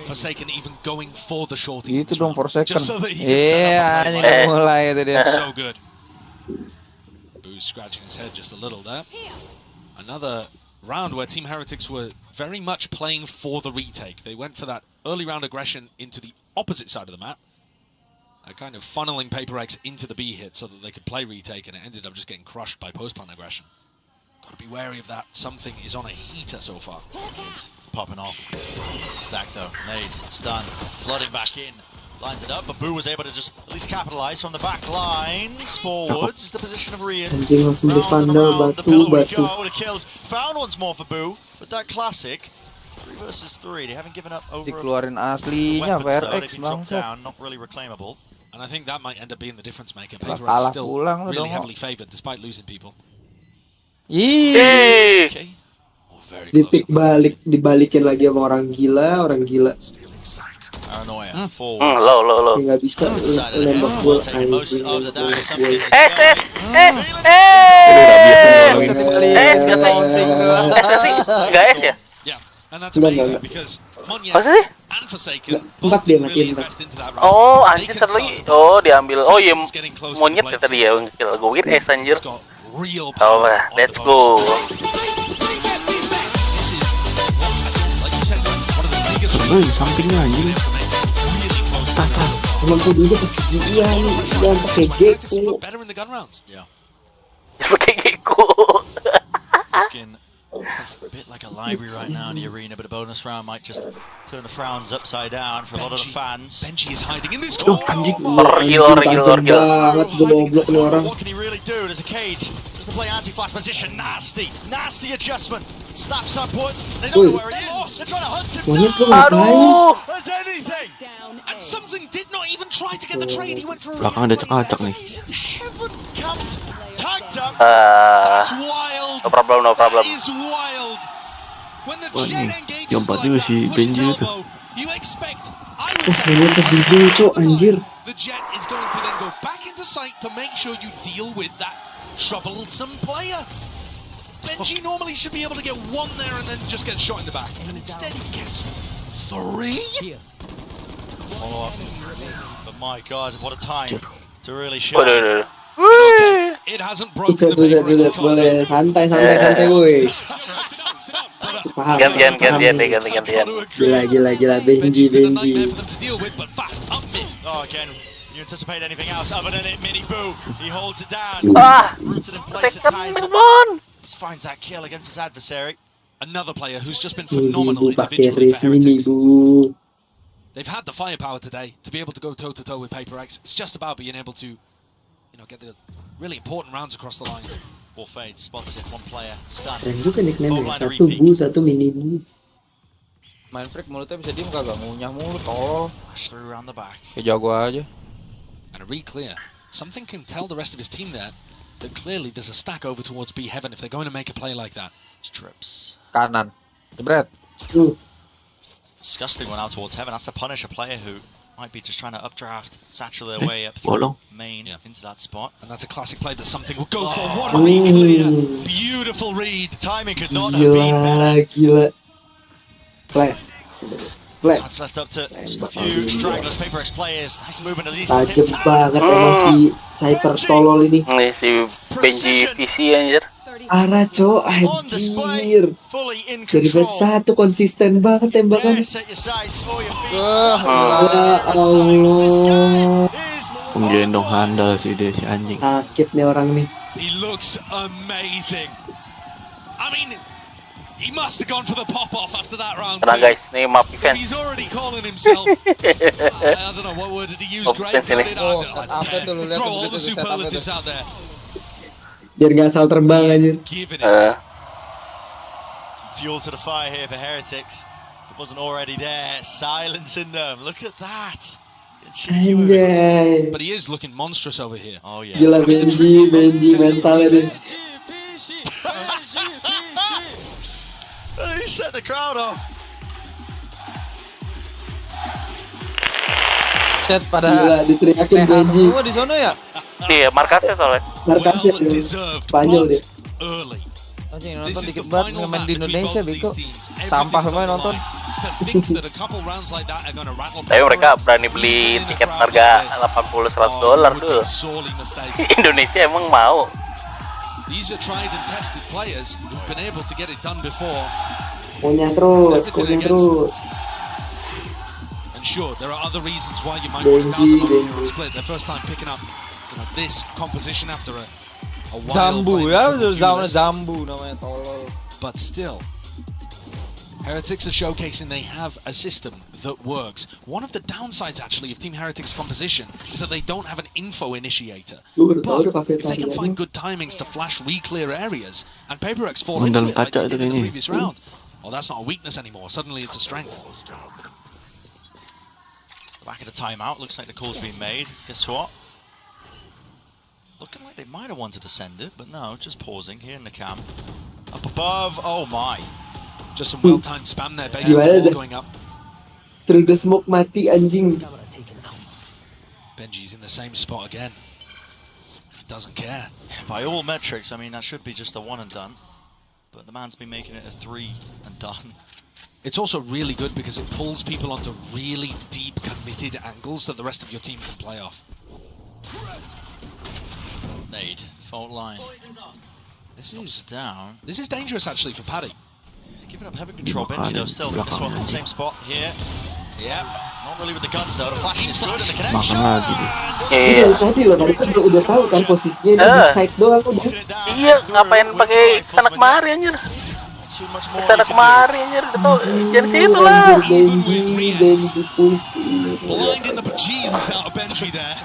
Forsaken even going for the short. Itu dong Forsaken. Iya, anjing mulai itu dia. So good. Boo's scratching his head just a little there. Another round where Team Heretics were very much playing for the retake. They went for that early round aggression into the opposite side of the map. Kind of funneling PRX into the B hit so that they could play retake, and it ended up just getting crushed by post-plant aggression. Got to be wary of that. Something is on a heater so far. It's popping off. Stack though. Nade. Stun. Flooding back in. Lines it up, but Boo was able to just at least capitalize from the back lines. Forwards is the position of Rian. The pillar we go. The kills. Found once more for Boo. But that classic. 3 versus 3. They haven't given up over dikeluarin aslinya PRX down, not really reclaimable. And I think that might end up being the difference maker. PRX still really heavily favored despite losing people. Okay. Dipik balik, dibalikin lagi sama orang gila. Paranoia. Lo. Nggak bisa nembak gol Nggak es ya? Masa sih? 4 dia matiin. Oh anjir, satu lagi. Oh diambil. Oh iya, monyet ya tadi ya. Gue pikir es anjir. Oh let's go. Sampingnya anjing. Sasa. Mampu dulu pakai dia nih, jangan pakai Gecko. Pakai Gecko. A bit like a library right now in the arena, but a bonus round might just turn the frowns upside down for a lot of the fans. BENQ is hiding in this corner. What can he really do? There's a cage. Just to play anti-flash position. Nasty adjustment. Snaps upwards. They don't know where he is. They're trying to hunt him down. As anything. And something did not even try to get the trade. He went for a Belakang ada cekacak nih. Tagged up. That's wild. No problem. That is wild. When the jet engages like that, pushes elbow, you expect, I would say, the jet is going to then go back into sight to make sure you deal with that troublesome player. BENQ normally should be able to get one there and then just get shot in the back. And instead he gets 3? Follow up. But my God, what a time to really show. Okay, it hasn't broken the PRX economy. Santai woi. Gantian. Gila BENQ. Oh, again, you anticipate anything else other than it, Mini Boo. He holds it down. Rooted in place at times. He finds that kill against his adversary. Another player who's just been phenomenal individually for Heretics. They've had the firepower today to be able to go toe-to-toe with PRX. It's just about being able to, get the really important rounds across the line. Ball fade, spots it, one player, stun. Keren juga nickname-nya, 1 bu, 1 mini bu. Main freak mulutnya bisa diem kagak, ngunyah mulut, tolol. Through around the back. Kayak jago aja. And a re-clear. Something can tell the rest of his team there that clearly there's a stack over towards B Heaven if they're going to make a play like that. It's trips. Kanan. Jebret. Disgusting one out towards Heaven. That's to punish a player who might be just trying to updraft, satchel their way up through main into that spot. And that's a classic play that something will go for. What a re-clear. Beautiful read. Timing could not have been better. Gila. Flash. That's left up to just a few stragglers, PRX players. Nice movement at least. Tajam banget emang si Cyper tolol ini. Nih si BENQ PC anjir. Parah cok, anjir. Dari bet 1 konsisten banget tembakan. Ya Allah. Penggendong handal sih dia si anjing. Sakit nih orang nih. He looks amazing. I mean, he must have gone for the pop-off after that round. Tenang guys, nih map event. He's already calling himself. I don't know what word did he use. Great. Throw all the superlatives out there. Biar nggak asal terbang aja. Fuel to the fire here for Heretics. It wasn't already there. Silence in them. Look at that. But he is looking monstrous over here. Oh yeah. Gila BENQ mentalnya deh. He set the crowd off. Set pada. Gila diteriakin BENQ. Semua di sono ya. Iya, markasnya soalnya. Markasnya Spanyol dia. Anjing nonton dikit banget nge-main di Indonesia beko. Sampah semua nonton. Tapi mereka berani beli tiket harga $80-100 dulu. Indonesia emang mau. These are tried and tested players who've been able to get it done before. Kunyah terus. And sure, there are other reasons why you might want to down the split. Their first time picking up this composition after a while. Zambu ya, Zambu namanya tolol. But still, Heretics are showcasing they have a system that works. One of the downsides actually of Team Heretics composition is that they don't have an info initiator. But if they can find good timings to flash re-clear areas, and PRX fall into it like they did in the previous round, well, that's not a weakness anymore. Suddenly it's a strength. Back at a timeout, looks like the call's been made. Guess what? Looking like they might have wanted to send it, but no, just pausing here in the cam. Up above, oh my. Just some well-timed spam there, basically ball going up. Through the smoke mati anjing. BENQ's in the same spot again. He doesn't care. By all metrics, I mean, that should be just a 1 and done. But the man's been making it a 3 and done. It's also really good because it pulls people onto really deep, committed angles that the rest of your team can play off. Nade, fault line. This is down. This is dangerous actually for Paddy. Giving up heavy control, BENQ though, still this one in the same spot here. Yeah, not really with the guns though. The flashing is good and the connection. Iya tadi loh, tadi kan udah tahu kan posisinya di side doang udah. Iya, ngapain pakai sana kemari anjir. Kesana kemari anjir, itu jangan situ lah.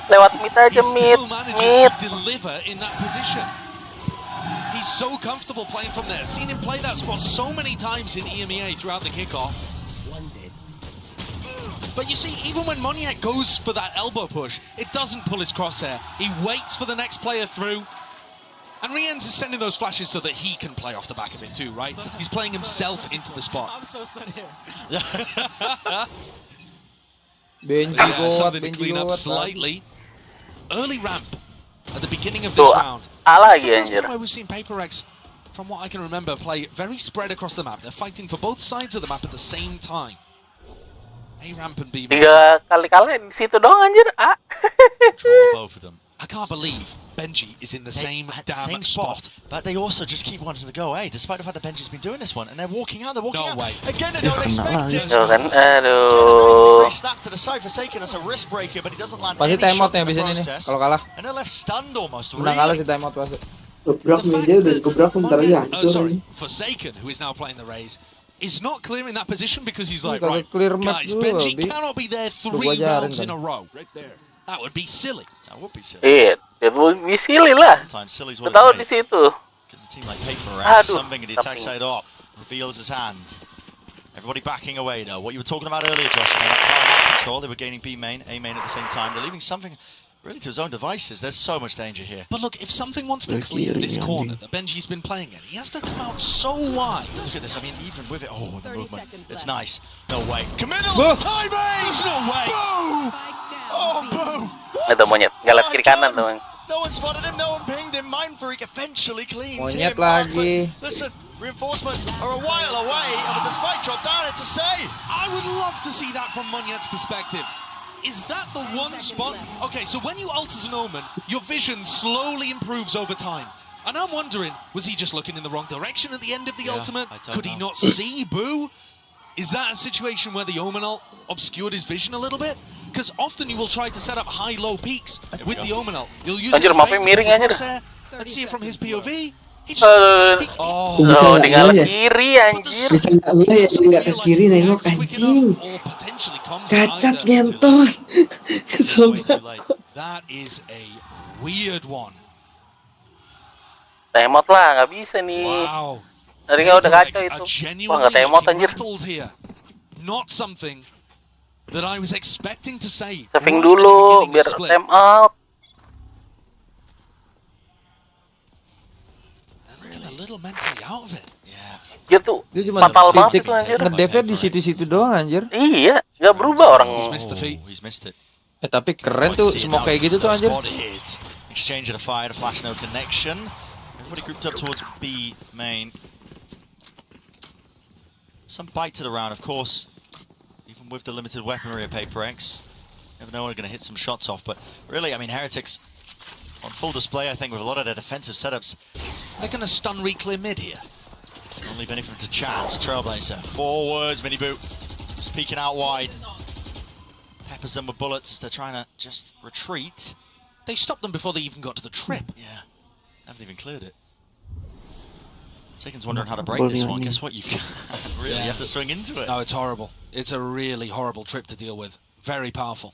Lewat mid aja mid. He's so comfortable playing from there. Seen him play that spot so many times in EMEA throughout the kickoff. But you see, even when Moniak goes for that elbow push, it doesn't pull his crosshair. He waits for the next player through. And RYZEN is sending those flashes so that he can play off the back of it too, right? He's playing himself into the spot. I'm so sad here. Something to clean up slightly. Early ramp at the beginning of this round. It's the first time we've seen PRX, from what I can remember, play very spread across the map. They're fighting for both sides of the map at the same time. A ramp and B. 3 kali di situ doang anjir. Both of them. I can't believe BENQ is in the same spot. But they also just keep wanting to go A, despite the fact that BENQ's been doing this one, and they're walking out. No way. Again, they don't expect it. Aduh. Snap to the side for Forsaken as a wrist breaker, but he doesn't land Pasti any timeout shots in yang the bisa ini process. kalau kalah. And they're left stunned almost. Menang kalah sih timeout pasti. Forsaken, who is now playing the Raze, is not clearing that position because he's like, Kalau right, clear guys, BENQ cannot be there 3 rounds in a row. Right there. That would be silly. That would be silly. It would be silly lah. Tahu di situ. Because a team like PRX, something and he attacks side up, reveals his hand. Everybody backing away though. What you were talking about earlier, Josh, that power map control, they were gaining B main, A main at the same time. They're leaving something really to his own devices. There's so much danger here. But look, if something wants to clear this corner that BENQ's been playing in, he has to come out so wide. Look at this, I mean, even with it, the movement, it's nice. No way. Committal! Timing! There's no way! Boom! Oh, boom! Ada monyet, galak kiri kanan tuh. No one spotted him, no one pinged him. Mindfreak eventually cleans Monyet him. lagi. Listen, reinforcements are a while away, and with the spike drop down, it's a save. I would love to see that from Monyet's perspective. Is that the one spot? Okay, so when you ult as an Omen, your vision slowly improves over time. And I'm wondering, was he just looking in the wrong direction at the end of the ultimate? Could he not see Boo? Is that a situation where the Omen ult obscured his vision a little bit? Because often you will try to set up high-low peaks with the Omen ult. You'll use it as bait to pull Corsair. Let's see it from his POV. Tinggal kiri anjir. Bisa nggak ke kiri nengok anjing. Cacat ngentot. Kesel banget. That is a weird one. Timeout lah, nggak bisa nih. Wow. Tadi nggak udah kacau itu. Wah nggak timeout anjir. Not something that I was expecting to say. Saving dulu biar timeout. A little mentally out of it. Dia tuh fatal banget itu anjir. Ngedevnya di situ-situ doang anjir. Iya, nggak berubah orang. He's missed it. Tapi keren tuh semua kayak gitu tuh anjir. Exchange of the fire, flash no connection. Everybody grouped up towards B main. Some bite to the round, of course. Even with the limited weaponry of PRX, never know when we're going to hit some shots off. But really, I mean, Heretics on full display, I think, with a lot of their defensive setups. They're going to stun re-clear mid here. Don't leave anything to chance. Trailblazer forwards, mini boot, just peeking out wide. Peppers them with bullets as they're trying to just retreat. They stopped them before they even got to the trip. Yeah, haven't even cleared it. Sagan's wondering how to break this one. Guess what? You can't really have to swing into it. No, it's horrible. It's a really horrible trip to deal with. Very powerful.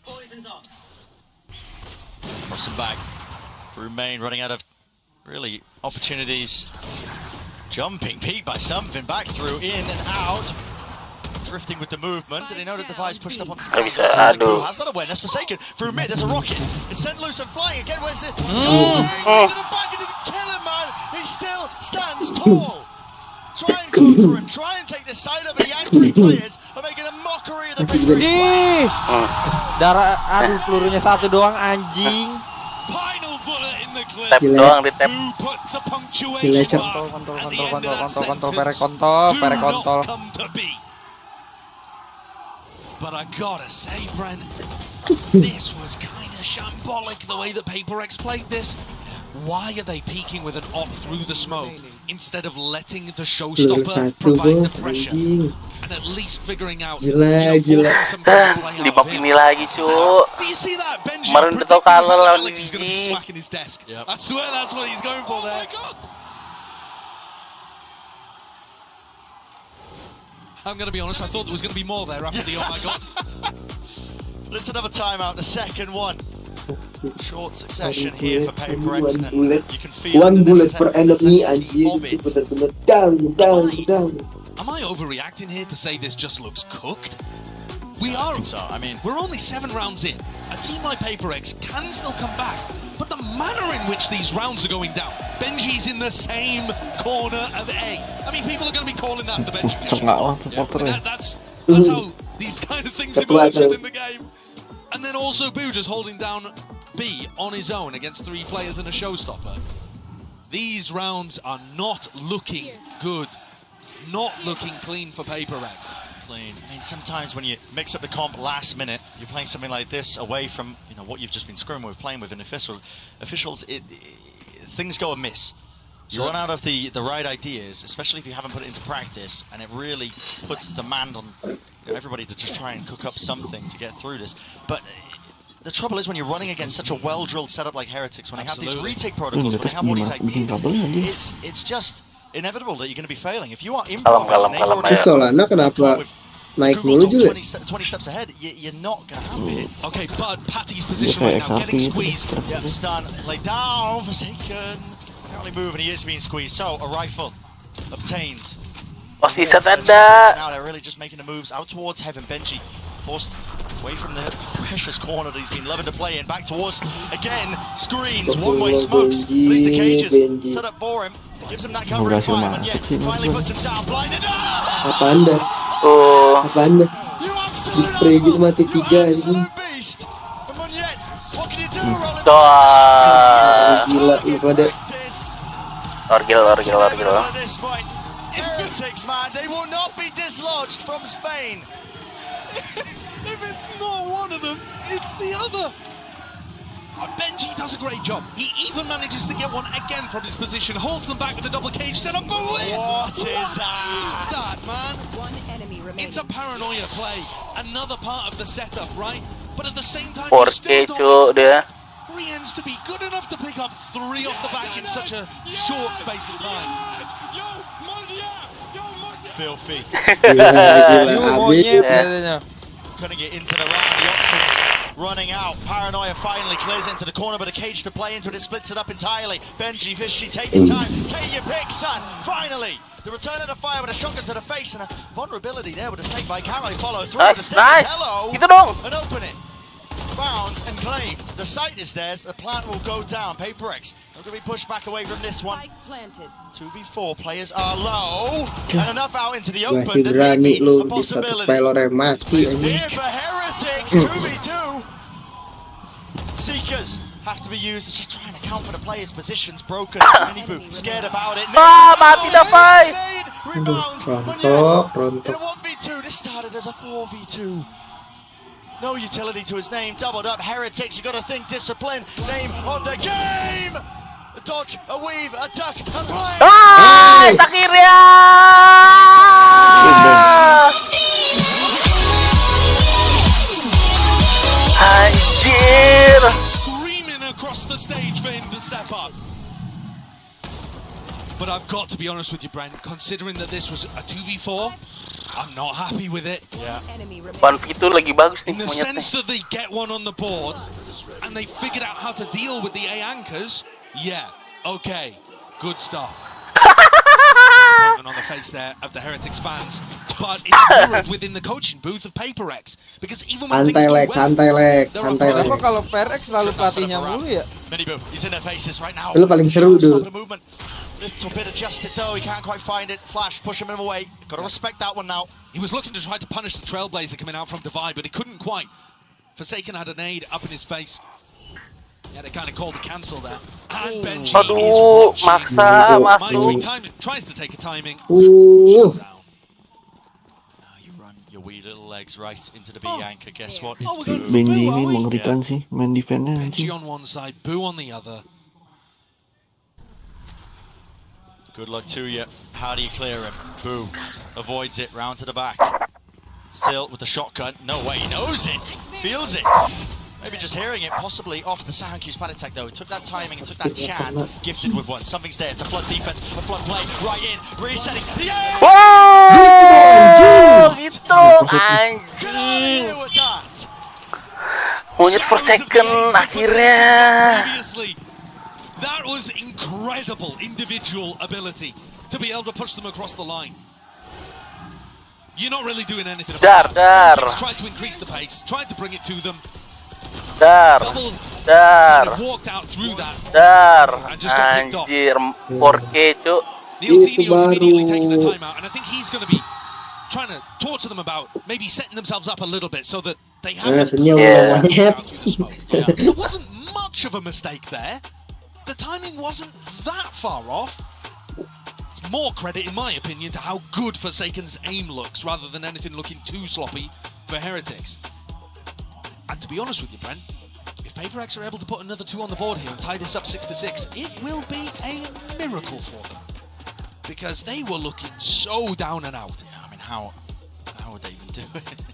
Crossing back through main, running out of really opportunities. Jumping peak by something, back through, in and out. Drifting with the movement. Did he know the device pushed up onto the side? Has that awareness. Forsaken through mid. There's a rocket. It's sent loose and flying again. Where's it? Into the back and didn't kill him, man. He still stands tall. Try and conquer him. Try and take the side of it. The angry players are making a mockery of the PRX. Darah, aduh pelurunya satu doang anjing. Final bullet in the clip. Tap doang di tap. Who puts a punctuation mark at the end of that sentence? Do not come to be. But I gotta say, Brent, this was kind of shambolic the way that PRX played this. Why are they peeking with an op through the smoke instead of letting the showstopper provide the pressure and at least figuring out forcing some kind of play out of him? Do you see that? BENQ predicting Alex is going to be smacking his desk. I swear that's what he's going for there. I'm going to be honest, I thought there was going to be more there after the oh my god. But it's another timeout, the second one. Short succession here for PRX, and you can feel one the bullet per enemy necessity of anjir, it. bener-bener down. Am I overreacting here to say this just looks cooked? We are. So, I mean, we're only 7 rounds in. A team like PRX can still come back, but the manner in which these rounds are going down. BENQ's in the same corner of A. I mean, people are going to be calling that the BENQ. That's how these kind of things emerge within the game. And then also Boo just holding down B on his own against 3 players and a showstopper. These rounds are not looking good. Not looking clean for PRX. Clean. I mean, sometimes when you mix up the comp last minute, you're playing something like this away from what you've just been screwing with, playing with an officials. Things go amiss. You run out of the right ideas, especially if you haven't put it into practice, and it really puts demand on everybody to just try and cook up something to get through this. But the trouble is when you're running against such a well-drilled setup like Heretics, when they have these retake protocols, when they have all these ideas, it's just inevitable that you're going to be failing. If you are Solana kenapa naik mulu juga? 20 steps ahead, you're not going to have it. Okay, but Patty's position right now, getting squeezed. Yep, stun, lay down, Forsaken. Can't really move, and he is being squeezed. So, a rifle obtained. Now they're really just making the moves out towards Heaven. BENQ forced away from the precious corner that he's been loving to play in. Back towards, again, screens, one-way smokes. At least the cages set up for him. Gives him that covering fire, and yet finally puts him down. Blinded. Apa anda? Di spray gitu mati 3 anjing. Gila lu pada. Orgil. Heretics, man, they will not be dislodged from Spain. If it's not one of them, it's the other. BENQ does a great job. He even manages to get one again from his position, holds them back with a double cage setup. What is that? What is that, man? It's a paranoia play. Another part of the setup, right? But at the same time, you still don't expect Rien's to be good enough to pick up 3 off the back in such a short space of time. Filthy. Couldn't get into the round. The options running out. Paranoia finally clears into the corner, but a cage to play into it. It splits it up entirely. BENQ, Fishy, take your time. Take your pick, son. Finally, the return of the fire with a shotgun to the face and a vulnerability there with a snake bite. Can't really follow through. Nice. Hello. And open it. Found and claimed. The site is theirs. The plant will go down. PRX not going to be pushed back away from this one. 2v4 players are low. And enough out into the open that may be a possibility. It's here for Heretics. 2v2. Seekers have to be used. It's just trying to counter the players' positions. Broken. Miniboo scared about it. Mati dapat. Rebounds. In a 1v2. This started as a 4v2. No utility to his name, doubled up. Heretics, you gotta think discipline. Name of the game! A dodge, a weave, a duck, a play! Ah! Sa KIRI! Anjir! Screaming across the stage for him to step up. But I've got to be honest with you, Brent, considering that this was a 2v4, I'm not happy with it. Yeah. 1v2 lagi bagus nih. In the sense that they get one on the board and they figured out how to deal with the A anchors. Yeah, okay, good stuff. Disappointment on the face there of the Heretics fans, but it's mirrored within the coaching booth of PRX because even when things go well, Kenapa kalau PRX selalu pelatihnya mulu ya? Miniboo, he's in their faces right now. Itu paling seru tuh. Little bit adjusted though, he can't quite find it. Flash, push him away. Gotta respect that one now. He was looking to try to punish the Trailblazer coming out from Divide, but he couldn't quite. Forsaken had a nade up in his face. Yeah, they kind of called a cancel there. And BENQ is maksa masuk. Tries to take a timing. You run your wee little legs right into the B anchor. Guess what? It's BENQ ini mengerikan sih, main defense-nya. BENQ on one side, Boo on the other. Good luck to you. How do you clear him? Boo avoids it, round to the back. Still with the shotgun. No way, he knows it. Feels it. Maybe just hearing it, possibly off the sound cues. Antec though, took that timing and took that chance. Gifted with one. Something's there. It's a flood defense, a flood play. Right in, resetting. Yeah! Anjing. Monyet for second akhirnya. That was incredible individual ability to be able to push them across the line. You're not really doing anything about it. Antec tried to increase the pace, tried to bring it to them. Walked out through that. And just got picked off. Anjir, 4K cuk. Neilzinho's immediately taking the timeout, and I think he's going to be trying to talk to them about maybe setting themselves up a little bit so that they have out through the smoke. There wasn't much of a mistake there. The timing wasn't that far off. It's more credit, in my opinion, to how good Forsaken's aim looks rather than anything looking too sloppy for Heretics. And to be honest with you, Brent, if PRX are able to put another 2 on the board here and tie this up 6-6, it will be a miracle for them. Because they were looking so down and out. Yeah, I mean, how would they even do it?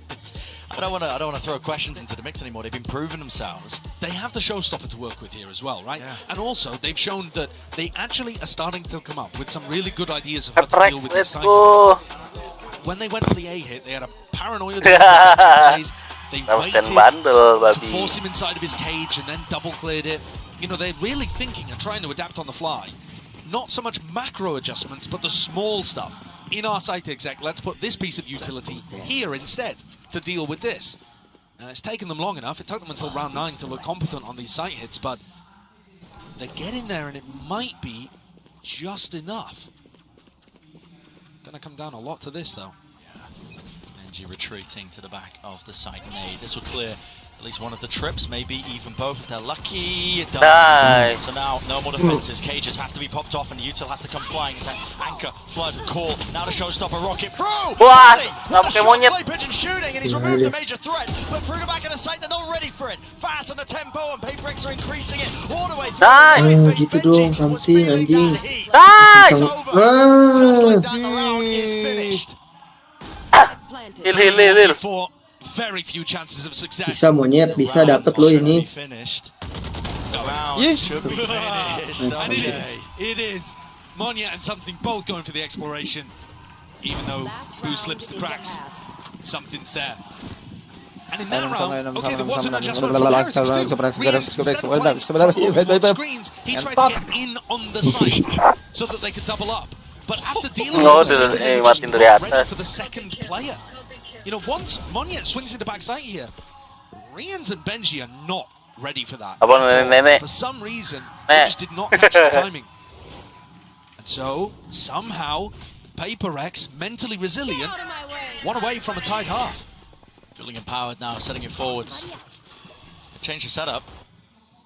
I don't want to throw questions into the mix anymore. They've been proving themselves. They have the showstopper to work with here as well, right? Yeah. And also, they've shown that they actually are starting to come up with some really good ideas of how to deal with these side effects. When they went for the A hit, they had a paranoia to They waited to force him inside of his cage and then double cleared it. You know, they're really thinking and trying to adapt on the fly. Not so much macro adjustments, but the small stuff. In our site exec, let's put this piece of utility here instead to deal with this. And it's taken them long enough. It took them until round 9 to look competent on these site hits, but they're getting there and it might be just enough. Gonna come down a lot to this though. Yeah. BENQ retreating to the back of the site nade. This will clear at least one of the trips, maybe even both if they're lucky. It does. Nice. So now, no more defenses. Cages have to be popped off and the util has to come flying. It's an anchor, flood, call. Now the showstopper rocket through. Wah, Play pigeon shooting and he's removed the major threat. But through the back of the site, they're not ready for it. Fast on the tempo and PRX are increasing it all the way through. Gitu dong, something anjing. Nice. Just like that, the round is finished. Heal. Very few chances of success. Bisa monyet, bisa dapat lo ini. And it is. Monya and something both going for the exploration. Even though Boo slips the cracks, something's there. And in that round, okay, there was an adjustment from Heretics too. Screens, he tried to get in on the side so that they could double up. But after dealing with it, ready for the second player. You know, once Monya swings into back sight here, RYZEN and BENQ are not ready for that. For some reason, they just did not catch the timing. And so, somehow, PRX, mentally resilient, one away from a tied half. Feeling empowered now, setting it forwards. They change the setup.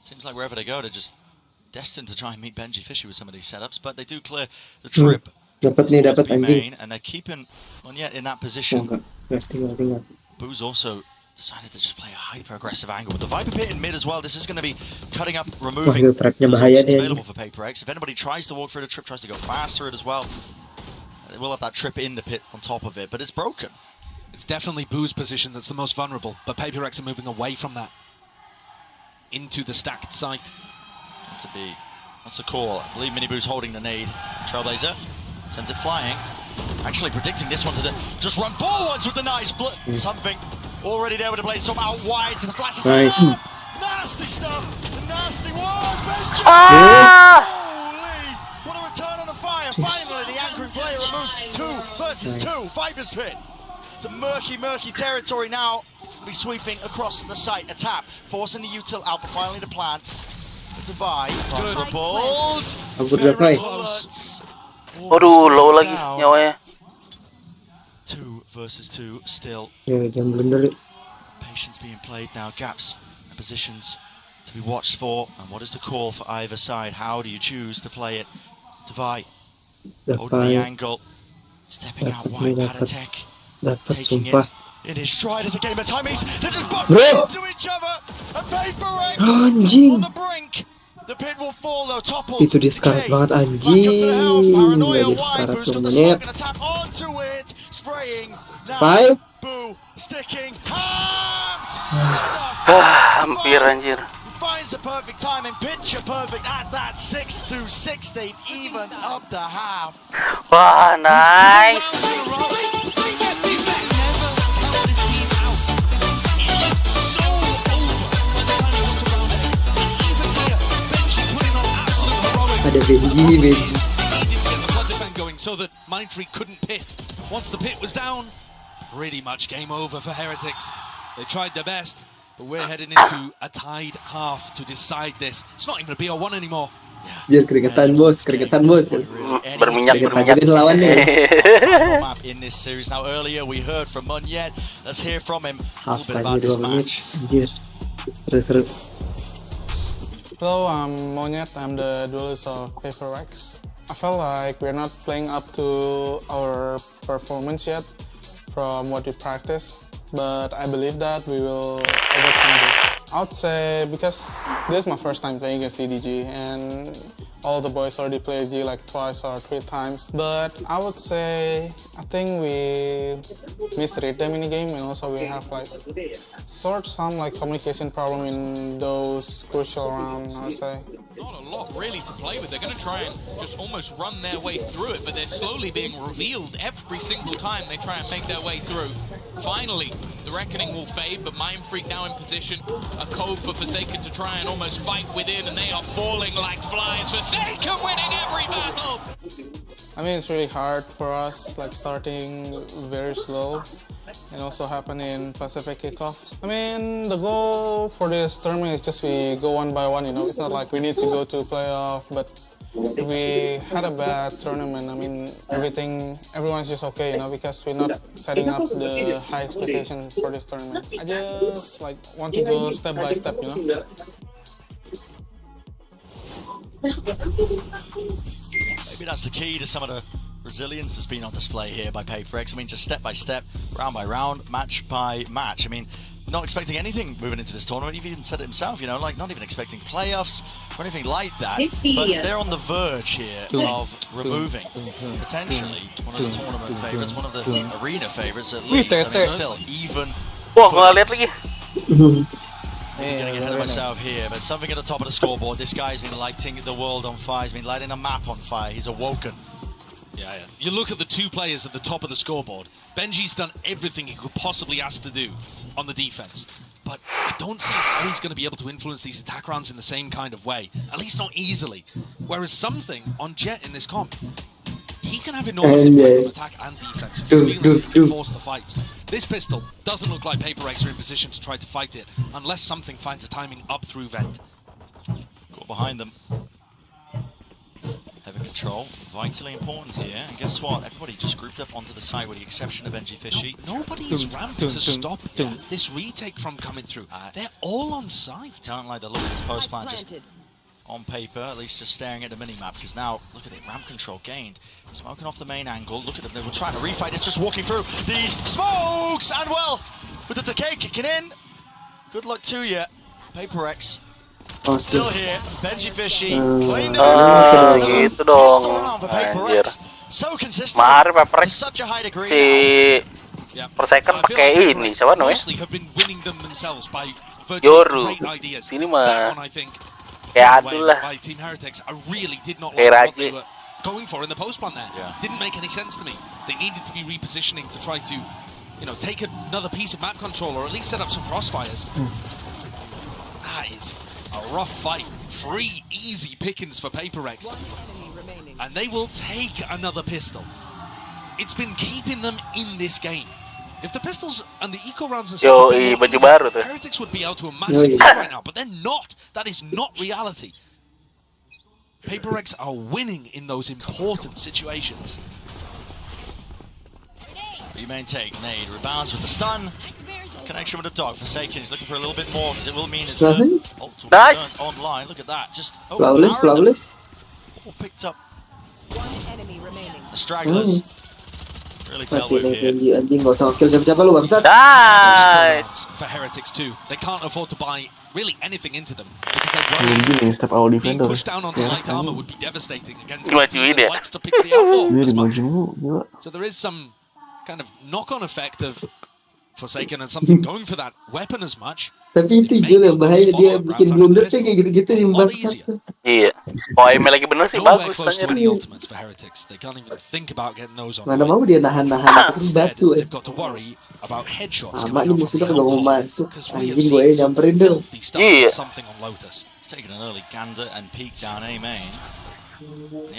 Seems like wherever they go, they're just destined to try and meet BENQ Fishy with some of these setups, but they do clear the trip. Dapat nih, dapat anjing. And they're keeping Monya in that position. Boo's also decided to just play a hyper-aggressive angle. With the Viper Pit in mid as well, this is going to be cutting up, removing those options available for PRX. If anybody tries to walk through the trip, tries to go fast through it as well, they will have that trip in the pit on top of it, but it's broken. It's definitely Boo's position that's the most vulnerable, but PRX are moving away from that into the stacked site. To be, what's the call? I believe Mini Boo's holding the nade. Trailblazer sends it flying. Actually predicting this one to just run forwards with the nice something already there with the blade swap out wide to the flash. Nasty stuff, the nasty one. Holy! What a return on the fire! Finally, the anchoring player removed 2 versus 2. Viper's Pit. It's a murky territory now. It's going to be sweeping across the site. A tap, forcing the util out, but finally the plant. To buy. It's good. Very close. Aduh, low lagi nyawanya. 2 versus 2 still. Patience being played now. Gaps and positions to be watched for. And what is the call for either side? How do you choose to play it? Devai holding the angle. Stepping out wide. Antec taking it in his stride as a game of timies. They just bump into each other. And PRX on the brink. The pit will fall though, toppled. Itu discard banget anjing. Lagi discard 2 menit. 5. Hampir anjir. Finds the perfect timing, picture perfect at that 6-6. They even up the half. Wah, nice. Ada Benji. Needed to get the flood defend going so that Mindfreak couldn't pit. Once the pit was down, pretty much game over for Heretics. They tried their best, but we're heading into a tied half to decide this. It's not even a BO1 anymore. Biar keringetan bos. Berminyak. Map in this series. Now earlier we heard from Munyet. Let's hear from him a little bit about this match. Seru. Hello, I'm Monyet. I'm the duelist of PRX. I felt like we're not playing up to our performance yet from what we practice, but I believe that we will overcome this. I would say because this is my first time playing against CDG and all the boys already played G like twice or 3 times. But I would say I think we misread them in the game, and also we have like some like communication problem in those crucial rounds, I would say. Not a lot really to play with. They're going to try and just almost run their way through it, but they're slowly being revealed every single time they try and make their way through. Finally, the Reckoning will fade, but Mindfreak now in position. A code for Forsaken to try and almost fight within, and they are falling like flies. Forsaken winning every battle! I mean, it's really hard for us, like starting very slow, and also happen in Pacific kickoff. I mean, the goal for this tournament is just we go one by one, you know. It's not like we need to go to playoff, but if we had a bad tournament, I mean, everyone's just okay, you know, because we're not setting up the high expectation for this tournament. I just like want to go step by step, you know. Maybe that's the key to some of the resilience that's been on display here by PRX. I mean, just step by step, round by round, match by match. I mean, not expecting anything moving into this tournament. He even said it himself, you know, like not even expecting playoffs or anything like that. But they're on the verge here of removing potentially one of the tournament favorites, one of the arena favorites at least. I mean, still even. I'm going to get ahead of myself here, but something at the top of the scoreboard. This guy's been lighting the world on fire. He's been lighting a map on fire. He's awoken. Yeah. You look at the 2 players at the top of the scoreboard. Benji's done everything he could possibly ask to do on the defense. But I don't see how he's going to be able to influence these attack rounds in the same kind of way. At least not easily. Whereas something on Jet in this comp, he can have enormous impact on attack and defense if he's feeling he can force the fight. This pistol doesn't look like PRX are in position to try to fight it, unless something finds a timing up through vent. Go behind them. Having control, vitally important here. And guess what? Everybody just grouped up onto the side with the exception of NG Fishy. Nobody is ramped to stop this retake from coming through. They're all on site. Don't like the look of this post plan just on paper, at least just staring at the mini-map, because now, look at it, ramp control gained. Smoking off the main angle, look at them, they were trying to refight, it's just walking through these smokes, and well, with the decay kicking in, good luck to you, PRX. Still here, Benji Fishy, cleaned up, gitu dong. Anjir. Mahar PRX si per second pakai ini, siapa namanya? Yoru. Sini mah kayak aduh lah. Kayak Razer. Going for in the post plan there didn't make any sense to me. They needed to be repositioning to try to, you know, take another piece of map control or at least set up some crossfires. That is a rough fight. 3 easy pickings for PRX, and they will take another pistol. It's been keeping them in this game. If the pistols and the eco rounds and stuff Heretics would be out to a massive lead right now, but they're not. That is not reality. PRX are winning in those important situations. Remain take, nade, rebounds with the stun. Connection with the dog. Forsaken is looking for a little bit more because it will mean his ult will be burnt online. Look at that. Just flawless. All picked up. One enemy remaining. The stragglers. Really dealt with here. Nice! For Heretics too. They can't afford to buy really anything into them because they're being pushed down onto light armor would be devastating against a team that likes to pick the outlaw as much. So there is some kind of knock-on effect of Forsaken and something going for that weapon as much. Tapi itu juga bahaya, dia bikin blunder tuh kayak gitu-gitu di bangsat. Iya. Kalau aimnya lagi bener sih bagus. Mana mau dia nahan-nahan batu. Amat nih musuhnya kagak mau masuk. Anjing gue nyamperin dong. Iya. Taking an early gander and peek down A main.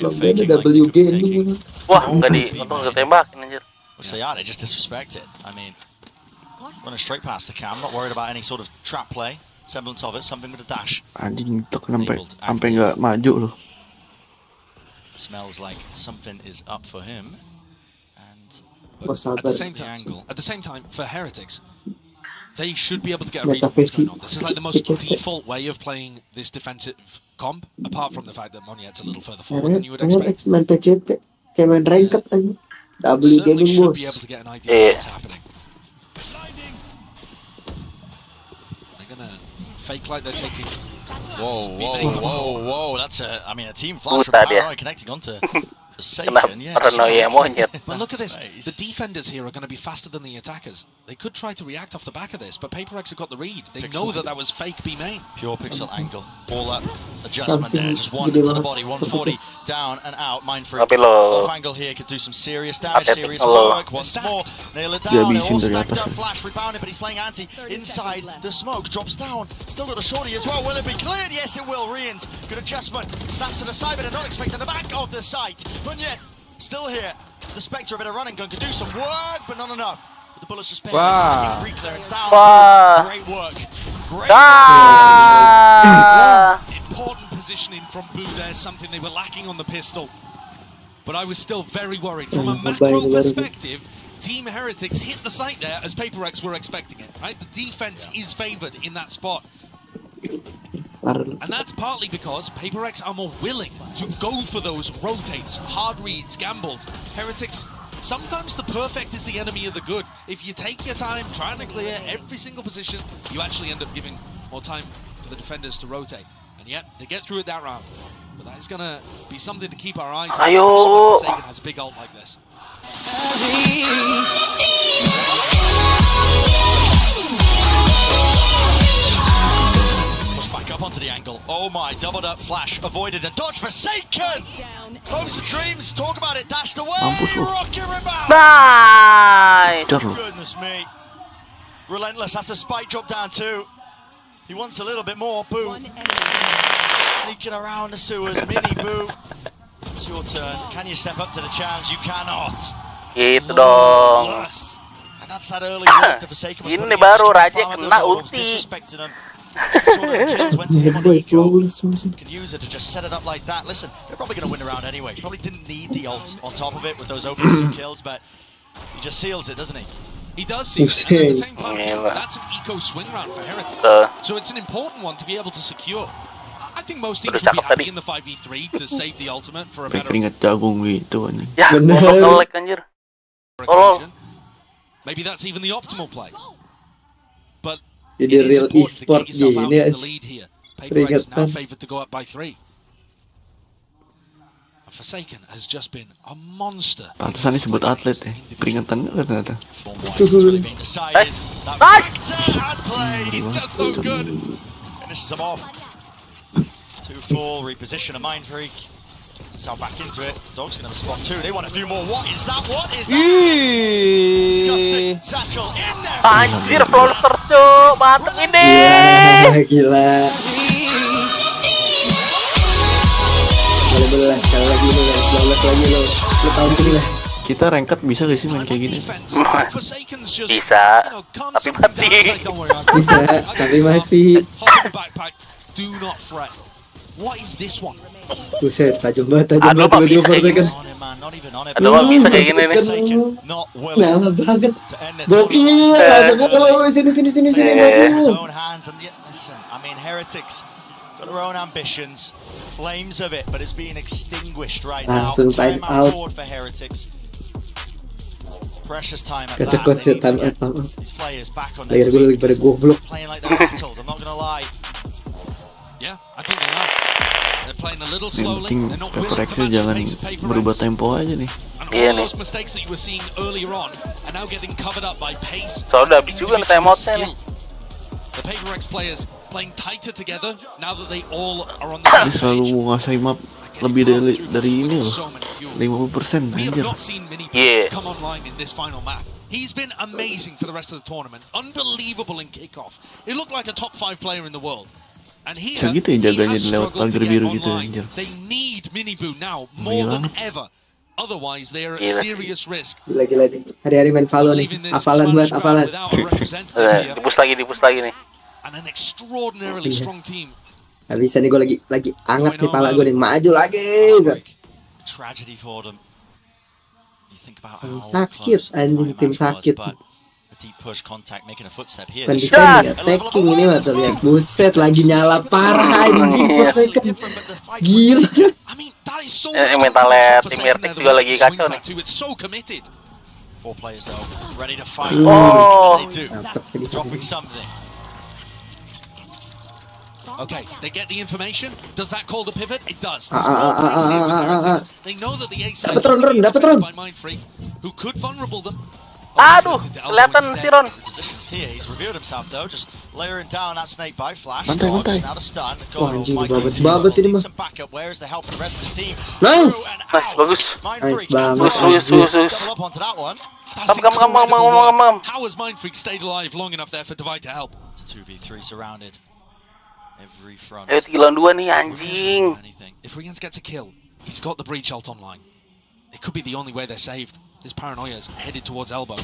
W gaming. Wah, untung nggak tembakin anjir. Which they are, they just disrespect it. I mean, running straight past the cam, not worried about any sort of trap play, semblance of it, something with a dash. Anjing itu sampai nggak maju loh. Smells like something is up for him. And but at the same time, for Heretics, they should be able to get a read on what's going on. This is like the most default way of playing this defensive comp, apart from the fact that Moniet's a little further forward than you would expect. Main PCT, kayak main ranked aja. W gaming should bos. be able to get an idea of what's happening. They're gonna fake like they're taking. Whoa! That's a team flash from Power connecting onto Forsaken. Yeah, but look at this. The defenders here are going to be faster than the attackers. They could try to react off the back of this, but PRX have got the read. They know that was fake B main. Pure pixel angle. All that adjustment there. Just one to the body. 140 down and out. Mindfree. Off angle here could do some serious damage, serious work. Once more, nail it down. They're all stacked up. Flash rebounded, but he's playing anti inside the smoke. Drops down. Still got a shorty as well. Will it be cleared? Yes, it will. Rians, good adjustment. Snaps to the side, but they're not expecting the back of the site. But yet, still here. The Spectre, a bit of running gun, could do some work, but not enough. But the bullets just paying. Re-clearance down. Great work. Great Important positioning from Boo there, something they were lacking on the pistol. But I was still very worried. From a macro perspective, Team Heretics hit the site there as PRX were expecting it, right? The defense is favored in that spot. And that's partly because PRX are more willing to go for those rotates, hard reads, gambles. Heretics, sometimes the perfect is the enemy of the good. If you take your time trying to clear every single position, you actually end up giving more time for the defenders to rotate. And yet, they get through it that round. But that is going to be something to keep our eyes on, especially when Forsaken has a big ult like this. Back up onto the angle. Oh my, doubled up flash, avoided and dodged. Forsaken! Hopes and dreams, talk about it, dashed away. Rocket rebound! Nice! Goodness me. Relentless has to spike drop down too. He wants a little bit more. Boo. Sneaking around the sewers. Mini Boo. It's your turn. Can you step up to the challenge? You cannot. Gitu dong. And that's that early work the Forsaken was ini baru Raja kena ulti. Disrespecting him. Went to him on eco. Can use it to just set it up like that. Listen, they're probably going to win the round anyway. Probably didn't need the ult on top of it with those open 2 kills, but he just seals it, doesn't he? He does seal it, and at the same time, too, that's an eco swing round for Heretics. So it's an important one to be able to secure. I think most teams would be happy in the 5v3 to save the ultimate for a better occasion. Maybe that's even the optimal play. But it is important to get yourself out in the lead here. PRX now favored to go up by 3. Forsaken has just been a monster. Pantesan disebut atlet ya. Peringatan ternyata. He's just so good. Finishes him off. 2-4, reposition a Mind Freak. So back into it. Dog's gonna have a spot 2. They want a few more. What is that? What is that? Disgusting. Satchel in there. Anjir, Flowsters cuy. Mantep ini. Gila. Boleh sekali lagi lo, 12 lagi lo. 10 tahun ini lah. Kita ranked bisa gak sih main kayak gini? Bisa, tapi mati. Bisa, tapi mati. Do not fret. What is this one? Buset, tajam banget, Aduh, mah bisa kayak gini. Aduh, mah bisa kayak gini nih. Nyala banget. Gokil, sini. I mean, Heretics got their own ambitions, flames of it, but it's being extinguished right now. Time out for Heretics. Precious time at that. These players back on their feet, playing like they're rattled, I'm not gonna lie. Yeah, I think they are. They're playing a little slowly. They're not willing to match the pace of berubah PRX. tempo aja nih. And all those mistakes that you were seeing earlier on are now getting covered up by pace. Soalnya habis juga nih timeoutnya nih. The PRX players playing tighter together now that they all are on the same page. Selalu menguasai map lebih dari ini loh. 50% We have anjir. not seen many come online in this final map. He's been amazing for the rest of the tournament. Unbelievable in kickoff. He looked like a top 5 player in the world. Bisa gitu ya jaganya lewat pagar biru gitu anjir. They need Minibu now more than ever. Otherwise they are at serious risk. Gila nih. Hari-hari main Valo nih. Hafalan. Dipus lagi nih. And an extraordinarily strong team. Gak bisa nih, gue lagi anget nih pala gue nih. Maju lagi. Tragedy for them. You think about Sakit anjing, tim sakit. Deep push contact making a footstep here. Attacking ini mah lihat, buset lagi nyala parah anjing per second. Gila. Mentalnya tim Antec juga lagi kacau nih. 4 players though, ready to fight. Dropping something. Okay, they get the information. Does that call the pivot? It does. They know that the ASUS dapat run. Who could vulnerable them. Aduh, kelihatan si Ron. He's revealed himself though, just layering down that snake bite flash. Mantai. Now to stun. Anjing, babet ini mah. Some backup. Where is the help for the rest of his team? Nice, bagus. Nice banget. Double up onto that one. Come. How has Mindfreak stayed alive long enough there for Divide to help? It's a 2v3 surrounded. Every front. 3 lawan 2 nih anjing. If VEGEANCE gets a kill, he's got the breach ult online. It could be the only way they're saved. This paranoia's headed towards elbow.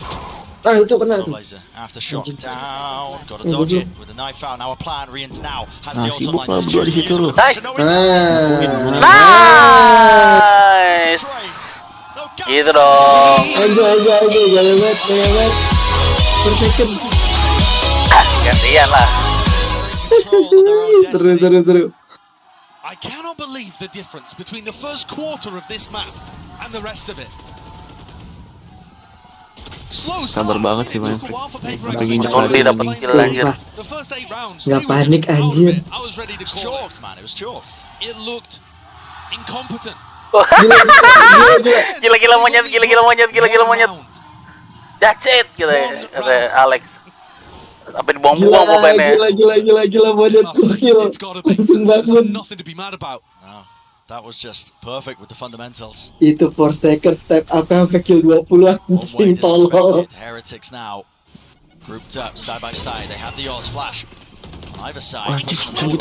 Itu kena tuh. After shot down, gotta dodge it with the knife out. Now a plan. Rian's now has the ult online. Nice. Gitu dong. Lewat. Per second. Gantian lah. Seru. I cannot believe the difference between the first quarter of this map and the rest of it. Sabar banget sih main. Lagi Only dapat kill anjir. Gak panik anjir. It looked incompetent. Gila monyet. That's it gitu ya, kata Alex. Sampai dibuang-buang pemainnya. Gila monyet gokil. Langsung bangun. Nothing to be mad about. That was just perfect with the fundamentals. Itu 4 second step up sampai kill 20 anjing tolol. Heretics now grouped up side by side. They have the Oz flash on either side. To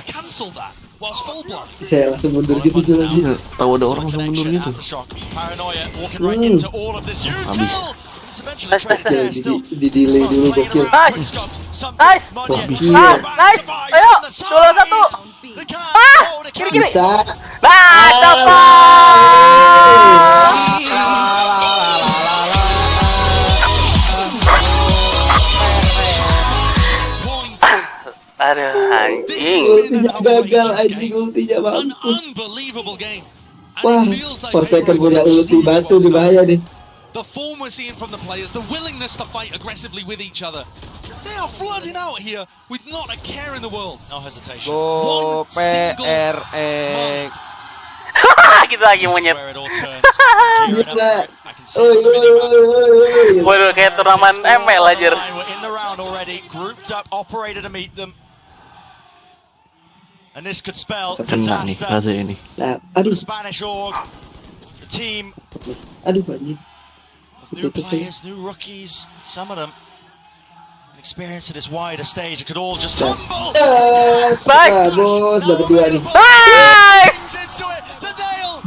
cancel that whilst full block. Saya langsung mundur gitu jalan. Tahu ada orang langsung mundur gitu. Paranoia walking right into all of this. Nice. Di delay dulu gokil. Nice. Ayo, 2-1. Kiri. Bisa. Dapat. Aduh, anjing. Ultinya gagal, ultinya mampus. Wah, 4 second punya ulti batu di bahaya nih. The form we're seeing from the players, the willingness to fight aggressively with each other. They are flooding out here with not a care in the world. No hesitation. Go PRX. Kita lagi monyet. Gila. Waduh, kayak turnamen ML aja. In the round already, grouped up, operator to meet them. And this could spell disaster. Aduh. The Spanish org, the team. Aduh, anjing. New players, new rookies, some of them experience at this wider stage. It could all just tumble. Bos, dapat 2 nih.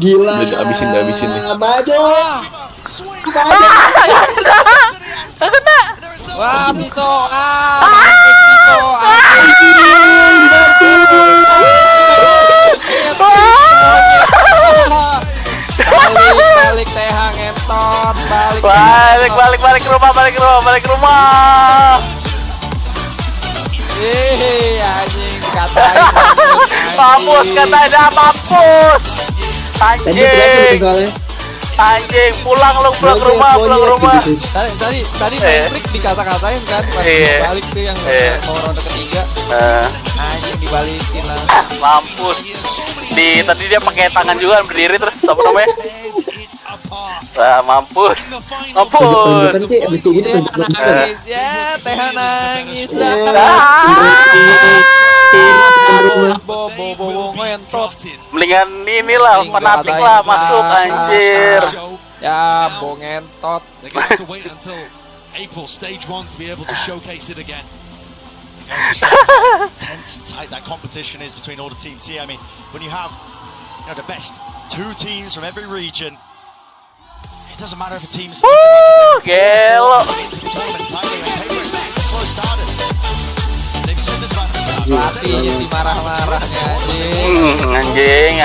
Gila. Habisin nih. Maju. Wah, pisau. Balik tehang entot, balik ke rumah. Anjing dikatain. Mampus katanya, mampus. Anjing, pulang ke rumah. Tadi Netflix dikata-katain kan pas balik tuh yang mau ronde ketiga. Anjing dibalikin lah. Mampus. Tadi dia pakai tangan juga berdiri terus apa namanya? Mampus. Ya, teh nangis. Bobo ngentot. Mendingan inilah fanatik lah masuk anjir. Ya, bongentot. They're going to have to wait until April stage 1 to be able to showcase it again. tense and tight that competition is between all the teams here. I mean, when you have the best two teams from every region, it doesn't matter if a team's gelo. Slow starters. They've said this about the start. Pelatih marah-marahnya Anjing.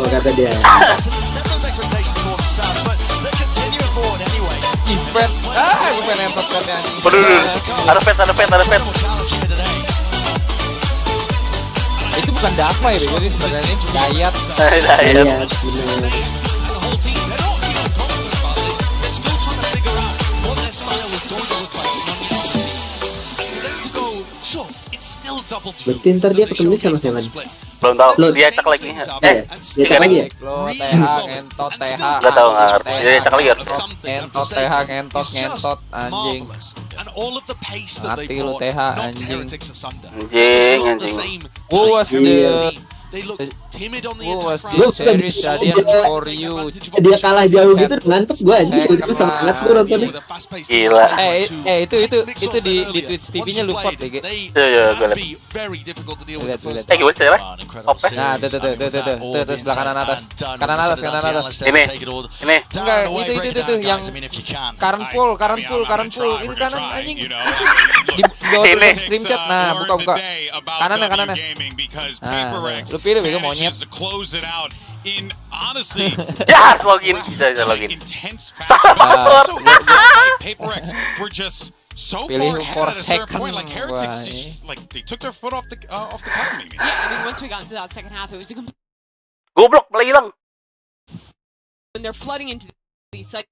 Kata dia. Event. Gue pengen entot katanya anjing. Ada pet. Itu bukan Dava ya, jadi sebenarnya Dayat. Dayat. Berarti ntar dia ketemu sama siapa? Belum tahu. Dia cek lagi. Dia cek lagi ya? Lo TH ngentot TH. Gak tahu nggak ngerti. Dia cek lagi harusnya. Ngentot TH ngentot anjing. Mati lu TH anjing. Anjing. Who was series tadi for you. Dia kalah jauh gitu ngantuk gue anjing. Itu semangat gue nontonnya. Gila. Itu di Twitch TV-nya lu vote deh. Iya, gue lihat. Gue cewek. Nah, tuh sebelah kanan atas. Kanan atas. Ini. Enggak, itu yang current pull itu kanan anjing. Di bawah stream chat. Nah, buka. Kanannya. Nah, lu pilih bego monyet. Ya harus login. Bisa login. Pilih for second. They took their foot off the pedal maybe. Yeah, I mean once we got into that second half, it was a complete. Goblok, hilang. When they're flooding into these sites,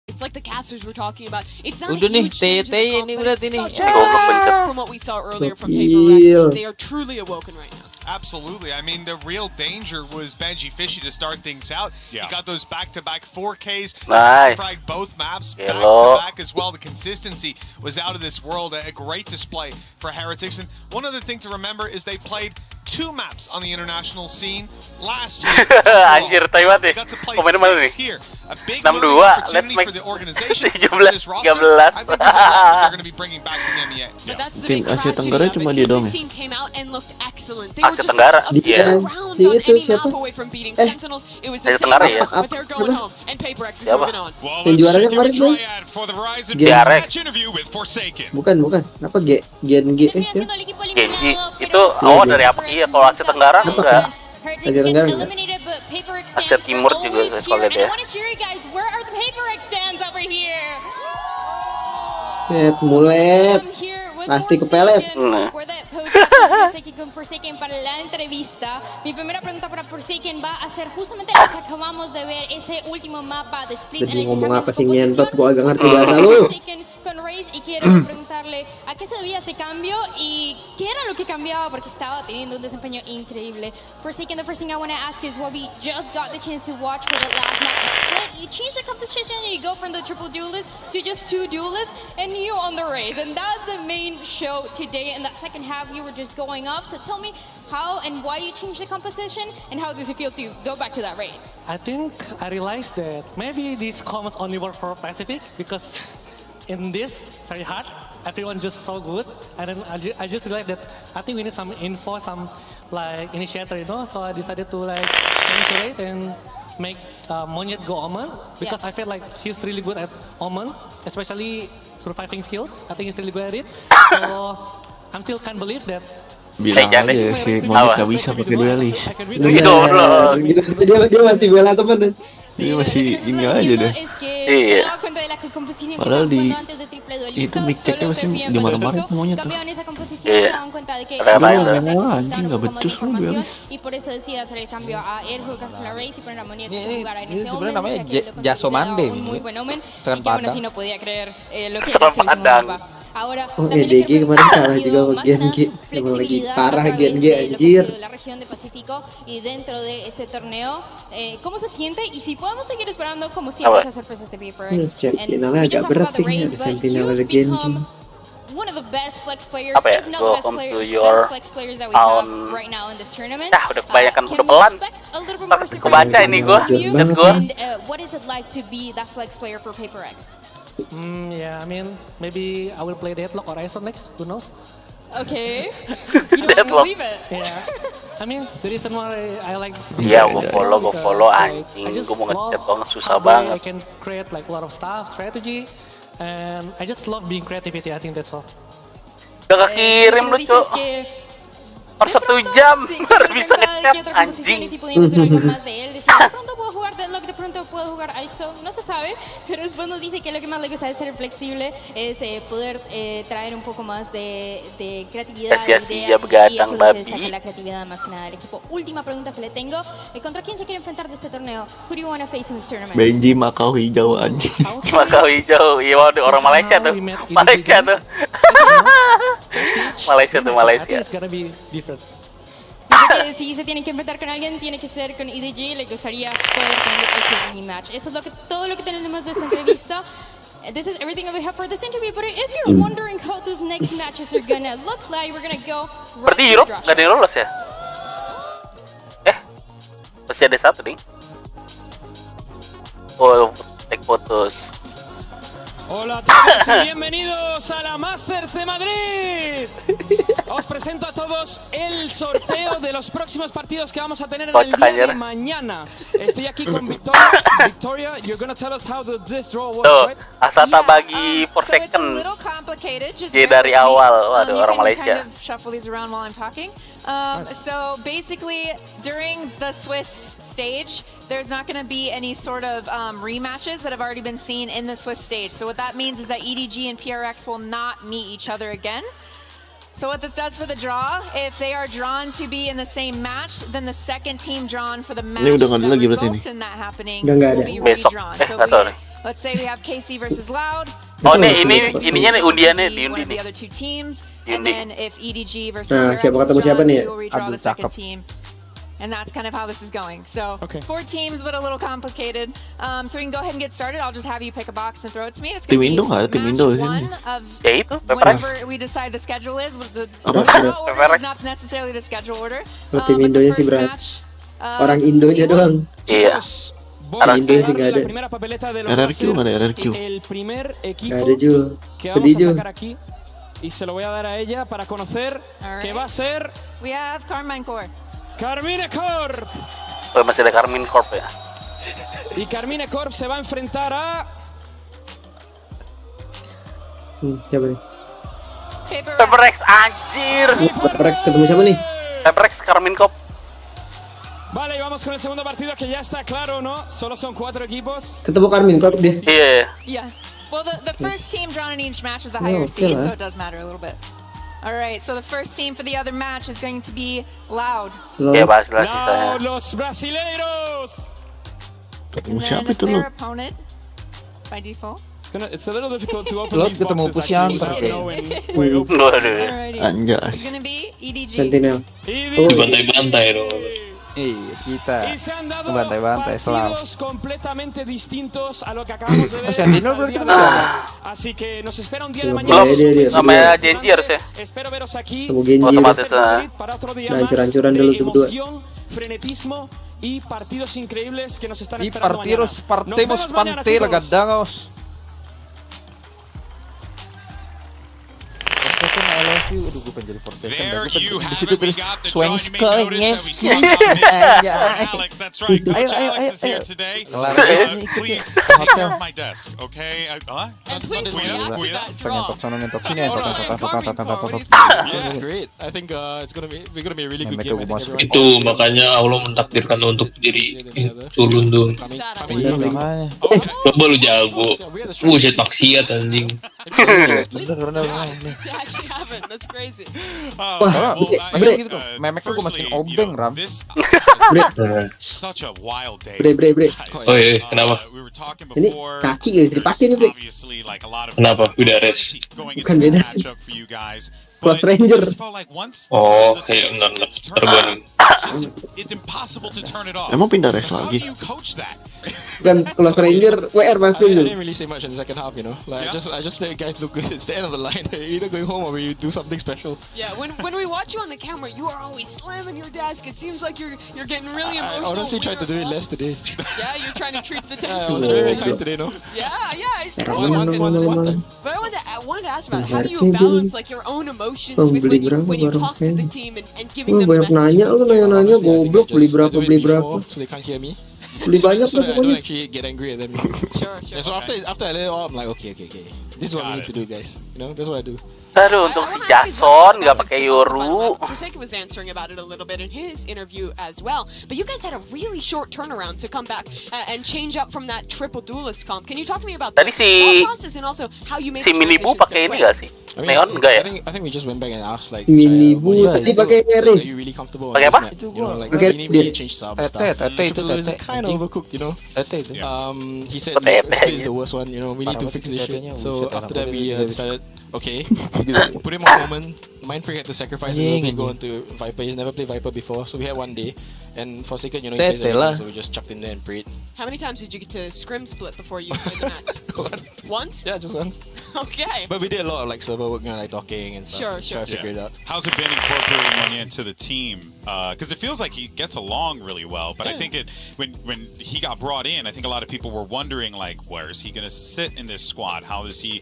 it's like the casters we're talking about. It's not Udah a nih, huge change in ini comp, udah but ini. it's such a from what we saw earlier from PRX. They are truly awoken right now. Absolutely. I mean, the real danger was BENQ Fishy to start things out. Yeah. He got those back-to-back 4Ks. Nice. Fragged both maps back-to-back as well. The consistency was out of this world. A great display for Heretics. And one other thing to remember is they played 2 maps on the international scene last year. Anjir, Taiwan deh. Pemain mana nih? 62. Let's make for the organization. 17, 13. I think this is what they're going to be bringing back to the MEA. But that's the big Asia Tenggara cuma dia doang ya? This team came out and looked excellent. They Asia Tenggara, iya. rounds on any map away from beating Sentinels. It was the same, but they're going home and PRX is moving on. Yang juaranya kemarin tuh PRX. Bukan. Apa GNG? Genji. Itu awal dari apa? Iya, kalau Asia Tenggara enggak. Asia Tenggara enggak. Asia Timur juga kalau lihat ya. Mulet. Pasti kepelet. Forsaken para la entrevista. Mi primera pregunta para Forsaken va a ser justamente lo que acabamos de ver, ese último mapa de Split. Jadi ngomong apa sih nyentot, gua agak ngerti bahasa lu. Con Raze y quiero preguntarle a qué se debía este cambio y qué era lo que cambiaba porque estaba teniendo un desempeño increíble. Forsaken, the first thing I want to ask is what we just got the chance to watch for the last map of Split. You change the composition and you go from the triple duelist to just 2 duelists and you on the Raze, and that's the main show today. In that second half, you were just going up. So tell me how and why you changed the composition and how does it feel to go back to that Raze? I think I realized that maybe these comments only work for Pacific because in this very hard, everyone just so good, and then I just realized that I think we need some info, some like initiator, so I decided to like change the race and make Monyet go Omen because I feel like he's really good at Omen, especially surviving skills. I think he's really good at it, so I still can't believe that. Bilang aja si Monyet gak bisa pakai duelis. Dia masih bela temen. Dia masih ini aja deh. Iya. Padahal di itu mic checknya masih dimarah-marahin semuanya tuh. Iya. Anjing gak becus lu duelis. Ini sebenarnya namanya Jasomande. Serem padang. Oh, EDG kemarin kalah juga sama GNG. Emang lagi parah GNG anjir. ¿Cómo se siente? Y si podemos seguir esperando como siempre esas sorpresas de PRX. Sentinelnya agak berat sih, ada Sentinel ada GNG. One of the best flex players, Apa ya? if not the best flex players that we have right now in this tournament. Nah, udah kebanyakan, udah pelan. Kebaca ini gua. And what is it like to be that flex player for PRX? Yeah, I mean, maybe I will play Deadlock or Ison next, who knows? Okay. You don't believe it. Yeah. I mean, the reason why I like. Iya, gue follow anjing. Gue mau ngechat doang susah banget. I can create like a lot of stuff, strategy, and I just love being creativity. I think that's all. Udah kekirim lu, Cuk. Per 1 jam baru bisa ngechat anjing. Pronto puedo jugar Deadlock, de pronto puedo jugar ISO, no se sabe, pero después nos dice que lo que más le gusta de ser flexible es poder traer un poco más de creatividad, ideas, y eso es lo que destaca la creatividad más que nada del equipo. Última pregunta que le tengo, ¿contra quién se quiere enfrentar de este torneo? Who do you want to face in this tournament? Benji Makau hijau anjing. Makau hijau, iya orang Malaysia tuh. Malaysia tuh. Malaysia. It's gonna be different. Dice que si se tienen que enfrentar con alguien, tiene que ser con EDG. Le gustaría poder tener ese rematch. Eso es todo lo que tenemos de esta entrevista. This is everything that we have for this interview. But if you're wondering how those next matches are gonna look like, we're gonna go. Berarti Europe nggak ada yang lolos ya? Masih ada satu nih. Oh, take photos. Hola a todos y bienvenidos a la Masters de Madrid. Os presento a todos el sorteo de los próximos partidos que vamos a tener en el día de mañana. Estoy aquí con Victoria. Victoria, you're gonna tell us how this draw works, right? Asata bagi per second. Jadi dari awal, waduh orang Malaysia. Shuffle these around while I'm talking. So basically, during the Swiss stage, there's not going to be any sort of rematches that have already been seen in the Swiss stage. So what that means is that EDG and PRX will not meet each other again. So what this does for the draw, if they are drawn to be in the same match, then the second team drawn for the match that results in that happening will be redrawn. So let's say we have KC versus Loud. Oh, ininya nih undiannya di one of undi the other two teams, nih. and then if EDG versus siapa ketemu siapa nih? we will redraw the second team. And that's kind of how this is going. So 4 teams, but a little complicated. So we can go ahead and get started. I'll just have you pick a box and throw it to me. It's going to be match 1 of whatever we decide the schedule is. The order is not necessarily the schedule order. Tim Indonya sih berat. Orang Indonya doang. Iya. Orang Indo sih nggak ada. RRQ nggak ada RRQ. Nggak ada Jul. Sedih Jul. Y se lo voy a dar a ella para conocer que va a ser. We have Carmine Corp. Carmine Corp. Oh, masih ada Carmine Corp ya. Y Carmine Corp se va a enfrentar a. Siapa nih? PRX anjir. PRX ketemu siapa nih? PRX Carmine Corp. Vale, y vamos con el segundo partido que ya está claro, ¿no? Solo son 4 equipos. Ketemu Carmine Corp dia. Iya. Yeah. Well, the first team drawn in each match is the higher seed, so it does matter a little bit. All right, so the first team for the other match is going to be Loud. Loud, los brasileiros. And then their opponent, by default. It's a little difficult to open these ketemu boxes Pusiantar Anjay. It's going to be EDG. Sentinel. Dibantai-bantai dong. Iya, kita bantai-bantai selalu. Completamente distintos a lo que acabamos de ver. Sentinel berarti ketemu siapa? Así que nos espera un día de mañana. Namanya Genji harusnya. Espero veros aquí. Otomatis para otro día más hancur-hancuran dulu tuh berdua. Frenetismo y partidos increíbles que nos están Y esperando partidos mañana. partimos pantera gadangos. There you have it. We got the Swings join me notice that we saw Alex. That's right. Coach Alex is here today. Please take care of my desk, okay? And please react to that draw. Yeah, great. I think it's gonna be a really good game. Itu makanya Allah mentakdirkan untuk jadi turun tuh. Coba lu jago. Buset maksiat anjing. Actually haven't. That's crazy. Memek gue masukin obeng Ram. Such a wild day. Bre. Oh iya, kenapa? Ini kaki gak bisa dipakai nih, Bre. Kenapa? Udah res. Bukan beda. Close Ranger. Oh, kayak enggak terbangun. Emang pindah res lagi? Bukan Close Ranger, WR pasti I dulu. didn't really say much in the second half, you know. Like I just let guys look good. It's the end of the line. You're either going home or you do something special. Yeah, when we watch you on the camera, you are always slamming your desk. It seems like you're getting really emotional. I honestly tried to do it less today. Yeah, you're trying to treat the desk. I was very kind today, no? Yeah. But But I wanted to ask about how do you balance like your own emotions emotions with beli when you berapa talk to the barang team and giving them the banyak message. nanya lu nanya goblok beli berapa So they can't hear me. beli banyak so tuh that I don't pokoknya actually get angry at them. Sure. Yeah, so after I let it all, I'm like, okay. This is what we need to do, guys. You know, that's what I do. Aduh, untuk si Jason nggak pakai Yoru. Jose was answering about it a little bit in his interview as well. But you guys had a really short turnaround to come back and change up from that triple duelist comp. Can you talk to me about Tadi the process and also how you made si the Minibu transition pakai so ini quick? nggak sih? Neon enggak ya? I think we just went back and asked like Minibu tadi pakai Are you really comfortable on Pakai this apa? map? You know, like Pakai we need to change some stuff. Triple is kind of overcooked, you know. He said split is the worst one. You know, we need to fix this shit. So after that we decided, okay, put him on moment. Mindfreak had to sacrifice a little bit, go into Viper. He's never played Viper before, so we had one day. And for second, you know, he plays everything, so we just chucked in there and prayed. How many times did you get to scrim split before you played the match? Once? Yeah, just once. Okay. But we did a lot of like server work, you know, like talking and stuff. Sure. Try to figure it out. How's it been incorporating Money into the team? Because it feels like he gets along really well, but I think when he got brought in, I think a lot of people were wondering like, where is he going to sit in this squad? How does he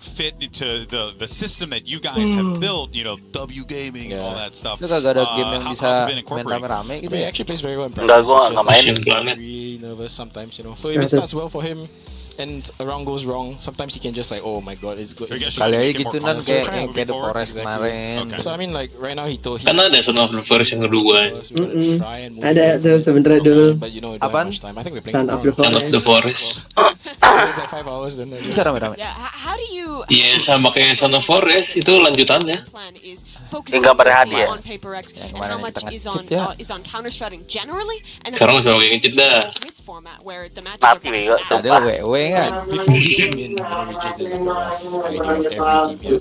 fit into the system that you guys have built? You know, W Gaming and all that stuff. Itu kagak ada game yang how's bisa it been main incorporated? rame-rame gitu He ya? actually plays very well in Enggak, practice. gua nggak main. Really nervous sometimes, you know. So if it starts well for him and a round goes wrong, sometimes he can just like, oh my god, it's good. Kali aja gitu nan kayak The Forest kemarin. So I mean like right now he told Kan ada Son of the Forest yang kedua. Ada tuh sebenernya dulu apaan? Son of the Forest. 5 hours then. Bisa rame-rame. How do you Iya, sama kayak Son of Forest itu lanjutannya. gambarnya hadiah. on PRX and how much is on Counter-Strike generally and Sekarang sama kayak ngecit dah. Swiss format where the matches Mati bego, Ada sumpah. WW kan? Before we came in, we just did a rough idea of every team here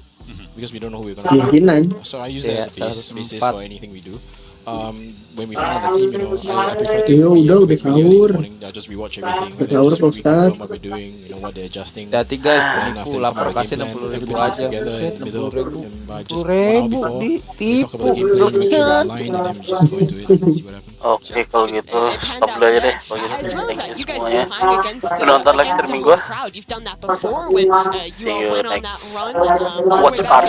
because we don't know who we're gonna Kemungkinan. play. So I use that as a basis for anything we do. When we find out the team, you know, I prefer to udah sahur. I just rewatch everything. Sahur Pak Ustaz. What we're doing, you know, what they're adjusting. Dati guys, aku lapor kasih 60.000 aja. 60.000. 60.000 ditipu. Oke, kalau gitu stop dulu aja deh. Kalau gitu, as well as thank you you guys semuanya. playing against Nonton live streaming gua. crowd. You've done that before when See you you went on that next run all the way back Watchparty.